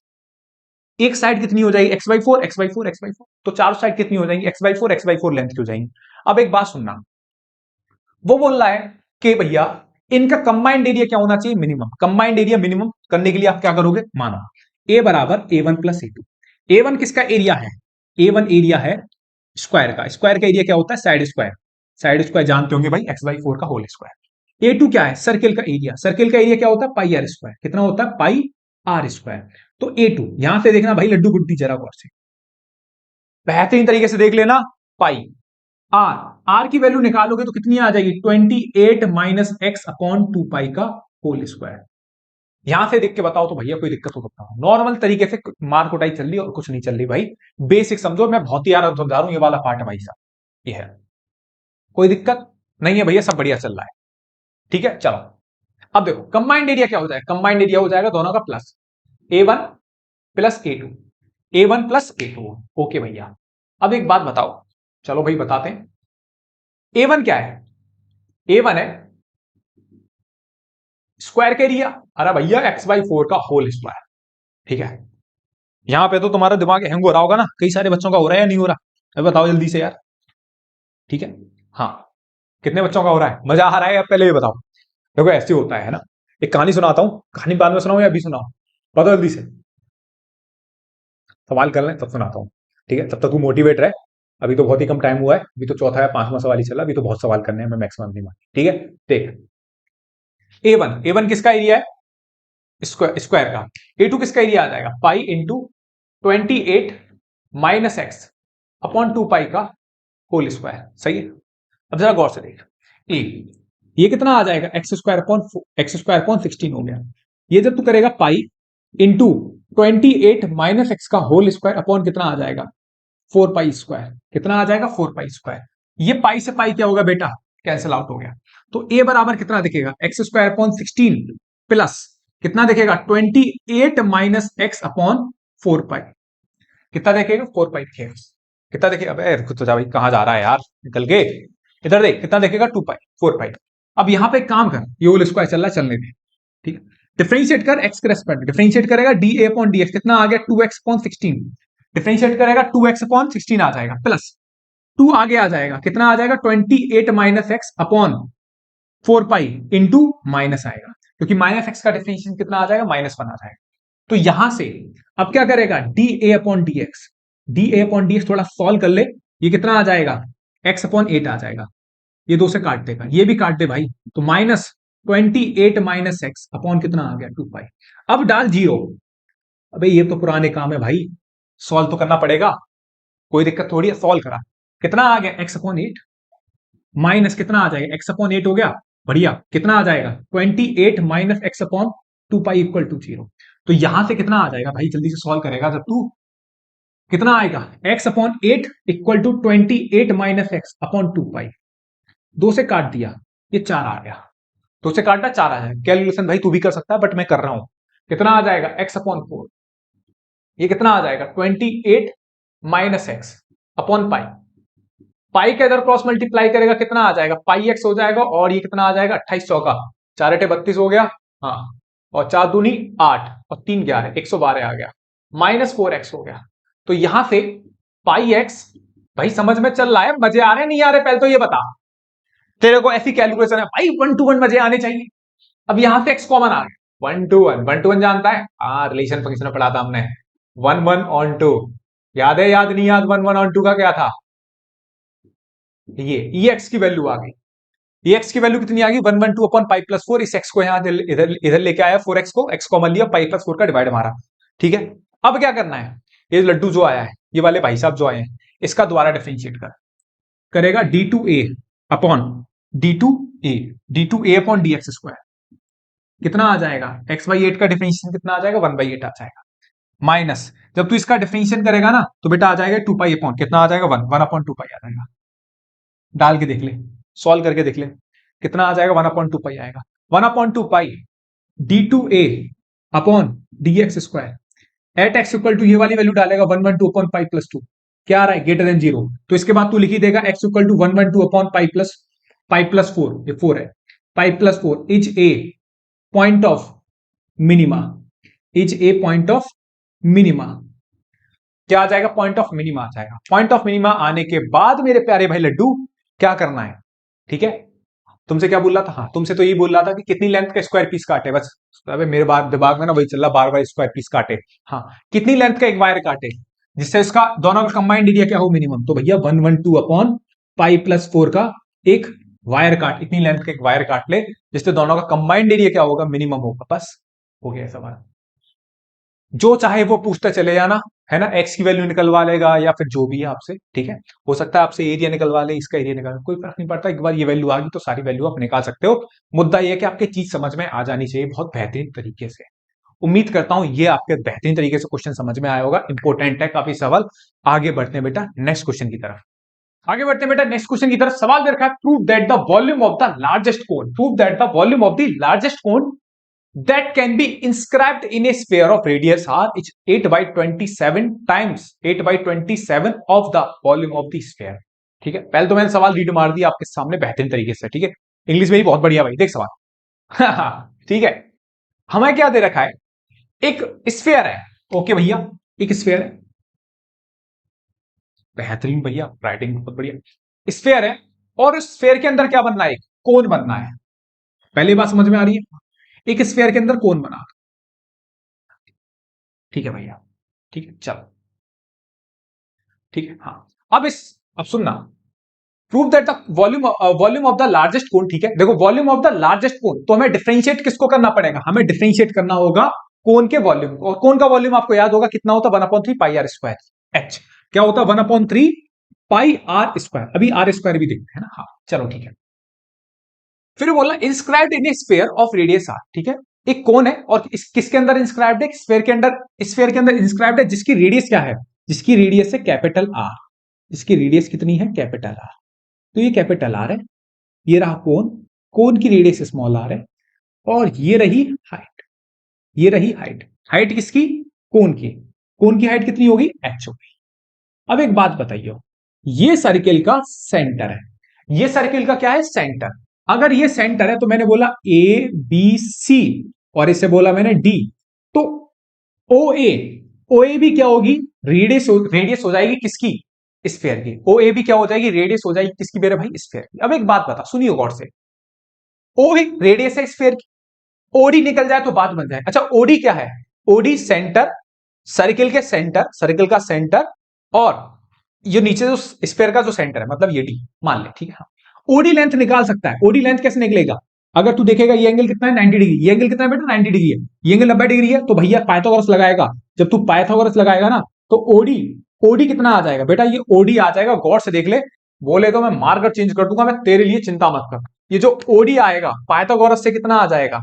एक साइड कितनी हो जाएगी x/4, x/4, x/4, तो चारों साइड कितनी हो जाएंगी x/4, x/4 लेंथ की हो जाएंगी। अब एक बात सुनना, वो बोल रहा है कि भैया इनका कंबाइंड एरिया क्या होना चाहिए, मिनिमम। कंबाइंड एरिया मिनिमम करने के लिए आप क्या करोगे, मानो a बराबर a1 प्लस a2। a1 किसका एरिया है, a1 एरिया है स्क्वायर का, स्क्वायर का एरिया क्या होता है साइड स्क्वायर, साइड स्क्वायर जानते होंगे भाई x/4 का होल स्क्वायर। a2 क्या है सर्किल का एरिया, सर्किल का एरिया क्या होता है पाई आर स्क्वायर, कितना होता है पाई आर स्क्वायर। तो a2 यहां से देखना भाई लड्डू गुड्डी जरा गौर से, बेहतरीन तरीके से देख लेना, पाई आर, आर की वैल्यू निकालोगे तो कितनी आ जाएगी 28 माइनस एक्स अपॉन 2 पाई का होल स्क्वायर। यहां से देख के बताओ तो भैया कोई दिक्कत हो सकता है, नॉर्मल तरीके से मार कुटाई चल रही और कुछ नहीं चल रही भाई, बेसिक समझो, मैं बहुत ही यार समझा रहा हूं, ये वाला पार्ट है भाई साहब, ये है, कोई दिक्कत नहीं है भैया, सब बढ़िया चल रहा है। ठीक है चलो, अब देखो कंबाइंड एरिया क्या हो जाएगा, कंबाइंड एरिया हो जाएगा दोनों का plus a1 plus a2, a1 plus a2, okay भैया। अब एक बात बताओ, चलो भाई बताते हैं। A1 क्या है? A1 है स्क्वायर का एरिया। अरे भैया x/4 का होल स्क्वायर। ठीक है, यहां पे तो तुम्हारा दिमाग हैंग हो रहा होगा ना, कई सारे बच्चों का हो रहा है या नहीं हो रहा? अभी बताओ जल्दी से यार। ठीक है, हाँ, कितने बच्चों का हो रहा है? मजा आ रहा है या पहले ये बताओ? देखो ऐसे होता है ना, एक कहानी सुनाता हूं, कहानी बाद में सुनाऊं या अभी सुनाऊं? बताओ जल्दी से, सवाल कर लें तब सुनाता हूं। ठीक है, तब तक तू मोटिवेट रहे। अभी तो बहुत ही कम टाइम हुआ है, अभी तो चौथा या पांचवा सवाल ही चला, अभी तो बहुत सवाल करने हैं, मैं मैक्सिमम नहीं मानी। ठीक है, देख, A1 किसका एरिया है? स्क्वायर का। A2 किसका एरिया आ जाएगा? पाई इंटू 28 - x अपॉन 2 पाई का होल स्क्वायर। सही है। अब जरा गौर से देख, ए ये कितना आ जाएगा? x² अपॉन 16 हो गया। ये जब तू करेगा पाई इंटू 28 - x का होल स्क्वायर अपॉन कितना आ जाएगा? 4 पाई स्क्वायर। कितना आ जाएगा? 4 पाई स्क्वायर। ये पाई से पाई क्या होगा बेटा? कैंसिल आउट हो गया। तो ए बराबर कितना दिखेगा? x² अपॉन 16 प्लस कितना दिखेगा? 28 - x अपॉन 4 पाई। कितना देखेगा? 4 पाई दिखेगा। कितना देखेगा? अबे रुक तो जा भाई, कहां जा रहा है यार, निकल के इधर देख, कितना देखेगा? 2 पाई 4 पाई। अब यहां पे एक काम कर, ये होल स्क्वायर चल रहा है, चलने दे। ठीक है, डिफरेंशिएट कर एक्स के रेस्पेक्ट, डिफरेंशिएट करेगा D A upon D X, कितना आ गया? 2x/16। डिफरेंशिएट करेगा 2x/16 आ जाएगा, प्लस 2 आगे आ जाएगा, कितना आ जाएगा? 28 - x upon 4 pi into minus आएगा, क्योंकि माइनस एक्स का डिफरेंशिएशन कितना आ जाएगा? -1 आ जाएगा। तो यहां से अब क्या करेगा? D A upon D x, D A upon D x थोड़ा सॉल्व कर ले, ये कितना आ जाएगा? x/8 आ जाएगा। ये 2 से काट देगा, ये भी काट दे भाई, तो -28 - x अपॉन कितना आ गया? 2 पाई। अब डाल 0। अबे ये तो पुराने काम है भाई, सॉल्व तो करना पड़ेगा, कोई दिक्कत थोड़ी है, सॉल्व करा। कितना आ गया? x/8 माइनस कितना आ जाएगा? x/8 हो गया, बढ़िया। कितना आ जाएगा? 28 - x upon 2 pi equal to 0। तो यहां से कितना आ जाएगा भाई? जल्दी से सॉल्व करेगा जब तू, कितना आएगा? x/8 equal to 28 - x upon 2 pi. 2 से काट दिया, ये 4 आ गया। 2 से काटना 4 आ जाएगा। कैलकुलेशन भाई तू भी कर सकता है, बट मैं कर रहा हूं। कितना आ जाएगा? x/4। ये कितना आ जाएगा? 28 - x अपॉन पाई। पाई के इधर क्रॉस मल्टीप्लाई करेगा, कितना आ जाएगा? पाई x हो जाएगा, और ये कितना आ जाएगा? 28 चौका 4 अठे 32 हो गया, हाँ, और 4 दूनी 8 और 3 11 112 आ गया, -4x हो गया। तो यहां से पाई x, भाई समझ में चल रहा है? मजे आ रहे हैं नहीं आ रहे? पहले तो ये बता, तेरे को ऐसी कैलकुलेशन है भाई, 1 to 1 मजे आने चाहिए। अब यहां से x कॉमन आ गया, 1 to 1, 1 to 1 जानता है? हाँ, रिलेशन फंक्शन में पढ़ा था हमने, 1 1 on 2। याद है? याद नहीं याद? 1 1 on 2 का क्या था? ये एक्स की वैल्यू आ गई। ये एक्स की वैल्यू कितनी आ गई? 112 अपॉन पाई प्लस 4। इस एक्स को यहां इधर इधर लेके आया, 4x को, एक्स कॉमन लिया, पाई प्लस 4 का डिवाइड मारा। ठीक है, अब क्या करना है? ये लड्डू जो आया है, ये वाले भाई साहब जो आए हैं, इसका दोबारा डिफरेंशिएट करेगा d2a upon d2a, d2a upon dx square. कितना आ जाएगा? x/8 का डिफरेंशिएशन कितना आ जाएगा? 1/8 आ जाएगा। माइनस, जब तू इसका डिफरेंशिएशन करेगा ना, तो बेटा आ जाएगा 2 पाई अपॉन कितना आ जाएगा? 1 1 अपॉन 2 पाई आ जाएगा। डाल के देख ले, सॉल्व करके देख ले, कितना आ जाएगा? 1/2 पाई आएगा। 1/2 pi d2a upon dx square at x equal to, ये वाली वैल्यू डालेगा 1/2 अपॉन पाई प्लस 2। क्या आ रहा है? Greater than 0। तो इसके बाद तू लिख ही देगा x equal to 1/2 upon pi plus 4, ये 4 है, pi plus 4 is a point of minima, is a point of minima. क्या आ जाएगा? पॉइंट ऑफ मिनिमा आ जाएगा। पॉइंट ऑफ मिनिमा आने के बाद मेरे प्यारे भाई लड्डू, क्या करना है? ठीक है, तुमसे क्या बोल रहा था? हाँ, तुमसे तो यही बोल रहा था कि कितनी लेंथ का स्क्वायर पीस काटे, बस। अबे मेरे बात दिमाग में ना वही चल रहा, बार बार स्क्वायर पीस काटे। हाँ, कितनी लेंथ का एक वायर काटे जिससे इसका दोनों का कंबाइंड एरिया क्या हो? मिनिमम। तो भैया 112 अपॉन पाई प्लस 4 का एक वायर काट, इतनी लेंथ का एक वायर काट ले जिससे दोनों का कंबाइंड एरिया क्या होगा? मिनिमम होगा। बस हो गया सवाल। जो चाहे वो पूछते चले जाना, है ना? एक्स की वैल्यू निकलवा लेगा या फिर जो भी है आपसे। ठीक है, हो सकता है आपसे एरिया निकलवा ले, इसका एरिया निकाल, कोई फर्क नहीं पड़ता। एक बार ये वैल्यू आ गई तो सारी वैल्यू आप निकाल सकते हो। मुद्दा ये है कि आपकी चीज समझ में आ जानी चाहिए बहुत बेहतरीन तरीके से। उम्मीद करता हूं ये आपके बेहतरीन तरीके से क्वेश्चन समझ में आया होगा। इंपॉर्टेंट है काफी सवाल। आगे बढ़ते हैं बेटा नेक्स्ट क्वेश्चन की तरफ। आगे बढ़ते हैं बेटा नेक्स्ट क्वेश्चन की तरफ। सवाल दे रखा है, prove that the volume of the largest cone, prove that the volume of the largest cone that can be inscribed in a sphere of radius r is 8/27 times 8/27 of the volume of the sphere। ठीक है, पहले तो मैंने सवाल रीड मार दिया आपके सामने बेहतरीन तरीके से। ठीक है, इंग्लिश मेरी बहुत बढ़िया भाई, देख सवाल। ठीक है, हमें क्या दे रखा है, एक स्फीयर है। ओके भैया, एक स्फीयर है, बेहतरीन भैया, राइटिंग बहुत बढ़िया। स्फीयर है और उस स्फीयर के अंदर क्या बनना है, कोन बनना है। पहली बात समझ में आ रही है, एक स्फीयर के अंदर कोन बना। ठीक है भैया, ठीक है, चलो ठीक है। हाँ, अब सुनना, prove that the volume of the largest cone. ठीक है, देखो volume of the largest cone, तो हमें डिफरेंशिएट किसको करना पड़ेगा, हमें डिफरेंशिएट करना होगा कोन के वॉल्यूम को। और कोन का वॉल्यूम आपको याद होगा कितना होता है, 1/3 पाई आर स्क्वायर एच। क्या होता है, 1/3 पाई आर स्क्वायर। अभी आर स्क्वायर भी देखते हैं ना। हाँ चलो ठीक है, फिर बोला inscribed in a sphere of radius R. ठीक है, एक कोन है और किसके अंदर इंस्क्राइब्ड है, स्फीयर के अंदर। स्फीयर के अंदर इंस्क्राइब्ड है जिसकी रेडियस क्या है, जिसकी रेडियस है कैपिटल आर। जिसकी रेडियस कितनी है, कैपिटल आर। तो ये कैपिटल आर है, ये रहा कोन, कोन की रेडियस स्मॉल आर है, और ये रही हाइट, ये रही हाइट। हाइट किसकी, कोन की। कोन की हाइट कितनी होगी, एच होगी। अब एक बात बताइए, ये सर्किल का सेंटर है, ये सर्किल का क्या है, सेंटर। अगर ये सेंटर है तो मैंने बोला ए बी सी, और इसे बोला मैंने डी, तो ओ ए, ओ ए भी क्या होगी, रेडियस हो जाएगी किसकी, स्फीयर की। ओ ए भी क्या हो जाएगी, रेडियस हो जाएगी किसकी मेरे भाई, स्फीयर की। अब एक बात बता, सुनिए गौर से, ओ ही रेडियस है स्फीयर की, ओडी निकल जाए तो बात बन जाए। अच्छा ओडी क्या है, ओडी सेंटर, सर्किल के सेंटर, सर्किल का सेंटर, और ये नीचे जो स्फीयर का जो सेंटर है, मतलब ये डी मान ले। ठीक है, ओडी लेंथ निकाल सकता है। ओडी लेंथ कैसे निकलेगा, अगर तू देखेगा ये एंगल कितना है, 90 डिग्री। ये एंगल कितना है बेटा, 90 डिग्री है। ये एंगल 90 डिग्री है, तो भैया पाइथागोरस लगाएगा। जब तू पाइथागोरस लगाएगा ना, तो ओडी, ओडी कितना आ जाएगा बेटा, ये ओडी आ जाएगा, गौर से देख ले। बोले तो मैं मार्कर चेंज कर दूंगा, मैं तेरे लिए चिंता मत कर। ये जो ओडी आएगा पाइथागोरस से कितना आ जाएगा,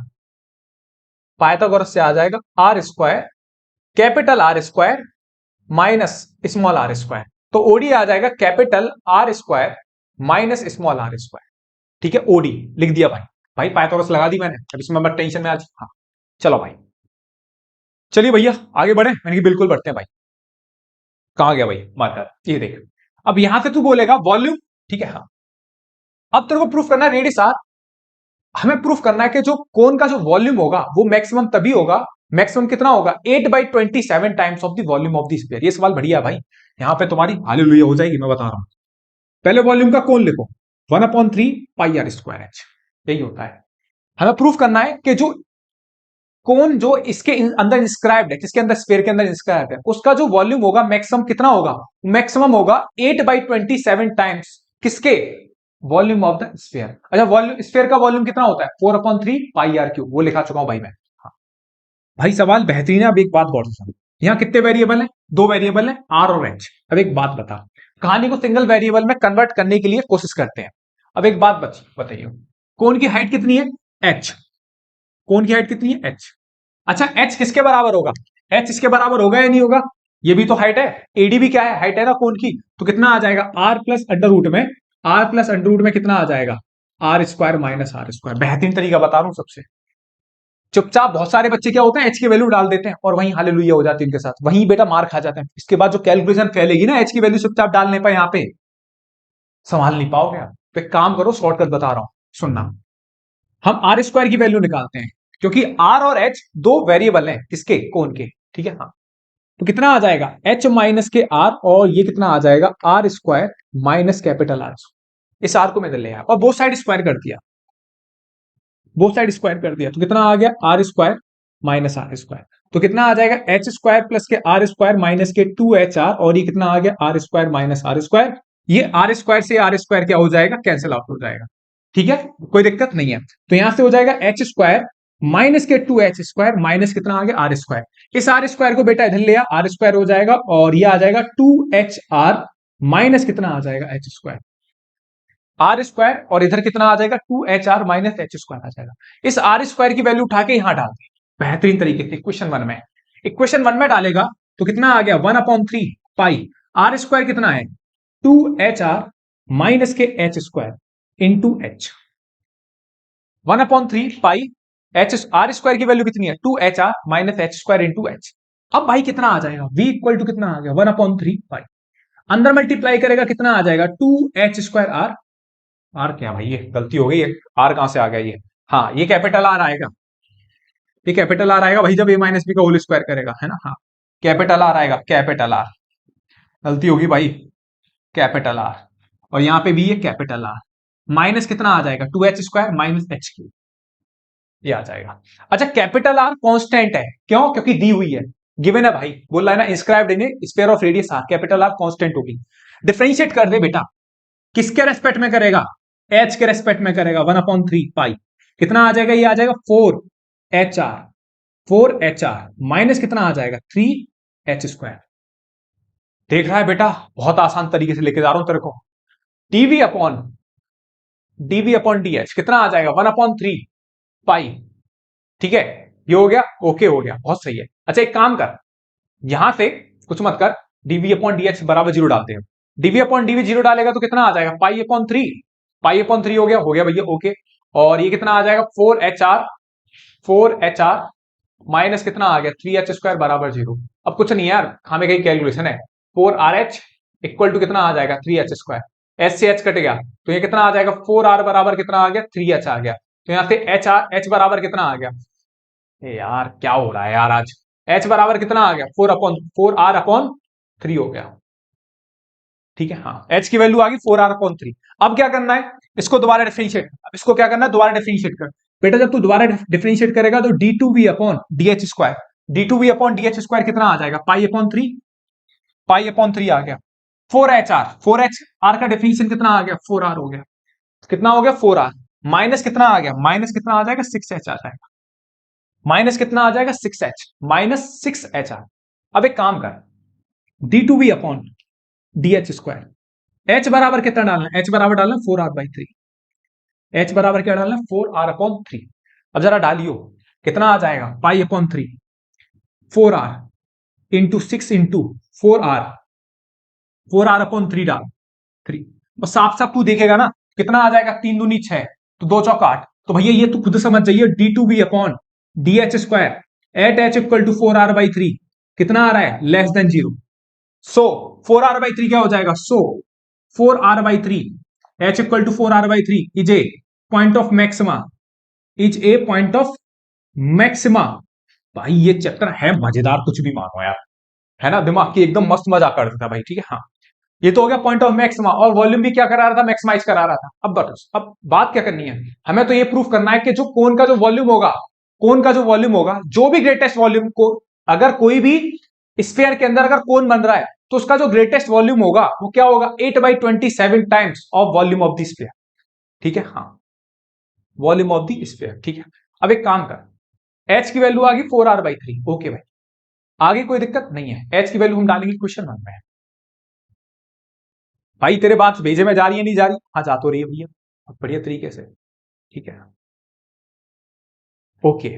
पाइथागोरस से आ जाएगा R square, capital R square minus small R square. तो ओडी आ जाएगा capital R square minus small R square. ठीक है, ओडी लिख दिया भाई। भाई पाइथागोरस लगा दी मैंने, अब इसमें मत टेंशन में आज। हाँ चलो भाई, चलिए भैया आगे बढ़े, मैंने कि बिल्कुल बढ़ते हैं भाई। कहां गया भाई मार्कर, ये देख। अब यहां से तू बोलेगा वॉल्यूम, ठीक है। हाँ, अब तेरे को प्रूफ करना है रेडियस आर। हमें प्रूफ करना है कि जो कोन का जो वॉल्यूम होगा वो मैक्सिमम तभी होगा, मैक्सिमम कितना होगा, 8/27 times of the volume of the sphere. ये सवाल बढ़िया है भाई, यहां पे तुम्हारी हालेलुया हो जाएगी, मैं बता रहा हूं। पहले वॉल्यूम का कोन लिखो, 1/3 पाई आर स्क्वायर एच, यही होता है। हमें प्रूफ करना है कि जो कोन जो इसके अंदर इंस्क्राइब्ड है, किसके अंदर, स्फीयर के अंदर इंस्क्राइब्ड है, उसका जो वॉल्यूम होगा मैक्सिमम कितना होगा, मैक्सिमम होगा 8/27 टाइम्स किसके, वॉल्यूम ऑफ द स्फीयर। अच्छा वॉल्यूम, स्फीयर का वॉल्यूम कितना होता है, 4/3 पाई आर क्यूब, वो लिखा चुका हूं भाई मैं। हाँ भाई सवाल बेहतरीन है। अब एक बात गौर से सुनो, यहां कितने वेरिएबल है, दो वेरिएबल है, आर और एच। अब एक बात बता, कहानी को सिंगल वेरिएबल में कन्वर्ट करने के लिए कोशिश करते हैं। अब एक बात बताइए, कोन की हाइट कितनी है, एच। कोन की हाइट कितनी है, एच। अच्छा एच किसके बराबर होगा, एच इसके बराबर होगा या नहीं होगा, ये भी तो हाइट है। एडी भी क्या है, हाइट है ना कोन की। तो कितना आ जाएगा, आर प्लस अंडर रूट में, आर प्लस अंडर रूट में कितना आ जाएगा, R square minus R square. बेहतरीन तरीका बता रहा हूं सबसे। चुपचाप बहुत सारे बच्चे क्या होते हैं, एच की वैल्यू डाल देते हैं और वहीं हालेलुया हो जाती है उनके साथ, वहीं बेटा मार खा जाते हैं। इसके बाद जो कैलकुलेशन फैलेगी ना, एच की वैल्यू चुपचाप डालने पर यहाँ पे संभाल नहीं पाओगे आप। तो एक काम करो, शॉर्टकट बता रहा हूं, सुनना। हम आर स्क्वायर की वैल्यू निकालते हैं, क्योंकि आर और एच दो वेरिएबल हैं किसके, कोन के। ठीक है, हाँ। तो कितना आ जाएगा, एच माइनस के आर, और ये कितना आ जाएगा, R square minus capital R. इस आर को मैंने ले आया और बोथ साइड स्क्वायर कर दिया, बोथ साइड स्क्वायर कर दिया, तो कितना आ गया, R square minus R square. तो कितना आ जाएगा, एच स्क्वायर प्लस के आर स्क्वायर माइनस के 2HR, और ये कितना आ गया, R square minus R square. ये आर स्क्वायर से आर स्क्वायर क्या हो जाएगा, कैंसिल आउट हो जाएगा। ठीक है, कोई दिक्कत नहीं है। तो यहां से हो जाएगा एच स्क्वायर माइनस के 2H स्क्वायर माइनस कितना आ गया, आर स्क्वायर। इस आर स्क्वायर को बेटा इधर ले आ, आर स्क्वायर हो जाएगा, और ये आ जाएगा 2HR माइनस कितना आ जाएगा, एच स्क्वायर, आर स्क्वायर, और इधर कितना आ जाएगा, 2HR माइनस एच स्क्वायर आ जाएगा। इस आर स्क्वायर की वैल्यू उठा के यहां डाल दी बेहतरीन तरीके से इक्वेशन 1 में। इक्वेशन 1 में डालेगा तो कितना आ गया, 1/3 पाई, आर स्क्वायर कितना है, 2HR माइनस के H square into H. 1/3 pi H, R square की वैल्यू कितनी है, 2HR minus H square into H. अब भाई कितना आ जाएगा, v इक्वल टू कितना आ गया, 1/3 पाई। अंदर मल्टीप्लाई करेगा कितना आ जाएगा 2h²r। आर क्या भाई, ये गलती हो गई है, आर कहां से आ गया ये, हाँ ये कैपिटल आर आएगा, ये कैपिटल आर आएगा भाई जब ए माइनस बी का होल स्क्वायर करेगा, है ना, हाँ कैपिटल आर आएगा, कैपिटल आर, गलती होगी भाई, कैपिटल आर, और यहाँ पे भी ये कैपिटल आर, माइनस कितना आ जाएगा 2h² माइनस h3, ये आ जाएगा। अच्छा कैपिटल आर कांस्टेंट है, क्यों, क्योंकि दी हुई है, गिवन है भाई, बोल रहा है ना inscribed in sphere of radius R, capital R constant होगी। डिफरेंशिएट कर दे बेटा, किसके रेस्पेक्ट में करेगा, एच के रेस्पेक्ट में करेगा, 1/3 पाई, कितना आ जाएगा, ये आ जाएगा 4HR, 4HR माइनस कितना आ जाएगा 3h²। देख रहा है बेटा, बहुत आसान तरीके से लेके जा रहा हूं तेरे को, dv अपॉन dh कितना आ जाएगा 1/3 पाई, ठीक है, ये हो गया, ओके हो गया, बहुत सही है। अच्छा एक काम कर, यहां से कुछ मत कर, dv/dh बराबर 0 डालते हैं, dv/dv 0 डालेगा तो कितना आ जाएगा पाई/3, पाई/3 हो गया भैया, ओके, और ये कितना आ जाएगा 4HR माइनस कितना आ गया 3h² बराबर 0। अब कुछ नहीं यार, हमें कहीं कैलकुलेशन है, 4RH इक्वल टू कितना आ जाएगा 3h², एच से एच कट गया तो ये कितना आ जाएगा 4R बराबर कितना आ गया 3h आ गया, तो यहां से h बराबर कितना आ गया, यार क्या हो रहा है यार आज, h बराबर कितना आ गया 4R/3 हो गया, ठीक है, हाँ h की वैल्यू आ गई 4R/3। अब क्या करना है, इसको दोबारा डिफरेंशिएट, अब इसको क्या करना है दोबारा डिफरेंशिएट कर बेटा, जब तू दोबारा डिफरेंशिएट करेगा तो d2v/dh², d2v/dh² कितना आ जाएगा पाई/3, पाई/3 आ गया, 4HR, 4HR का डेफिनेशन कितना आ गया 4R हो गया, कितना हो गया 4R, माइनस कितना आ गया, माइनस कितना आ जाएगा 6h आ जाएगा, माइनस कितना आ जाएगा 6h, माइनस 6HR। अब एक काम कर, d2v/dh², h बराबर कितना डालना है, h बराबर डालना 4R/3, h बराबर क्या डालना है 4R/3। अब जरा डालियो, कितना आ जाएगा पाई/3, 4R into 6 into 4R, 4R/3 डाल 3, और साफ साफ तू देखेगा ना कितना आ जाएगा, 3 दूनी 6, तो 2 चौका 8, तो भैया ये तू खुद समझ जाइए, d2v/dh² eight h equal to 4R/3 कितना आ रहा है लेस देन 0, सो 4R/3 क्या हो जाएगा, so 4R/3 h equal to 4R/3 is a point of maxima, is a point of maxima. भाई ये चैप्टर है मजेदार, कुछ भी मानो यार, है ना, दिमाग की एकदम मस्त मजाक कर देता भाई, ठीक है, हाँ ये तो हो गया पॉइंट ऑफ मैक्सिमा, और वॉल्यूम भी क्या करा रहा था, मैक्सिमाइज करा रहा था। अब बात क्या करनी है, हमें तो ये प्रूफ करना है कि जो कोन का जो वॉल्यूम होगा, कोन का जो वॉल्यूम होगा, जो भी ग्रेटेस्ट वॉल्यूम को, अगर कोई भी स्फीयर के अंदर अगर कोन बन रहा है तो उसका जो ग्रेटेस्ट वॉल्यूम होगा वो क्या होगा 8/27 times of volume of the sphere, ठीक है, हाँ वॉल्यूम ऑफ द स्फीयर, ठीक है। अब एक काम कर, एच की वैल्यू आ गई 4R/3, ओके भाई, आगे कोई दिक्कत नहीं है, एच की वैल्यू हम डालेंगे क्वेश्चन 1 में। भाई तेरे बात भेजे में जा रही है नहीं जा रही, हाँ जा तो रही है भैया, बढ़िया तरीके से, ठीक है, ओके,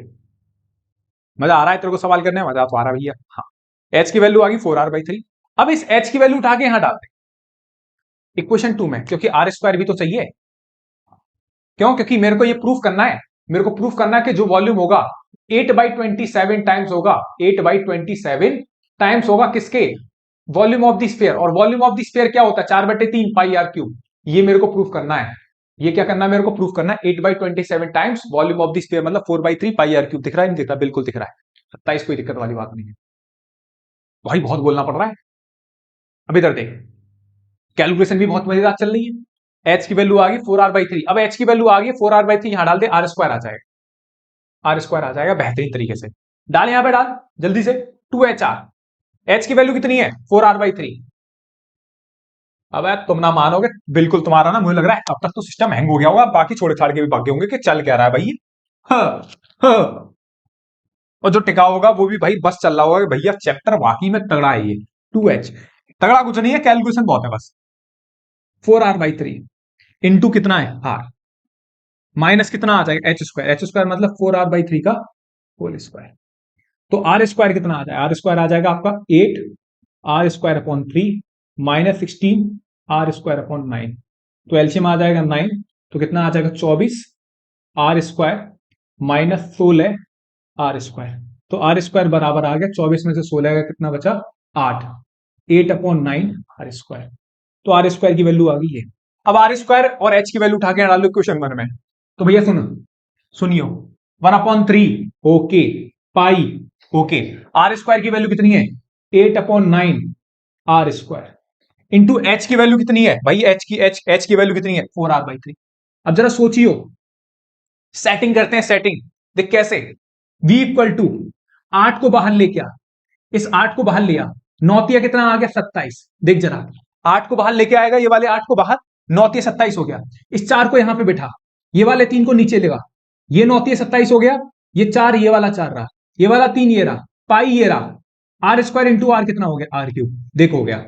मजा आ रहा है तेरे को सवाल करने में, मजा तो आ रहा है भैया, हाँ एच की वैल्यू आ गई 4R/3। अब इस एच की वैल्यू उठा के यहां डाल दे इक्वेशन 2 में, क्योंकि R² भी तो चाहिए, क्यों, क्योंकि मेरे को ये प्रूफ करना है, मेरे को प्रूफ करना है कि जो वॉल्यूम होगा 8/27 टाइम्स होगा, 8/27 टाइम्स होगा किसके, वॉल्यूम ऑफ द स्फीयर, और वॉल्यूम ऑफ द स्फीयर क्या होता है 4/3 πr3, ये मेरे को प्रूफ करना है, ये क्या करना है मेरे को प्रूफ करना है 8/27 times volume of the sphere, मतलब 4/3 πr3, दिख रहा है नहीं दिख रहा, बिल्कुल दिख रहा है, 27 कोई दिक्कत वाली बात नहीं है भाई, बहुत बोलना पड़ रहा है। अब इधर देख, कैलकुलेशन भी बहुत मजेदार चल रही है, एच की वैल्यू आ गई 4R/3, अब एच की वैल्यू आ गई 4R/3, यहां डाल दे R² आ जाएगा, R² आ जाएगा बेहतरीन तरीके से, डाल यहां पे डाल जल्दी से 2HR, एच की वैल्यू कितनी है 4R/3। अब यार तुम ना मानोगे, बिल्कुल तुम्हारा ना मुझे लग रहा है अब तक तो सिस्टम हैंग हो गया होगा, बाकी छोड़े छाड़ के भी भागे होंगे कि चल क्या रहा है भाई, हाँ, हाँ। और जो टिका होगा वो भी भाई बस चल रहा होगा भैया चैप्टर वाकई में तगड़ा है ये, 2H तगड़ा कुछ नहीं है, कैलकुलेशन बहुत है बस, 4R/3 इंटू कितना है R, माइनस कितना आ जाएगा h² मतलब 4R/3 का होल स्क्वायर, तो R² कितना आ जाएगा, R² आ जाएगा आपका 8R²/3 माइनस 16R²/9, तो एलसीएम आ जाएगा 9, तो कितना आ जाएगा 24R² माइनस 16R², तो R² बराबर आ गया 24 में से 16 का कितना बचा 8, 8/9 आर स्क्वायर। तो आर स्क्वायर की वैल्यू आ गई है। अब आर स्क्वायर और एच की वैल्यू उठा के डाल लो क्वेश्चन 1 में। तो भैया सुनियो 1/3 okay, pi okay, R square की वैल्यू कितनी है 8/9 आर स्क्वायर इंटू एच की वैल्यू कितनी है भाई, एच की वैल्यू कितनी है 4r/3। अब जरा सोचियो, सेटिंग करते हैं सेटिंग। देख कैसे, v इक्वल टू 8 को बाहर लेके आ, इस 8 को बाहर लिया, नौतिया कितना आ गया 27। देख जरा 8 को बाहर लेके आएगा, ये वाले 8 को बाहर, नौतिया 27 हो गया। इस 4 को यहां पे बिठा, ये वाले 3 को नीचे लेगा, ये नौतिया 27 हो गया, ये 4 ये वाला 4 रहा, ये वाला 3 ये रहा, पाई ये रहा, आर स्क्वायर इंटू आर कितना हो गया r क्यूब। देखो हो गया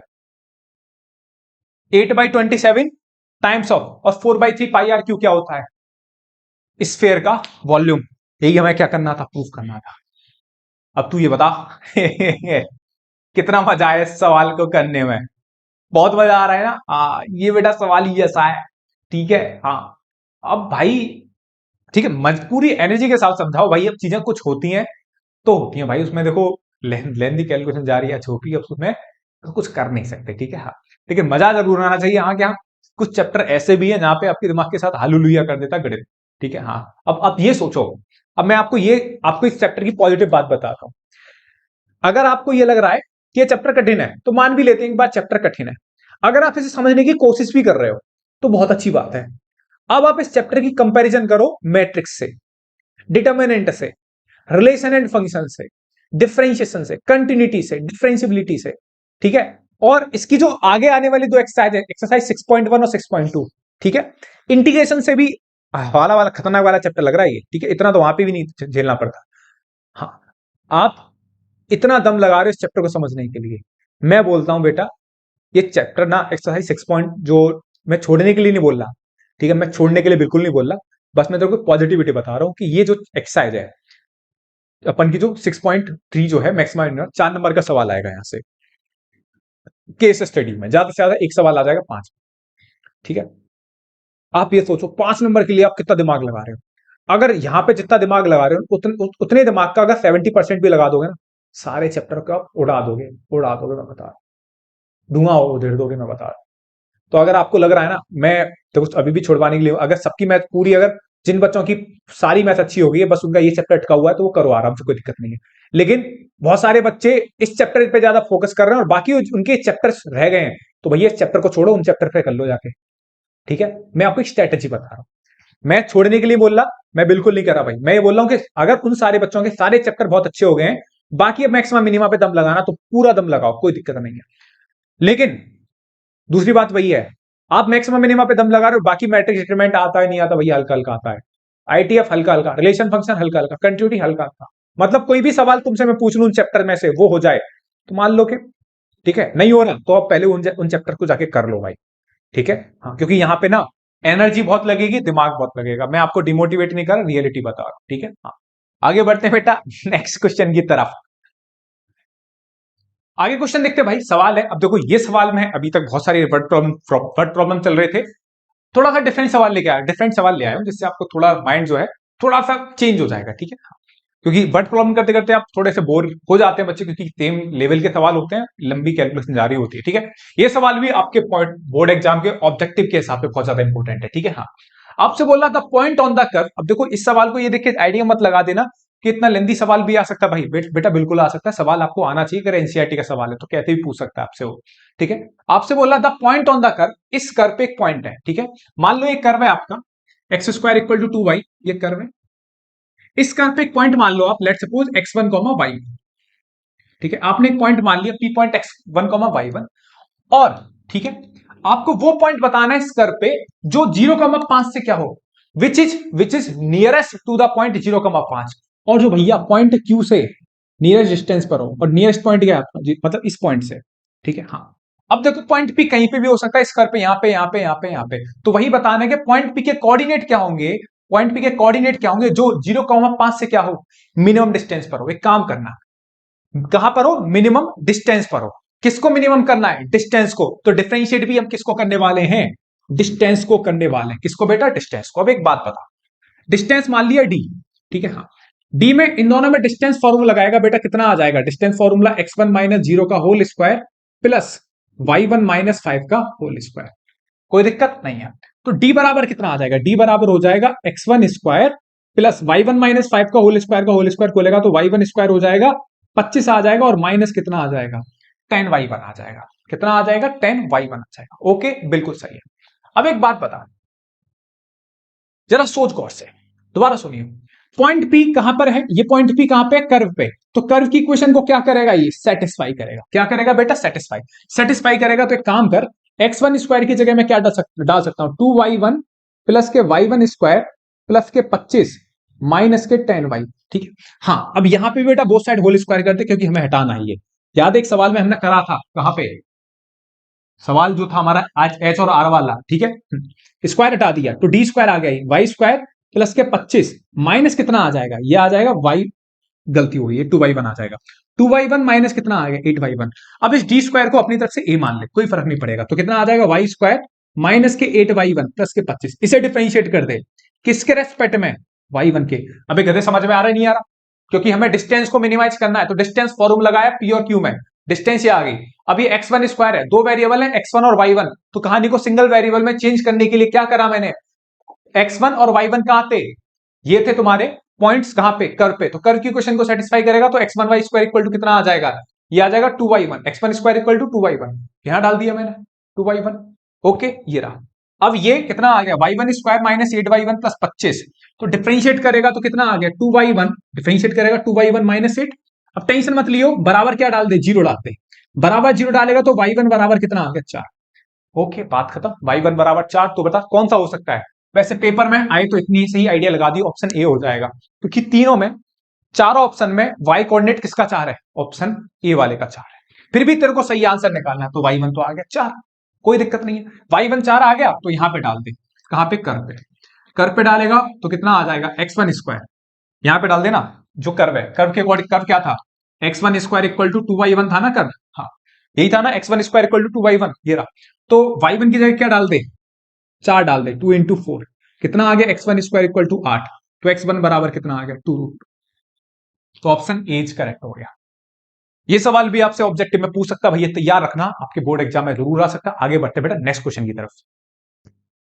8/27 टाइम्स ऑफ और 4/3 पाई आर क्यूब क्या होता है स्फेयर का वॉल्यूम। यही हमें क्या करना था, प्रूफ करना था। अब तू ये बता कितना मजा आया इस सवाल को करने में, बहुत मजा आ रहा है ना। हाँ ये बेटा सवाल ही ऐसा है, ठीक है। हाँ अब भाई ठीक है, पूरी एनर्जी के साथ समझाओ भाई। अब चीजें कुछ होती हैं तो होती हैं भाई, उसमें देखो लेंथी कैलकुलेशन जा रही है छोटी, अब उसमें तो कुछ कर नहीं सकते, ठीक है। हाँ लेकिन मजा जरूर आना चाहिए। हाँ क्या कुछ चैप्टर ऐसे भी हैं जहां पे आपके दिमाग के साथ हालेलुया कर देता गणित, ठीक है। हाँ अब ये सोचो, अब मैं आपको इस चैप्टर की पॉजिटिव बात बताता हूं। अगर आपको ये लग रहा है कि ये चैप्टर कठिन है, तो मान भी लेते हैं एक बार चैप्टर कठिन है, अगर आप इसे समझने की कोशिश भी कर रहे हो तो बहुत अच्छी बात है। अब आप इस चैप्टर की कंपैरिजन करो मैट्रिक्स से, डिटर्मिनेंट से, रिलेशन एंड फंक्शन से, डिफरेंशिएशन से, कंटिन्यूटी से, डिफरेंशियबिलिटी से, ठीक है। और इसकी जो आगे आने वाली दो एक्सरसाइज है, एक्सरसाइज 6.1 और 6.2, ठीक है, इंटीग्रेशन से भी वाला खतरनाक वाला चैप्टर लग रहा है ये, ठीक है। इतना तो वहां पे भी नहीं झेलना पड़ता। हाँ आप इतना दम लगा रहे हो इस चैप्टर को समझने के लिए, मैं बोलता हूं बेटा ये चैप्टर ना एक्सरसाइज 6 पॉइंट जो मैं छोड़ने के लिए नहीं बोल रहा, ठीक है, मैं छोड़ने के लिए बिल्कुल नहीं बोल रहा, बस मैं तेरे को पॉजिटिविटी बता रहा हूं कि ये जो एक्सरसाइज है अपन की जो 6.3 जो है मैक्सिमम 4 नंबर का सवाल आएगा यहां से केस स्टडी में, ज्यादा से ज्यादा एक सवाल आ जाएगा 5, ठीक है। आप ये सोचो 5 नंबर के लिए आप कितना दिमाग लगा रहे हो। अगर यहां पे जितना दिमाग लगा रहे हो उतने दिमाग का अगर 70% भी लगा दोगे ना, सारे चैप्टर को आप उड़ा दोगे, मैं बता रहा हूं, धुआं उधेड़ दोगे, मैं बता रहा हूं। तो अगर आपको लग रहा है ना मैं देखो अभी भी छुड़वाने के लिए, अगर सबकी मैथ पूरी, अगर जिन बच्चों की सारी मैथ अच्छी हो गई है, बस उनका ये चैप्टर अटका हुआ है, तो वो करो आराम से, कोई दिक्कत नहीं है। लेकिन बहुत सारे बच्चे इस चैप्टर पे ज्यादा फोकस कर रहे हैं और बाकी उनके चैप्टर्स रह गए हैं, तो भैया इस चैप्टर को छोड़ो, उन चैप्टर पे कर लो जाके, ठीक है। मैं आपको एक स्ट्रेटेजी बता रहा हूं, मैं छोड़ने के लिए बोल रहा, मैं बिल्कुल नहीं कर रहा भाई। मैं ये बोल रहा हूं कि अगर उन सारे बच्चों के सारे चैप्टर बहुत अच्छे हो गए हैं, बाकी अब मैक्सिमम मिनिमम पे दम लगाना, तो पूरा दम लगाओ, कोई दिक्कत नहीं है। लेकिन दूसरी बात वही है, आप मैक्सिमम मिनिमम पे दम लगा रहे हो, बाकी मैट्रिक्स डिटरमिनेंट आता है नहीं आता भैया, हल्का हल्का आता है, आईटीएफ हल्का हल्का, रिलेशन फंक्शन हल्का हल्का, कंटिन्यूटी हल्का हल्का, मतलब कोई भी सवाल तुमसे मैं पूछ लूं चैप्टर में से वो हो जाए तो मान लो कि ठीक है। नहीं हो रहा तो आप पहले उन चैप्टर को जाके कर लो भाई, ठीक है। हाँ क्योंकि यहाँ पे ना एनर्जी बहुत लगेगी, दिमाग बहुत लगेगा, मैं आपको डिमोटिवेट नहीं कर रहा, रियलिटी बता रहा हूं, ठीक है। हाँ आगे बढ़ते हैं बेटा नेक्स्ट क्वेश्चन की तरफ। आगे क्वेश्चन देखते हैं भाई, सवाल है, अब देखो ये सवाल में अभी तक बहुत सारे वर्ड प्रॉब्लम चल रहे थे, थोड़ा सा डिफरेंट सवाल लेके आया, डिफरेंट सवाल ले आया हूं, जिससे आपको थोड़ा माइंड जो है थोड़ा सा चेंज हो जाएगा, ठीक है। क्योंकि वर्ड प्रॉब्लम करते करते आप थोड़े से बोर हो जाते हैं बच्चे, क्योंकि सेम लेवल के सवाल होते हैं, लंबी कैलकुलेशन जारी होती है, ठीक है। ये सवाल भी आपके बोर्ड एग्जाम के ऑब्जेक्टिव के हिसाब से बहुत ज्यादा इंपॉर्टेंट है, ठीक है। हाँ आपसे बोल रहा था पॉइंट ऑन द कर्व। अब देखो इस सवाल को ये देख के आइडिया मत लगा देना कि इतना लेंदी सवाल भी आ सकता है भाई, बेटा बिल्कुल आ सकता है, सवाल आपको आना चाहिए, अगर एनसीईआरटी का सवाल है तो कैसे भी पूछ सकता है आपसे वो, ठीक है। आपसे बोल रहा था पॉइंट ऑन द कर्व, इस कर्व पे एक पॉइंट है, ठीक है। मान लो एक कर्व है आपका x² = 2y, ये कर्व है, इस कर्व पे एक पॉइंट मान लो आप, लेट सपोज x1, y, ठीक है। आपने एक पॉइंट मान लिया P पॉइंट x1, y1, और ठीक है आपको वो पॉइंट बताना है इस कर्व पे जो 0,5 से क्या हो, which is nearest to the point 0,5, और जो भैया पॉइंट Q से नियरेस्ट डिस्टेंस पर हो, और नियरेस्ट पॉइंट क्या है मतलब इस पॉइंट से, ठीक है। हाँ अब देखो पॉइंट P कहीं पे भी हो सकता है इस कर्व पे, यहाँ पे यहाँ पे यहाँ पे यहाँ पे, तो वही बताना है कि पॉइंट P के कोऑर्डिनेट क्या होंगे, पॉइंट P के कोऑर्डिनेट क्या होंगे जो 0,5 से क्या हो, मिनिमम डिस्टेंस पर हो। एक काम करना, कहां पर हो, मिनिमम डिस्टेंस पर हो। किसको मिनिमम करना है, डिस्टेंस को, तो डिफरेंशिएट भी हम किसको करने वाले हैं, डिस्टेंस को करने वाले हैं। किसको बेटा, डिस्टेंस को। अब एक बात बता, डिस्टेंस मान लिया d, ठीक है। हाँ d में इन दोनों में डिस्टेंस फॉर्मूला लगाएगा बेटा, कितना आ जाएगा डिस्टेंस फॉर्मूला, x1 - 0 का whole square plus y1 minus 5 का होल स्क्वायर। कोई दिक्कत नहीं है। तो d बराबर कितना आ जाएगा? d बराबर हो जाएगा x1 square plus y1 minus 5 का होल स्क्वायर खोलेगा तो y1 स्क्वायर हो जाएगा 25 आ जाएगा और माइनस कितना आ जाएगा? 10y1 आ जाएगा। कितना आ जाएगा? 10y1 आ जाएगा। ओके, बिल्कुल सही है। अब एक बात बता, जरा सोच गौर से, दोबारा सुनिए। पॉइंट P कहां पर है? ये पॉइंट P कहां पे? कर्व पे। तो कर्व की इक्वेशन को क्या करेगा? ये सेटिस्फाई करेगा। क्या करेगा बेटा? सेटिस्फाई करेगा। तो एक काम कर, x1 स्क्वायर की जगह मैं क्या डाल सकता हूं? 2y1 प्लस के y1 स्क्वायर प्लस के 25 माइनस के 10y। ठीक है। हाँ, अब यहां पे बेटा बोथ साइड होल स्क्वायर करते क्योंकि हमें हटाना ही है। याद है एक सवाल में हमने करा था, कहां पे? सवाल जो था हमारा आज एच और आर वाला, ठीक है। स्क्वायर हटा दिया तो डी स्क्वायर आ गया, वाई स्क्वायर प्लस के 25 माइनस कितना आ जाएगा? ये आ जाएगा वाई, गलती हो गई है, 2y1 आ जाएगा। 2y1 माइनस कितना आ गया? 8y1। अब इस डी स्क्वायर को अपनी तरफ से ए मान ले, कोई फर्क नहीं पड़ेगा। तो कितना आ जाएगा? वाई स्क्वायर माइनस के 8y1 प्लस के 25। इसे डिफरेंशिएट कर दे, किसके रेस्पेक्ट में? y1 के। अबे गधे, समझ में आ रहा है नहीं आ रहा? क्योंकि हमें डिस्टेंस को मिनिमाइज करना है तो डिस्टेंस फॉर्मूला लगाया पी और क्यू में, डिस्टेंस ये आ गई। अब ये x1 स्क्वायर है, दो वेरिएबल है x1 और y1, तो कहानी को सिंगल वेरिएबल में चेंज करने के लिए क्या करा मैंने? x1 और y1 कहां थे? ये थे तुम्हारे पॉइंट्स, कहां पे? कर्व पे। तो कर्व की इक्वेशन को सेटिस्फाई करेगा तो x1 y square equal to कितना आ जाएगा? ये आ जाएगा 2y1, x1 square equal to 2y1, यहां डाल दिया मैंने 2y1। ओके, ये रहा। अब ये कितना आ गया? y1 square minus 8y1 plus 25। तो डिफरेंशिएट करेगा तो कितना आ गया? 2y1, डिफरेंशिएट करेगा 2y1 माइनस 8। अब टेंशन मत लियो, बराबर क्या डाल दे? जीरो डाल दे। बराबर जीरो डालेगा तो y1 बराबर कितना आ गया? 4। ओके, बात खत्म। y1 बराबर 4। तो बता कौन सा हो सकता है? वैसे पेपर में आए तो इतनी सही आइडिया लगा दी, ऑप्शन ए हो जाएगा, क्योंकि तीनों में, चारों ऑप्शन में y कोऑर्डिनेट किसका 4 है? ऑप्शन ए वाले का 4 है। फिर भी तेरे को सही आंसर निकालना है तो y1 तो आ गया 4, कोई दिक्कत नहीं है। y1 4 आ गया तो यहां पे डाल दे। कहां पे? कर्व पे। कर्व पे डालेगा तो कितना आ जाएगा? x1 स्क्वायर, यहां पे डाल देना जो कर्व है। कर्व के अकॉर्डिंग कर्व क्या था? x1 square equal to 2y1 था ना कर्व? हाँ, यही था ना, x1 square equal to 2y1, ये रहा। तो y1 की जगह क्या डाल दे? 4 डाल दे। 2 इंटू 4 कितना आ गया? x1 square equal to 8। तो x1 बराबर कितना आ गया? 2√2। तो ऑप्शन ए इज करेक्ट हो गया। ये सवाल भी आपसे ऑब्जेक्टिव में पूछ सकता, भैया तैयार रखना, आपके बोर्ड एग्जाम में जरूर आ सकता। आगे बढ़ते बेटा नेक्स्ट क्वेश्चन की तरफ।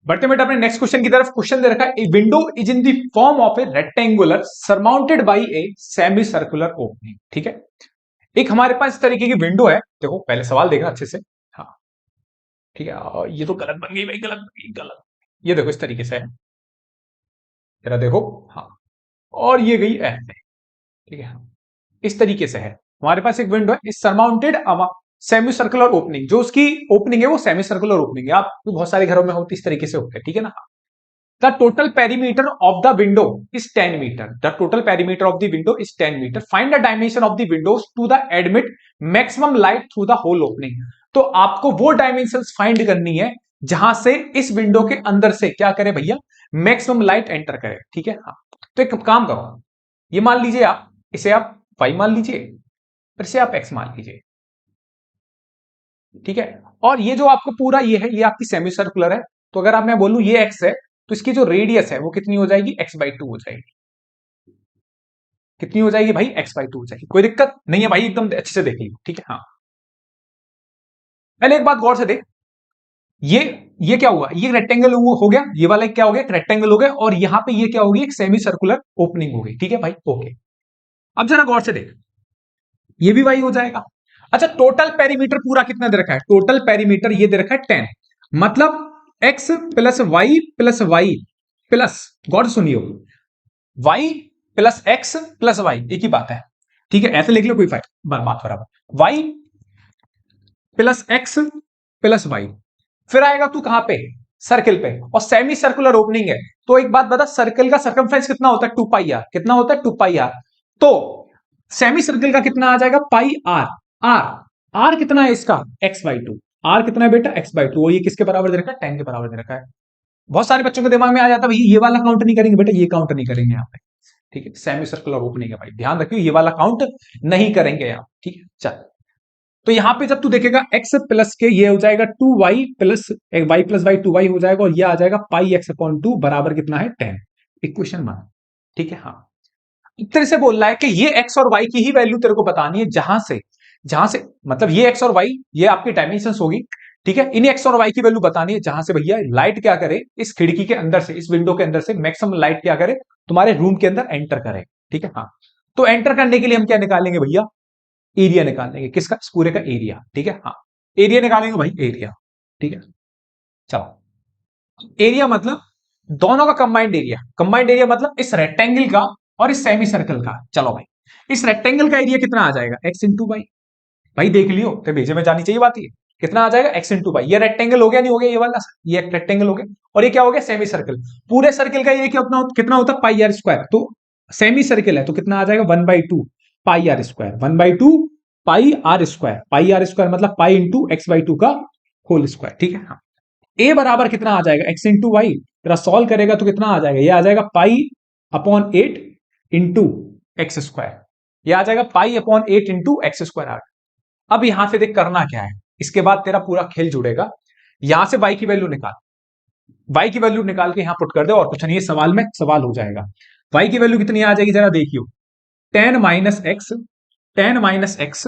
बढ़ते बेटा अपने नेक्स्ट क्वेश्चन की तरफ। क्वेश्चन दे रखा है, a window is in the form of A rectangular surmounted bye a semi circular opening. ठीक है, एक हमारे पास इस तरीके की विंडो है। देखो पहले सवाल देखना अच्छे से। हाँ ठीक है, और ये तो गलत बन गई भाई, गलत बन गई, गलत। ये देखो इस तरीके से है, जरा देखो। हाँ, और ये गई ऐसे। ठीक है, इस तरीके से है हमारे पास एक विंडो है, इस सरमाउंटेड सेमी सर्कुलर ओपनिंग। जो उसकी ओपनिंग है वो सेमी सर्कुलर ओपनिंग है, आप बहुत सारे घरों में होती इस तरीके से होते हैं। ठीक है ना। The total perimeter of the window is 10 metre. The total perimeter of the window is 10 metre. Find the dimension of the windows to the admit maximum light through the whole opening. तो आपको वो डायमेंशन फाइंड करनी है जहां से इस विंडो के अंदर से क्या करे भैया? मैक्सिमम लाइट एंटर करे। ठीक है। हाँ, तो एक काम करो, ये मान लीजिए आप, इसे आप y मान लीजिए, फिर से आप x मान लीजिए। ठीक है, और ये जो आपको पूरा ये है, ये आपकी सेमी सर्कुलर है। तो अगर आप मैं बोलूं ये x है, तो इसकी जो रेडियस है वो कितनी हो जाएगी? x/2 हो जाएगी। कितनी हो जाएगी भाई? x/2 हो जाएगी। कोई दिक्कत नहीं है भाई, एकदम अच्छे से देख लीजिए। ठीक है। हाँ, पहले एक बात गौर से देख, ये क्या हुआ? ये रेक्टेंगल हो गया, ये वाला क्या हो गया? रेक्टेंगल हो गया, और यहां पे ये क्या होगी? एक सेमी सर्कुलर ओपनिंग हो गई। ठीक है भाई, ओके। अब जरा गौर से देख, ये भी y हो जाएगा। अच्छा, टोटल पेरीमीटर पूरा कितना दे रखा है? टोटल पेरीमीटर ये दे रखा है 10, मतलब x plus Y plus Y plus, गौर सुनियो, y plus x plus Y, एक ही बात है। ठीक है, ऐसे लिख लो, कोई फायदा बात बराबर। y plus x plus y, फिर आएगा तू कहां पे? सर्किल पे, और सेमी सर्कुलर ओपनिंग है। तो एक बात बता, सर्किल का सर्कमफ्रेंस कितना होता है? 2πr। कितना होता है? 2πr। तो सेमी सर्किल का कितना आ जाएगा? पाई आर। आर कितना है इसका? x/2। आर कितना है बेटा? x/2। और ये किसके बराबर दे रखा है? 10 के बराबर दे रखा है। बहुत सारे बच्चों के दिमाग में आ जाता है भाई ये वाला काउंट नहीं करेंगे बेटा, ये काउंट नहीं करेंगे यहाँ पे। ठीक है, सेमी सर्कुलर ओपनिंग है भाई, ध्यान रखियो, ये वाला काउंट नहीं करेंगे यहाँ। ठीक है, चल। तो यहां पे जब तू देखेगा x प्लस के, ये हो जाएगा 2y plus y plus Y 2y हो जाएगा, और ये आ जाएगा πx/2 बराबर कितना है? 10। इक्वेशन 1। ठीक है। हाँ, एक तरह से बोल रहा है कि ये x और y की ही वैल्यू तेरे को बतानी है जहां से जहां से मतलब ये एक्स और वाई ये आपकी डायमेंशन होगी, ठीक है। इन एक्स और वाई की वैल्यू बतानी है जहां से भैया लाइट क्या करे, इस खिड़की के अंदर से, इस विंडो के अंदर से मैक्सिमम लाइट क्या करे, तुम्हारे रूम के अंदर एंटर करे, ठीक है। हाँ, तो एंटर करने के लिए हम क्या निकालेंगे भैया, एरिया निकालेंगे, किसका, इस पूरे का एरिया, ठीक है। हाँ, एरिया निकालेंगे भाई, एरिया, ठीक है। चलो, एरिया मतलब दोनों का कंबाइंड एरिया, कंबाइंड एरिया मतलब इस रेक्टेंगल का और इस सेमी सर्कल का। चलो भाई, इस रेक्टेंगल का एरिया कितना आ जाएगा, एक्स इंटू वाई। भाई देख लियो, तो भेजे में जानी चाहिए बात, ये कितना आ जाएगा, एक्स इंटू वाई। ये रेक्टेंगल हो गया, नहीं हो गया ये वाला, ये एक रेक्टेंगल हो गया, और ये क्या हो गया, सेमी सर्कल। पूरे सर्कल का एरिया कितना होता है, पाई आर स्क्वायर। तो सेमी सर्कल है तो कितना आ जाएगा, 1/2 pi R square, 1/2 pi R square. Pi R square मतलब पाई इंटू x/2 का होल स्क्वायर, ठीक है। हाँ, ए बराबर कितना आ जाएगा, एक्स इंटू वाई। तेरा सॉल्व करेगा तो कितना आ जाएगा, ये आ जाएगा pi upon 8 into X square. ये आ जाएगा pi upon 8 into X square आ गया। अब यहां से देख करना क्या है, इसके बाद तेरा पूरा खेल जुड़ेगा। यहां से y की वैल्यू निकाल, y की वैल्यू निकाल के यहां पुट कर दे, और कुछ नहीं, ये सवाल में सवाल हो जाएगा। y की वैल्यू कितनी आ जाएगी जरा देखियो, ten minus x, ten minus x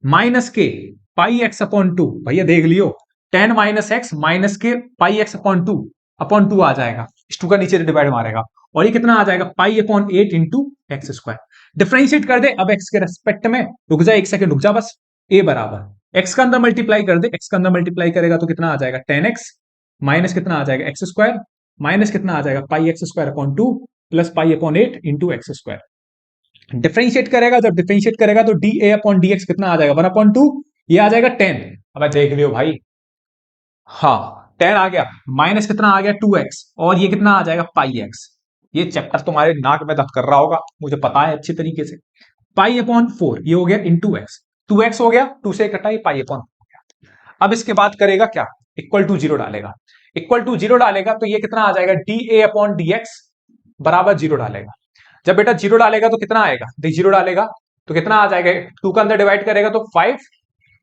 minus के पाई एक्स अपॉन 2। भैया देख लियो, टेन माइनस एक्स माइनस के पाई एक्स अपॉन टू आ जाएगा, इस टू का नीचे डिवाइड मारेगा, और ये कितना आ जाएगा, pi upon 8 into X square. Differentiate कर दे अब एक्स के रेस्पेक्ट में, रुक जा एक सेकंड रुक जा बस। ए बराबर एक्स का अंदर मल्टीप्लाई कर दे, एक्स का अंदर मल्टीप्लाई करेगा तो कितना आ जाएगा, 10x माइनस कितना आ जाएगा, एक्स स्क्वायर, माइनस कितना आ जाएगा, pi X square upon 2 plus pi upon 8 into X square. Differentiate करेगा, जब डिफरेंशिएट करेगा तो D A upon D X कितना आ जाएगा, 1/2, ये आ जाएगा 10। अब देख लियो भाई, हाँ 10 आ गया, माइनस कितना आ गया 2x, और ये कितना आ जाएगा पाई एक्स। ये चैप्टर तुम्हारे नाक में दर्द कर रहा होगा, मुझे पता है अच्छी तरीके से। पाई अपॉन 4 ये हो गया इंटू एक्स, 2x हो गया, 2 से कटा, पाई अपॉन हो गया। अब इसके बाद करेगा क्या, इक्वल टू जीरो डालेगा, इक्वल टू जीरो डालेगा तो ये कितना आ जाएगा, D A upon D x बराबर जीरो डालेगा। जब बेटा जीरो डालेगा तो कितना आएगा, देख जीरो डालेगा तो कितना आ जाएगा, 2 का अंदर डिवाइड करेगा तो 5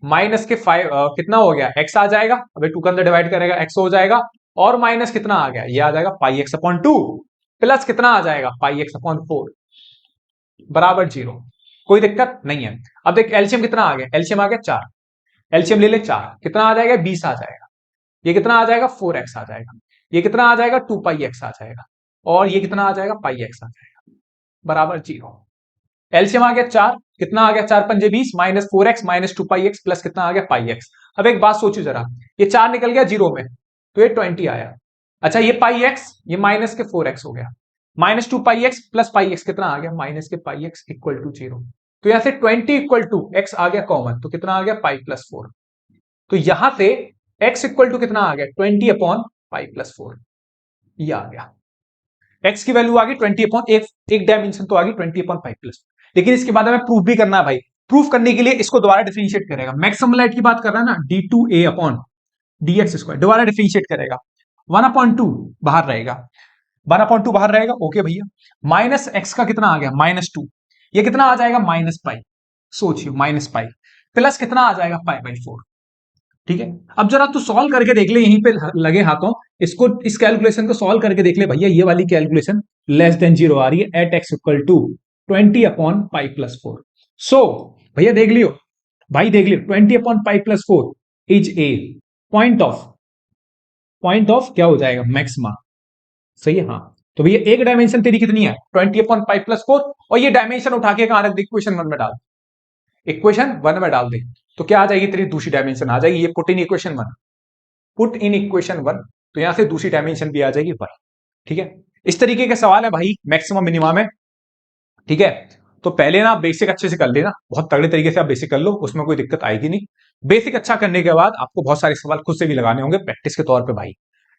माइनस के 5 कितना हो गया, x आ जाएगा। अबे 2 का अंदर डिवाइड करेगा x हो जाएगा, और माइनस कितना आ गया, ये आ जाएगा पाई एक्स अपॉन 2 प्लस कितना आ जाएगा, पाई एक्स अपॉन 4 बराबर जीरो। कोई दिक्कत नहीं है। अब देख एलसीएम कितना आ गया, एलसीएम आ गया 4, एलसीएम ले ले 4, कितना आ जाएगा, 20 आ जाएगा। ये कितना आ जाएगा, 4x आ जाएगा। ये कितना आ जाएगा, 2 पाई एक्स आ जाएगा, और ये कितना आ जाएगा, पाई एक्स आ जाएगा बराबर जीरो। एलसीएम आ गया 4, कितना आ गया, 4 पंजे 20 माइनस 4x माइनस 2 पाई एक्स प्लस कितना आ गया, पाई एक्स। अब एक बात सोचो जरा, ये 4 निकल गया जीरो में तो ये 20 आया। अच्छा ये पाई एक्स, ये माइनस के 4x हो गया, माइनस 2 पाई एक्स प्लस पाई एक्स कितना आ गया, माइनस के पाई एक्स इक्वल टू जीरो। तो यहां से 20 इक्वल टू एक्स आ गया कॉमन, तो कितना आ गया, पाई प्लस 4। तो यहां से x इक्वल टू कितना आ गया, 20 अपॉन पाई प्लस 4, ये आ गया। x की वैल्यू आ गई 20 अपॉन एक डायमेंशन तो आ गई 20 अपॉन 5 प्लस। लेकिन इसके बाद हमें प्रूफ भी करना है भाई। प्रूफ करने के लिए इसको दोबारा डिफरेंशिएट करेगा, मैक्सिमम लाइट की बात कर रहा है ना, d2a अपॉन dx स्क्वायर, दोबारा डिफरेंशिएट करेगा, 1/2 बाहर रहेगा, 1/2 बाहर रहेगा, ओके भैया। माइनस एक्स का कितना आ गया, -2, ये कितना आ जाएगा, माइनस पाई, सोचिए माइनस पाई, प्लस कितना आ जाएगा, पाई/4, ठीक है। अब जरा तू सॉल्व करके देख ले, यहीं पे लगे हाथों, इसको, इस कैलकुलेशन को सॉल्व करके देख ले भैया, ये वाली कैलकुलेशन लेस देन जीरो आ रही है, at x equal to 20 upon pi plus 4। So भैया देख लियो, भाई देख लियो, 20 upon pi plus 4 is a point of क्या हो जाएगा, मैक्सिमा, सही है। हाँ, तो भैया एक डायमेंशन तेरी कितनी है, 20 अपॉन पाई प्लस 4, और ये डायमेंशन उठा के कहां रख दे, इक्वेशन 1 में डाल, इक्वेशन 1 में डाल दे, तो क्या आ जाएगी, तेरी दूसरी डायमेंशन आ जाएगी, ये put in equation 1, put in equation 1, तो यहां से दूसरी डायमेंशन भी आ जाएगी 1, ठीक है। इस तरीके के सवाल है भाई मैक्सिमम मिनिमा में, ठीक है। तो पहले ना बेसिक अच्छे से कर लेना, बहुत तगड़े तरीके से आप बेसिक कर लो, उसमें कोई दिक्कत आएगी नहीं। बेसिक अच्छा करने के बाद आपको बहुत सारे सवाल खुद से भी लगाने होंगे प्रैक्टिस के तौर पे भाई,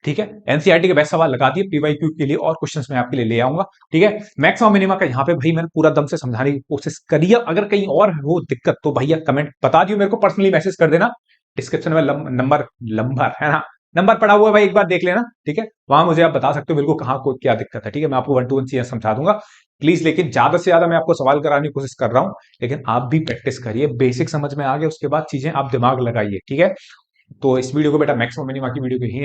ठीक है। एनसीईआरटी के बेस्ट सवाल लगा दिए, पीवाईक्यू के लिए और क्वेश्चंस मैं आपके लिए ले आऊंगा, ठीक है। मैक्सिमम मिनिमा का यहाँ पे भाई मैंने पूरा दम से समझाने की कोशिश करी है। अगर कहीं और हो दिक्कत तो भैया कमेंट बता दियो, मेरे को पर्सनली मैसेज कर देना, डिस्क्रिप्शन में नंबर है ना, नंबर पड़ा हुआ है भाई, एक बार देख लेना, ठीक है। वहां मुझे आप बता सकते हो बिल्कुल कहाँ को क्या दिक्कत है, ठीक है। मैं आपको 1 to 1 चीजें समझा दूंगा प्लीज, लेकिन ज्यादा से ज्यादा मैं आपको सवाल कराने की कोशिश कर रहा हूं, लेकिन आप भी प्रैक्टिस करिए, बेसिक समझ में आ गया उसके बाद चीजें आप दिमाग लगाइए, ठीक है। तो इस वीडियो को बेटा मैक्सिमम मिनिमा की वीडियो को यहीं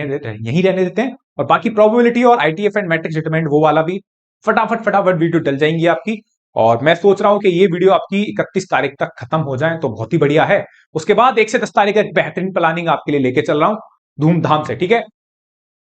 रहने देते हैं, और बाकी प्रोबेबिलिटी और आईटीएफ एंड मैट्रिक्स डिटरमिनेंट वो वाला भी फटाफट वीडियो डल जाएंगी आपकी, और मैं सोच रहा हूं कि ये वीडियो आपकी 31 तारीख तक खत्म हो जाए तो बहुत ही बढ़िया है। उसके बाद 1 से 10 तारीख का एक बेहतरीन प्लानिंग आपके लिए लेके चल रहा हूं धूमधाम से, ठीक है।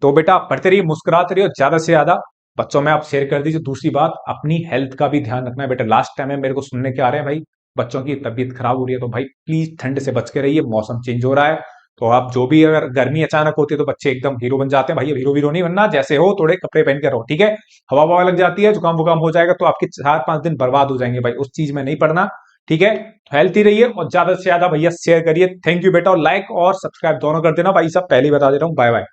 तो बेटा पढ़ते रहिए, मुस्कुराते रहिए, ज्यादा से ज्यादा बच्चों में आप शेयर कर दीजिए। दूसरी बात, अपनी हेल्थ का भी ध्यान रखना है बेटा। लास्ट टाइम में मेरे को सुनने के आ रहे हैं भाई बच्चों की तबीयत खराब हो रही है, तो भाई प्लीज ठंड से बच के रहिए, मौसम चेंज हो रहा है। तो आप जो भी, अगर गर्मी अचानक होती है तो बच्चे एकदम हीरो बन जाते हैं भाई, हीरो हीरो नहीं बनना, जैसे हो थोड़े कपड़े पहन के रहो, ठीक है। हवा ववा लग जाती है, जुकाम वुकाम हो जाएगा तो आपके 4-5 दिन बर्बाद हो जाएंगे भाई, उस चीज में नहीं पड़ना, ठीक है। हेल्थी रहिए और ज्यादा से ज्यादा भैया शेयर करिए। थैंक यू बेटा, और लाइक और सब्सक्राइब दोनों कर देना भाई साहब, पहले ही बता दे रहा हूं। Bye bye.